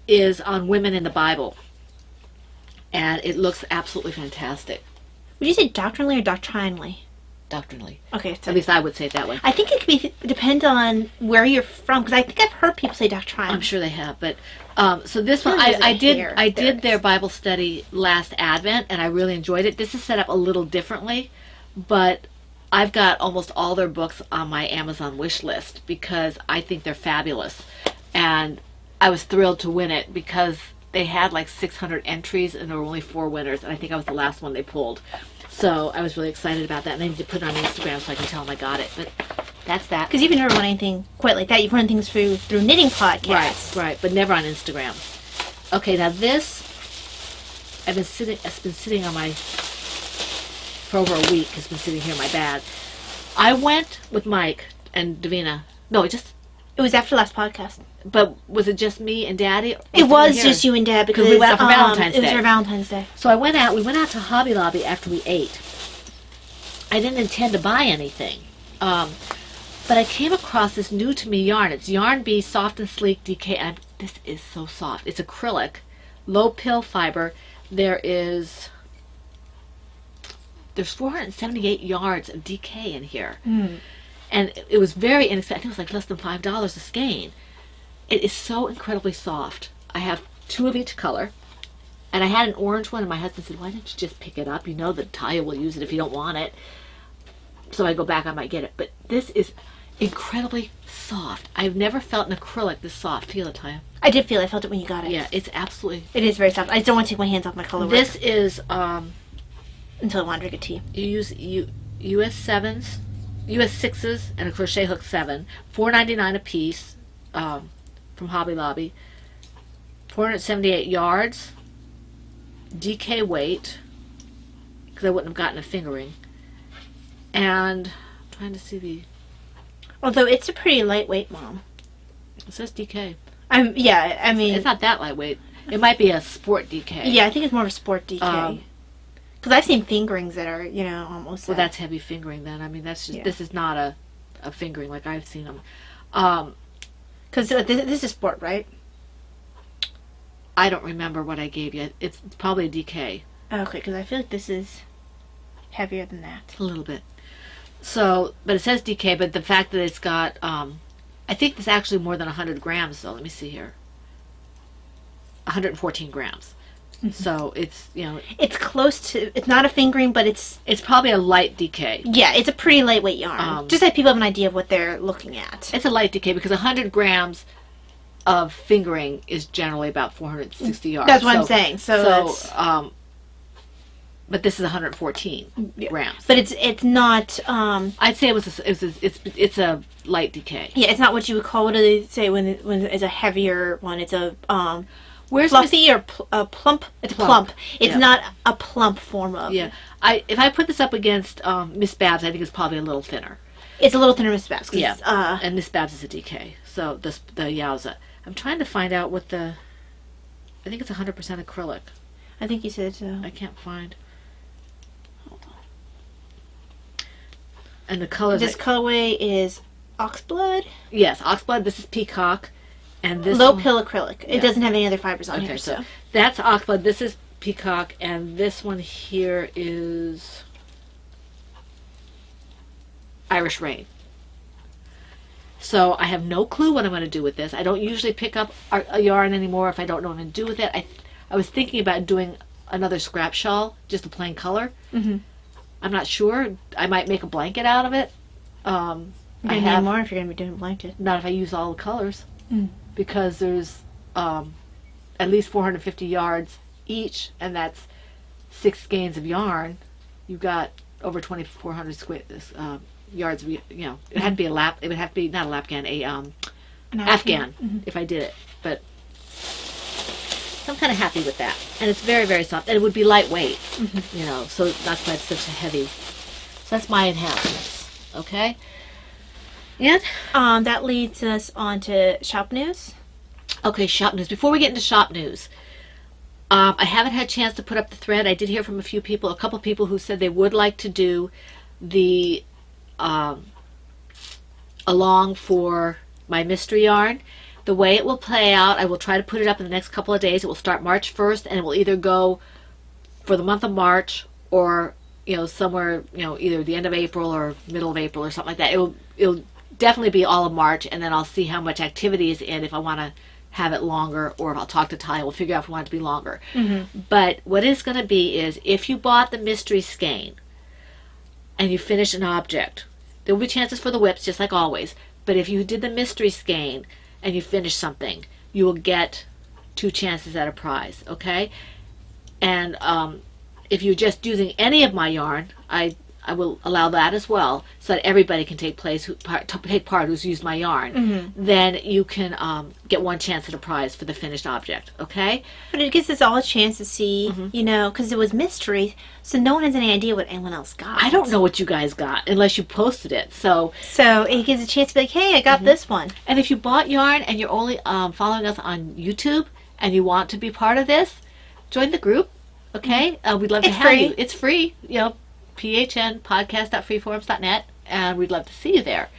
is on women in the Bible. And it looks absolutely fantastic. Would you say doctrinally or doctrinally? Doctrinally. Okay. So at least I would say it that way. I think it could depend on where you're from, because I think I've heard people say doctrinally. I'm sure they have, but so this one I did their Bible study last Advent, and I really enjoyed it. This is set up a little differently, but I've got almost all their books on my Amazon wish list because I think they're fabulous, and I was thrilled to win it because they had like 600 entries and there were only 4 winners, and I think I was the last one they pulled. So I was really excited about that, and I need to put it on Instagram so I can tell them I got it. But that's that. Because you've never won anything quite like that. You've run things through knitting podcasts. Right, but never on Instagram. Okay, now this, it's been sitting on my, for over a week. It's been sitting here in my bag. I went with Mike and Davina. No, it was after last podcast. But was it just me and Daddy? It was just you and Dad because we went out for Valentine's Day. It was for Valentine's Day. So we went out to Hobby Lobby after we ate. I didn't intend to buy anything. But I came across this new to me yarn. It's Yarn Bee Soft and Sleek DK. And this is so soft. It's acrylic, low pill fiber. There's 478 yards of DK in here. And it was very inexpensive. I think it was like less than $5 a skein. It is so incredibly soft. I have 2 of each color. And I had an orange one, and my husband said, why don't you just pick it up? You know that Talia will use it if you don't want it. So I go back, I might get it. But this is incredibly soft. I've never felt an acrylic this soft. Feel it, Talia? I did feel it. I felt it when you got it. Yeah, it's absolutely... It is very soft. I don't want to take my hands off my color work. This is... until I want to drink a tea. You use US 7s, US 6s, and a crochet hook 7. $4.99 a piece. From Hobby Lobby. 478 yards. DK weight. Because I wouldn't have gotten a fingering. And I'm trying to see the... Although it's a pretty lightweight, Mom. It says DK. I mean... It's not that lightweight. It might be a sport DK. Yeah, I think it's more of a sport DK. Because I've seen fingerings that are, almost... Well, that's heavy fingering then. I mean, that's just... Yeah. This is not a fingering like I've seen them. Because this is sport, right? I don't remember what I gave you. It's probably a DK. Okay, because I feel like this is heavier than that. A little bit. So, but it says DK, but the fact that it's got, I think it's actually more than 100 grams, though. Let me see here. 114 grams. So it's, It's close to, it's not a fingering, but it's probably a light DK. Yeah, it's a pretty lightweight yarn. Just so people have an idea of what they're looking at. It's a light DK because 100 grams of fingering is generally about 460 yards. That's what I'm saying. So but this is 114 grams. But it's not. I'd say it's a light DK. Yeah, it's not what you would call. What do they say when it's a heavier one? It's a Where's fluffy or plump? It's plump. It's not a plump form of. Yeah. If I put this up against Miss Babs, I think it's probably a little thinner. It's a little thinner with Babs. Yeah, and Miss Babs is a DK. So the Yowza. I'm trying to find out what the. I think it's 100% acrylic. I think you said so. I can't find. Hold on. And the colors. This colorway is Oxblood. Yes, Oxblood. This is Peacock, and this Low one, pill acrylic. It doesn't have any other fibers on okay, here. So that's Oxblood. This is Peacock, and this one here is Irish Rain. So I have no clue what I'm going to do with this. I don't usually pick up a yarn anymore if I don't know what to do with it. I was thinking about doing another scrap shawl, just a plain color. Mm-hmm. I'm not sure. I might make a blanket out of it. I have more if you're going to be doing a blanket. Not if I use all the colors, because there's at least 450 yards each, and that's 6 skeins of yarn. You've got over 2,400 yards of, it had to be a lap. It would have to be not a lapgan, an Afghan if I did it. But so I'm kind of happy with that, and it's very, very soft, and it would be lightweight. So that's why it's such a heavy. So that's my enhancements. Okay. And that leads us on to shop news. Okay, shop news. Before we get into shop news, I haven't had a chance to put up the thread. I did hear from a couple people who said they would like to do the along for my mystery yarn. The way it will play out, I will try to put it up in the next couple of days. It will start March 1st, and it will either go for the month of March or somewhere either the end of April or middle of April or something like that. It'll definitely be all of March, and then I'll see how much activity is in, if I want to have it longer, or if I'll talk to Ty, we'll figure out if we want it to be longer. But what it's going to be is, if you bought the mystery skein and you finish an object, there will be chances for the whips, just like always. But if you did the mystery skein and you finish something, you will get 2 chances at a prize, okay? And if you're just using any of my yarn, I will allow that as well, so that everybody can take part who's used my yarn. Then you can get 1 chance at a prize for the finished object, okay? But it gives us all a chance to see, because it was mystery, so no one has any idea what anyone else got. I don't know what you guys got unless you posted it. So it gives a chance to be like, hey, I got this one. And if you bought yarn and you're only following us on YouTube and you want to be part of this, join the group, okay? We'd love to have you. It's free, PHN, podcast.freeforums.net, and we'd love to see you there.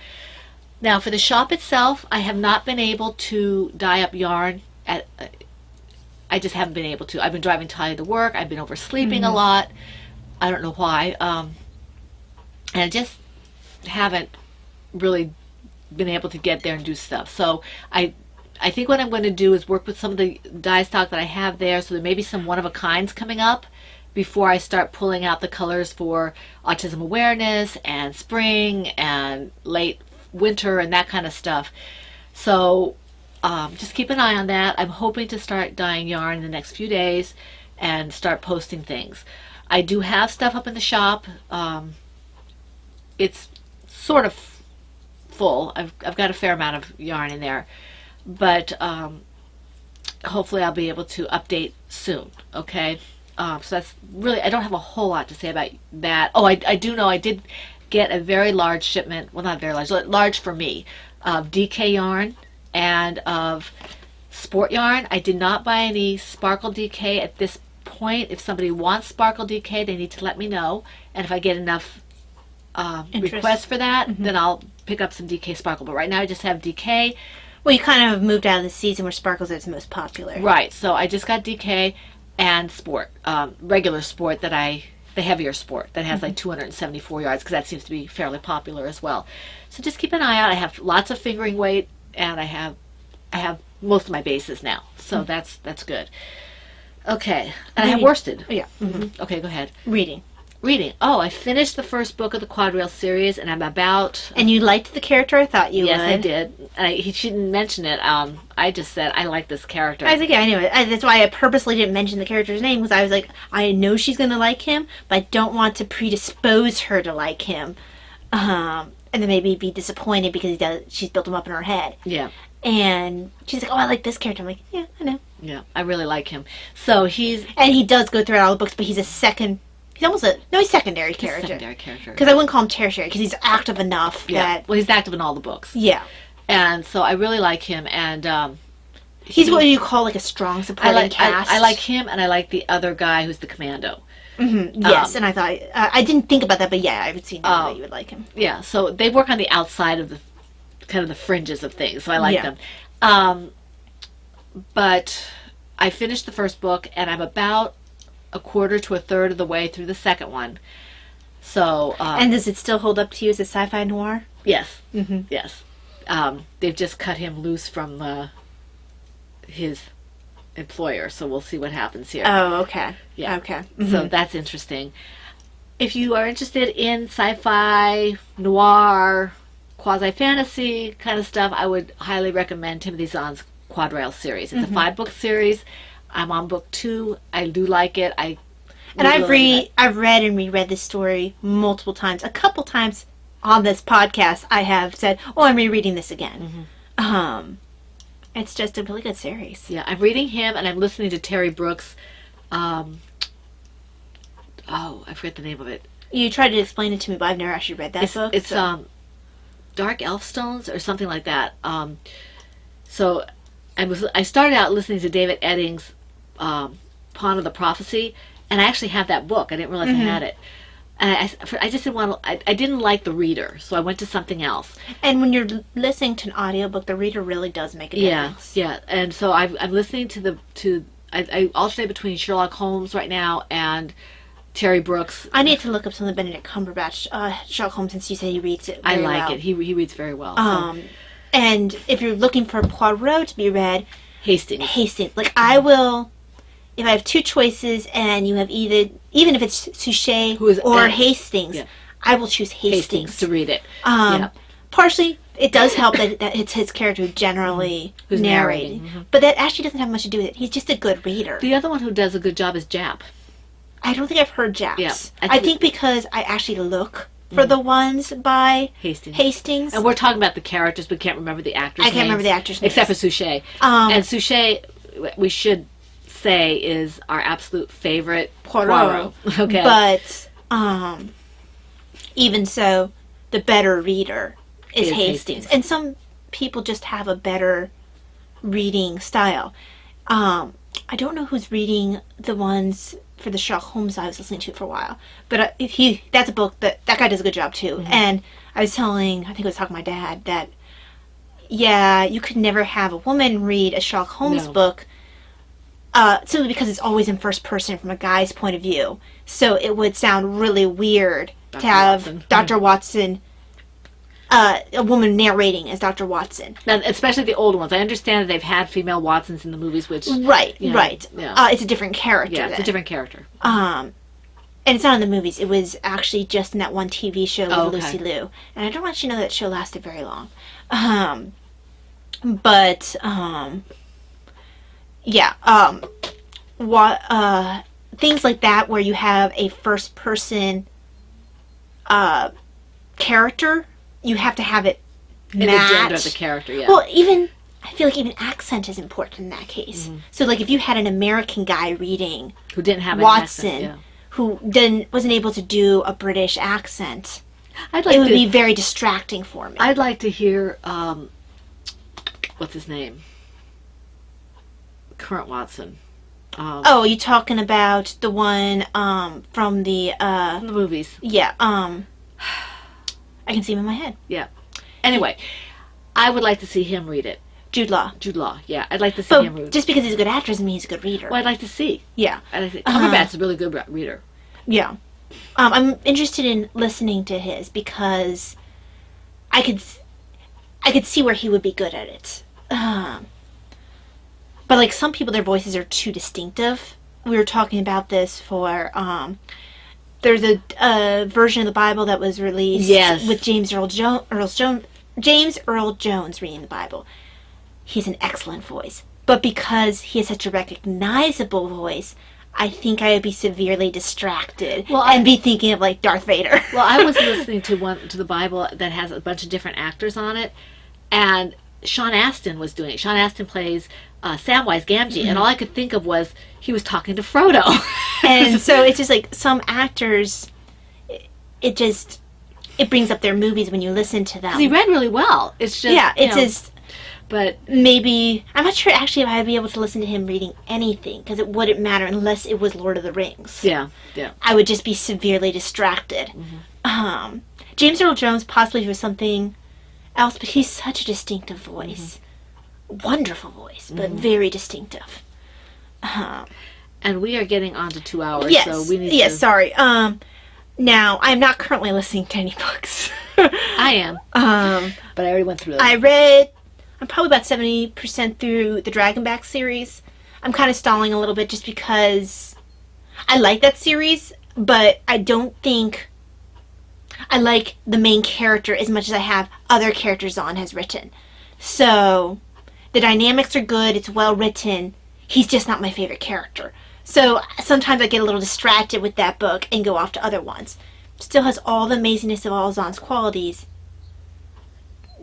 Now, for the shop itself, I have not been able to dye up yarn. I just haven't been able to. I've been driving Talia to work. I've been oversleeping a lot. I don't know why. And I just haven't really been able to get there and do stuff. So I think what I'm going to do is work with some of the dye stock that I have there, so there may be some one-of-a-kinds coming up before I start pulling out the colors for autism awareness and spring and late winter and that kind of stuff. So just keep an eye on that. I'm hoping to start dyeing yarn in the next few days and start posting things. I do have stuff up in the shop. It's sort of full. I've got a fair amount of yarn in there, but hopefully I'll be able to update soon, okay? So that's really, I don't have a whole lot to say about that. Oh, I do know I did get a very large shipment, well, not very large, large for me, of DK yarn and of sport yarn. I did not buy any sparkle DK at this point. If somebody wants sparkle DK, they need to let me know. And if I get enough requests for that, then I'll pick up some DK sparkle. But right now I just have DK. Well, you kind of moved out of the season where sparkles are its most popular. Right, so I just got DK and sport, regular sport the heavier sport that has like 274 yards, because that seems to be fairly popular as well. So just keep an eye out. I have lots of fingering weight, and I have most of my bases now, so that's good. Okay, and I have worsted. Yeah. Okay, go ahead. Reading. Oh, I finished the first book of the Quadrail series, and I'm about... And you liked the character? I thought you would. Yes, I did. She didn't mention it. I just said, I like this character. I was like, yeah, I knew it. That's why I purposely didn't mention the character's name, because I was like, I know she's going to like him, but I don't want to predispose her to like him. And then maybe be disappointed because she's built him up in her head. Yeah. And she's like, oh, I like this character. I'm like, yeah, I know. Yeah, I really like him. So he's... And he does go throughout all the books, but he's a second He's almost he's secondary character. Secondary character. Because I wouldn't call him tertiary, because he's active enough that... Well, he's active in all the books. Yeah. And so I really like him, and... he's what you call, like, a strong supporting cast. I like him, and I like the other guy who's the commando. Mm-hmm. Yes, and I thought... I didn't think about that, but yeah, I would see that you would like him. Yeah, so they work on the outside of the... kind of the fringes of things, so I like them. But I finished the first book, and I'm about a quarter to a third of the way through the second one. So... and does it still hold up to you as a sci-fi noir? Yes. Mm-hmm. Yes. They've just cut him loose from his employer, so we'll see what happens here. Oh, okay. Yeah. Okay. Mm-hmm. So that's interesting. If you are interested in sci-fi, noir, quasi-fantasy kind of stuff, I would highly recommend Timothy Zahn's Quadraile series. It's a 5-book series. I'm on book 2. I do like it. I've read and reread this story multiple times. A couple times on this podcast, I have said, "Oh, I'm rereading this again." It's just a really good series. Yeah, I'm reading him, and I'm listening to Terry Brooks. I forget the name of it. You tried to explain it to me, but I've never actually read that book. It's Dark Elfstones or something like that. So I started out listening to David Eddings' Pawn of the Prophecy, and I actually have that book. I didn't realize I had it. And I just didn't want to, I didn't like the reader, so I went to something else. And when you're listening to an audiobook, the reader really does make a difference. Yeah. And so I'm listening I alternate between Sherlock Holmes right now and Terry Brooks. I need to look up some of the Benedict Cumberbatch Sherlock Holmes, since you say he reads it very well. I like it. He reads very well. So. And if you're looking for Poirot to be read, Hastings. Like, I will, if I have two choices and you have even if it's Suchet or Hastings, I will choose Hastings to read it. Partially, it does help that it's his character who generally who's narrating. But that actually doesn't have much to do with it. He's just a good reader. The other one who does a good job is Jap. I don't think I've heard Jap's. Yeah, I think because I actually look for the ones by Hastings. And we're talking about the characters, but can't remember the actors' names. I can't remember the actors' names. Except for Suchet. And Suchet, we should say, is our absolute favorite Poirot. Okay. But even so, the better reader is Hastings. And some people just have a better reading style. I don't know who's reading the ones for the Sherlock Holmes I was listening to for a while. But that's a book that guy does a good job too. And I was talking to my dad that, you could never have a woman read a Sherlock Holmes book simply because it's always in first person from a guy's point of view. So it would sound really weird to have Dr. Watson, a woman narrating as Dr. Watson. Now, especially the older ones. I understand that they've had female Watsons in the movies, which... Right. Yeah. It's a different character. Yeah, it's a different character. And it's not in the movies. It was actually just in that one TV show with Lucy Liu. And I don't actually know that show lasted very long. Things like that where you have a first person character, you have to have it match. In the gender of the character, Well, I feel like even accent is important in that case. So, like, if you had an American guy reading who didn't have Watson, an accent, who wasn't able to do a British accent, it would be very distracting for me. I'd like to hear, what's his name? Current Watson. You talking about the one from the movies? Yeah. I can see him in my head. Yeah. Anyway, I would like to see him read it. Jude Law. Yeah. I'd like to see him read it. Just because he's a good actor doesn't mean he's a good reader. Well, I'd like to see. Yeah. Cumberbatch's a really good reader. Yeah. I'm interested in listening to his because I could see where he would be good at it. But, like, some people, their voices are too distinctive. We were talking about this for, there's a version of the Bible that was released with James Earl Jones reading the Bible. He's an excellent voice. But because he has such a recognizable voice, I think I would be severely distracted and be thinking of, like, Darth Vader. Well, I was listening to the Bible that has a bunch of different actors on it, and Sean Astin was doing it. Sean Astin plays Samwise Gamgee, and all I could think of was he was talking to Frodo. And so it's just like some actors, it brings up their movies when you listen to them. He read really well. It's just just. But maybe I'm not sure actually if I'd be able to listen to him reading anything because it wouldn't matter unless it was Lord of the Rings. yeah. I would just be severely distracted. James Earl Jones possibly was something else, but he's such a distinctive voice. Wonderful voice, but very distinctive. And we are getting on to 2 hours, Yes. so we need yes. to... Sorry. Now I'm not currently listening to any books. I am. But I already went through them. I'm probably about 70% through the Dragonback series. I'm kind of stalling a little bit just because I like that series, but I don't think I like the main character as much as I have other characters Zahn has written. So the dynamics are good, it's well written. He's just not my favorite character. So sometimes I get a little distracted with that book and go off to other ones. Still has all the amazingness of all Zahn's qualities.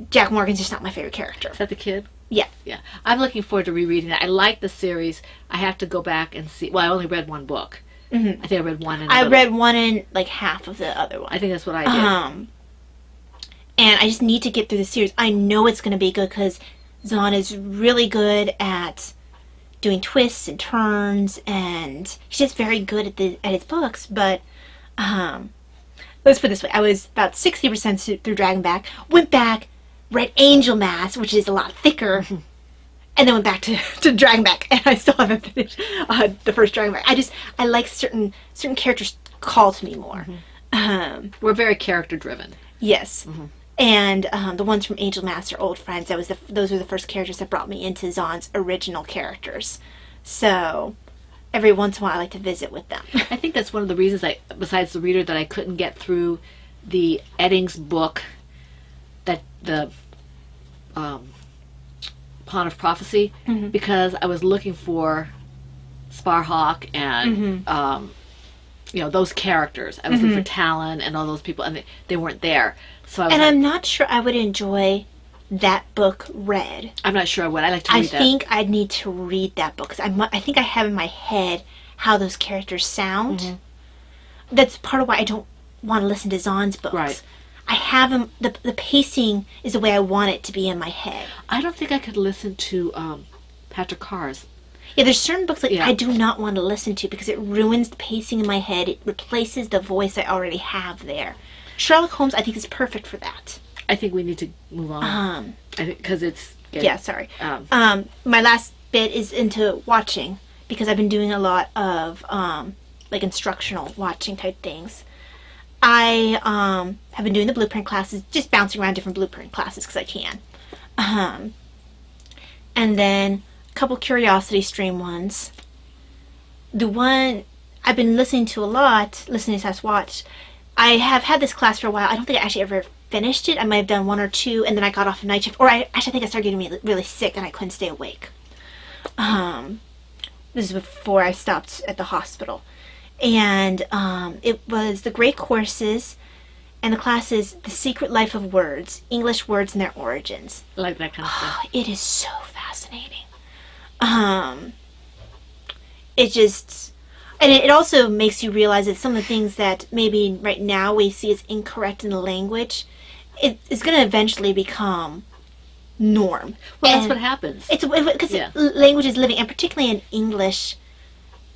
Jack Morgan's just not my favorite character. Is that the kid? Yeah. Yeah. I'm looking forward to rereading it. I like the series. I have to go back and see. Well, I only read one book. I think I read one. I read one and like half of the other one. I think that's what I did. And I just need to get through the series. I know it's going to be good because Zahn is really good at doing twists and turns, and he's just very good at his books. But let's put it this way: I was about 60% through Dragonback. Went back, read Angel Mass, which is a lot thicker. And then went back to Dragonback, and I still haven't finished the first Dragonback. I like certain characters call to me more. We're very character driven. Yes, and the ones from Angel Mass are old friends. Those were the first characters that brought me into Zahn's original characters. So every once in a while, I like to visit with them. I think that's one of the reasons besides the reader, that I couldn't get through the Eddings book, that the Pawn of Prophecy, because I was looking for Sparhawk and those characters. I was looking for Talon and all those people, and they weren't there. So I was I'm not sure I would enjoy that book read. I'm not sure I would. I like to read that. I think I'd need to read that book because I think I have in my head how those characters sound. That's part of why I don't want to listen to Zahn's books. Right. I have them. The pacing is the way I want it to be in my head. I don't think I could listen to Patrick Carr's. Yeah, there's certain books that I do not want to listen to because it ruins the pacing in my head. It replaces the voice I already have there. Sherlock Holmes, I think, is perfect for that. I think we need to move on. I think because it's getting, sorry. My last bit is into watching because I've been doing a lot of like instructional watching type things. I have been doing the blueprint classes, just bouncing around different blueprint classes because I can. And then a couple Curiosity Stream ones. The one I've been listening to a lot, listening to watch, I have had this class for a while. I don't think I actually ever finished it. I might have done one or two, and then I got off a night shift. Or I think I started getting really sick, and I couldn't stay awake. This is before I stopped at the hospital. And it was the Great Courses, and the class is The Secret Life of Words, English Words and Their Origins. I like that kind of stuff. It is so fascinating. It just... And it also makes you realize that some of the things that maybe right now we see as incorrect in the language, it is going to eventually become norm. Well, that's what happens. It's because language is living, and particularly in English,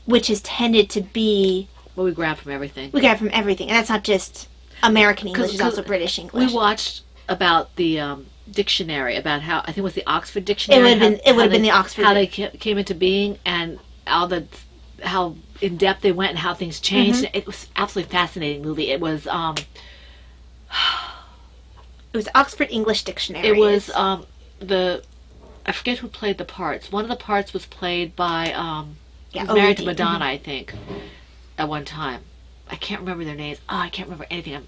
which has tended to be... Well, we grab from everything. We grab from everything, and that's not just American English, it's also British English. We watched about the dictionary, about how, I think it was the Oxford Dictionary. It would have been the Oxford. How they came into being, and how in depth they went and how things changed. It was absolutely fascinating movie. It was it was Oxford English Dictionary. It was I forget who played the parts. One of the parts was played by he was married to Madonna, I think, at one time. I can't remember their names. I can't remember anything.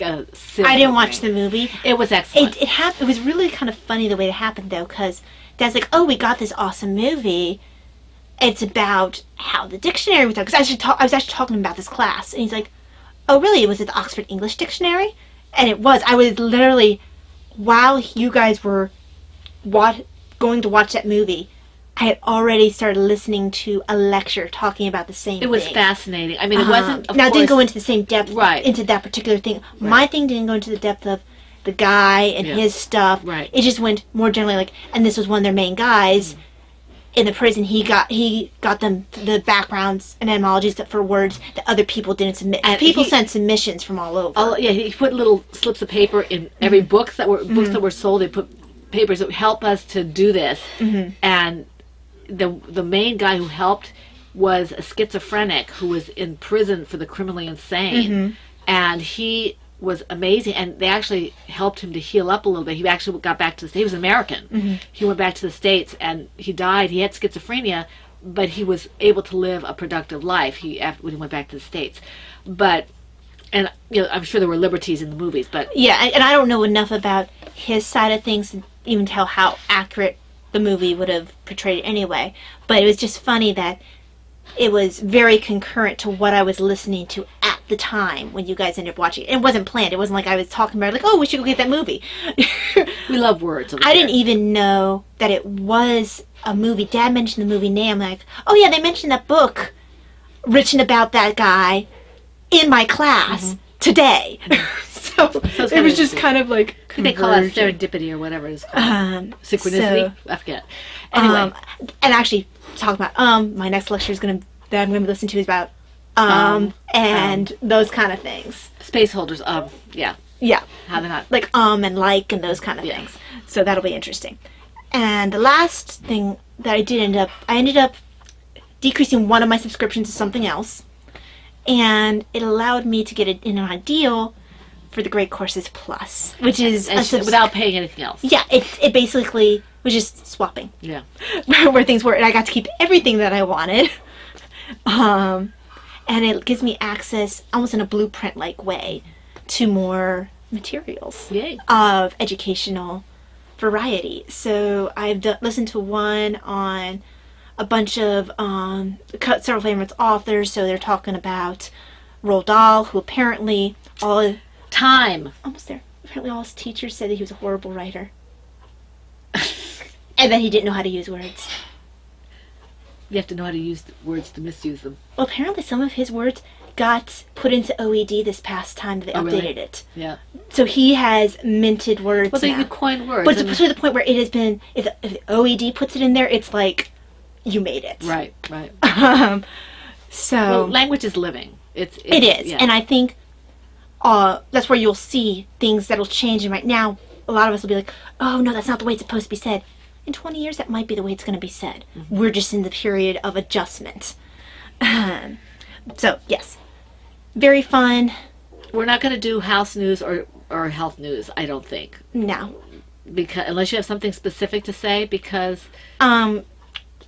I didn't watch the movie. It was excellent. It was really kind of funny the way it happened though, because Dad's like, "Oh, we got this awesome movie. It's about how the dictionary was done." Because I was actually talking about this class, and he's like, "Oh, really? Was it the Oxford English Dictionary?" And it was. I was literally, while you guys were going to watch that movie, I had already started listening to a lecture talking about the same thing. It was fascinating. I mean, it wasn't, of now, it course... didn't go into the same depth Right. into that particular thing. Right. My thing didn't go into the depth of the guy and his stuff. Right. It just went more generally like, and this was one of their main guys in the prison. He got them the backgrounds and etymologies for words that other people didn't submit. And people sent submissions from all over. He put little slips of paper in every books that were sold. They put papers that would help us to do this. And the main guy who helped was a schizophrenic who was in prison for the criminally insane. And he was amazing, and they actually helped him to heal up a little bit. He actually got back to the States. He was American. He went back to the States, and he died. He had schizophrenia, but he was able to live a productive life when he went back to the States. But, and I'm sure there were liberties in the movies, but... Yeah, and I don't know enough about his side of things to even tell how accurate the movie would have portrayed it anyway. But it was just funny that it was very concurrent to what I was listening to at the time when you guys ended up watching it. It wasn't planned. It wasn't like I was talking about it, like, oh, we should go get that movie. We love words. I didn't even know that it was a movie. Dad mentioned the movie name. I'm like, oh yeah, they mentioned that book written about that guy in my class today. So it was just kind of like they call it serendipity or whatever it's called. Synchronicity? I forget. Anyway. And actually, talk about my next lecture that I'm going to listen to is about and those kind of things. Space holders, yeah. Yeah. How they're not... Like and like and those kind of things. So that'll be interesting. And the last thing that I ended up decreasing one of my subscriptions to something else. And it allowed me to get it in on a deal for the Great Courses Plus, which is without paying anything else. Yeah, it basically was just swapping. Yeah, where things were, and I got to keep everything that I wanted. And it gives me access, almost in a blueprint-like way, to more materials of educational variety. So I've listened to one on a bunch of several famous authors. So they're talking about Roald Dahl, who apparently almost there. Apparently all his teachers said that he was a horrible writer. And that he didn't know how to use words. You have to know how to use words to misuse them. Well, apparently some of his words got put into OED this past time that they updated it. Yeah. So he has minted words. Well, now. you coined words. But to the point where it has been, if OED puts it in there, it's like, you made it. Right. So language is living. It is. And I think that's where you'll see things that'll change. And right now, a lot of us will be like, oh, no, that's not the way it's supposed to be said. In 20 years, that might be the way it's going to be said. We're just in the period of adjustment. So, yes. Very fun. We're not going to do house news or health news, I don't think. No. Because unless you have something specific to say, because...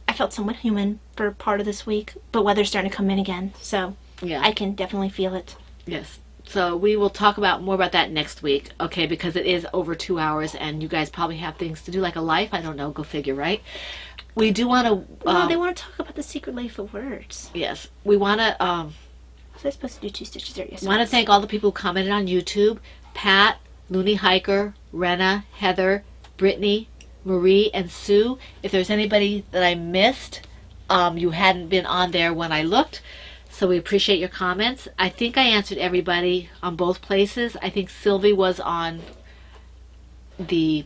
I felt somewhat human for part of this week, but weather's starting to come in again, so I can definitely feel it. Yes. So we will talk more about that next week, okay, because it is over 2 hours, and you guys probably have things to do, like a life. I don't know. Go figure, right? We do want to... well, they want to talk about the secret life of words. Yes. We want to... was I supposed to do 2 stitches there? Yes. I want to thank all the people who commented on YouTube. Pat, Looney Hiker, Renna, Heather, Brittany, Marie, and Sue. If there's anybody that I missed, you hadn't been on there when I looked. So we appreciate your comments. I think I answered everybody on both places. I think Sylvie was on the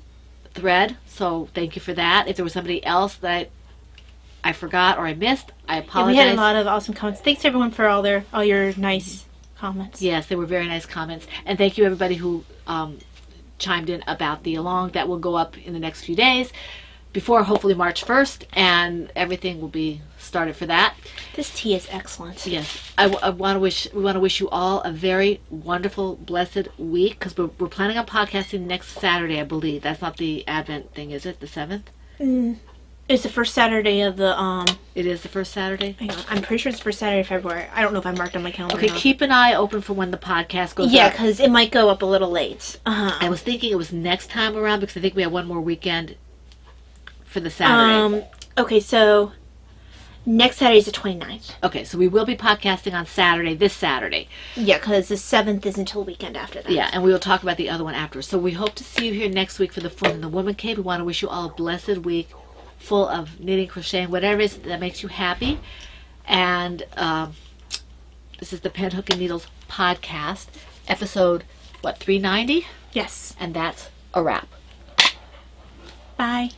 thread, so thank you for that. If there was somebody else that I forgot or I missed, I apologize. We had a lot of awesome comments. Thanks everyone for all your nice comments. Yes, they were very nice comments. And thank you everybody who chimed in about the along. That will go up in the next few days before hopefully March 1st, and everything will be started for that. This tea is excellent. Yes, we want to wish you all a very wonderful, blessed week, because we're planning on podcasting next Saturday, I believe. That's not the Advent thing, is it? The 7th? It's the first Saturday of the It is the first Saturday. Hang on, I'm pretty sure it's the first Saturday of February. I don't know if I marked on my calendar. Okay, keep an eye open for when the podcast goes up. Yeah, because it might go up a little late. I was thinking it was next time around, because I think we have one more weekend for the Saturday. Okay, so Next Saturday is the 29th. Okay, so we will be podcasting on Saturday, this Saturday. Yeah, because the 7th is until the weekend after that. Yeah, and we will talk about the other one after. So we hope to see you here next week for the Foot in the Woman Cave. We want to wish you all a blessed week full of knitting, crocheting, whatever it is that makes you happy. And this is the Pen, Hook, and Needles podcast, episode, 390? Yes. And that's a wrap. Bye.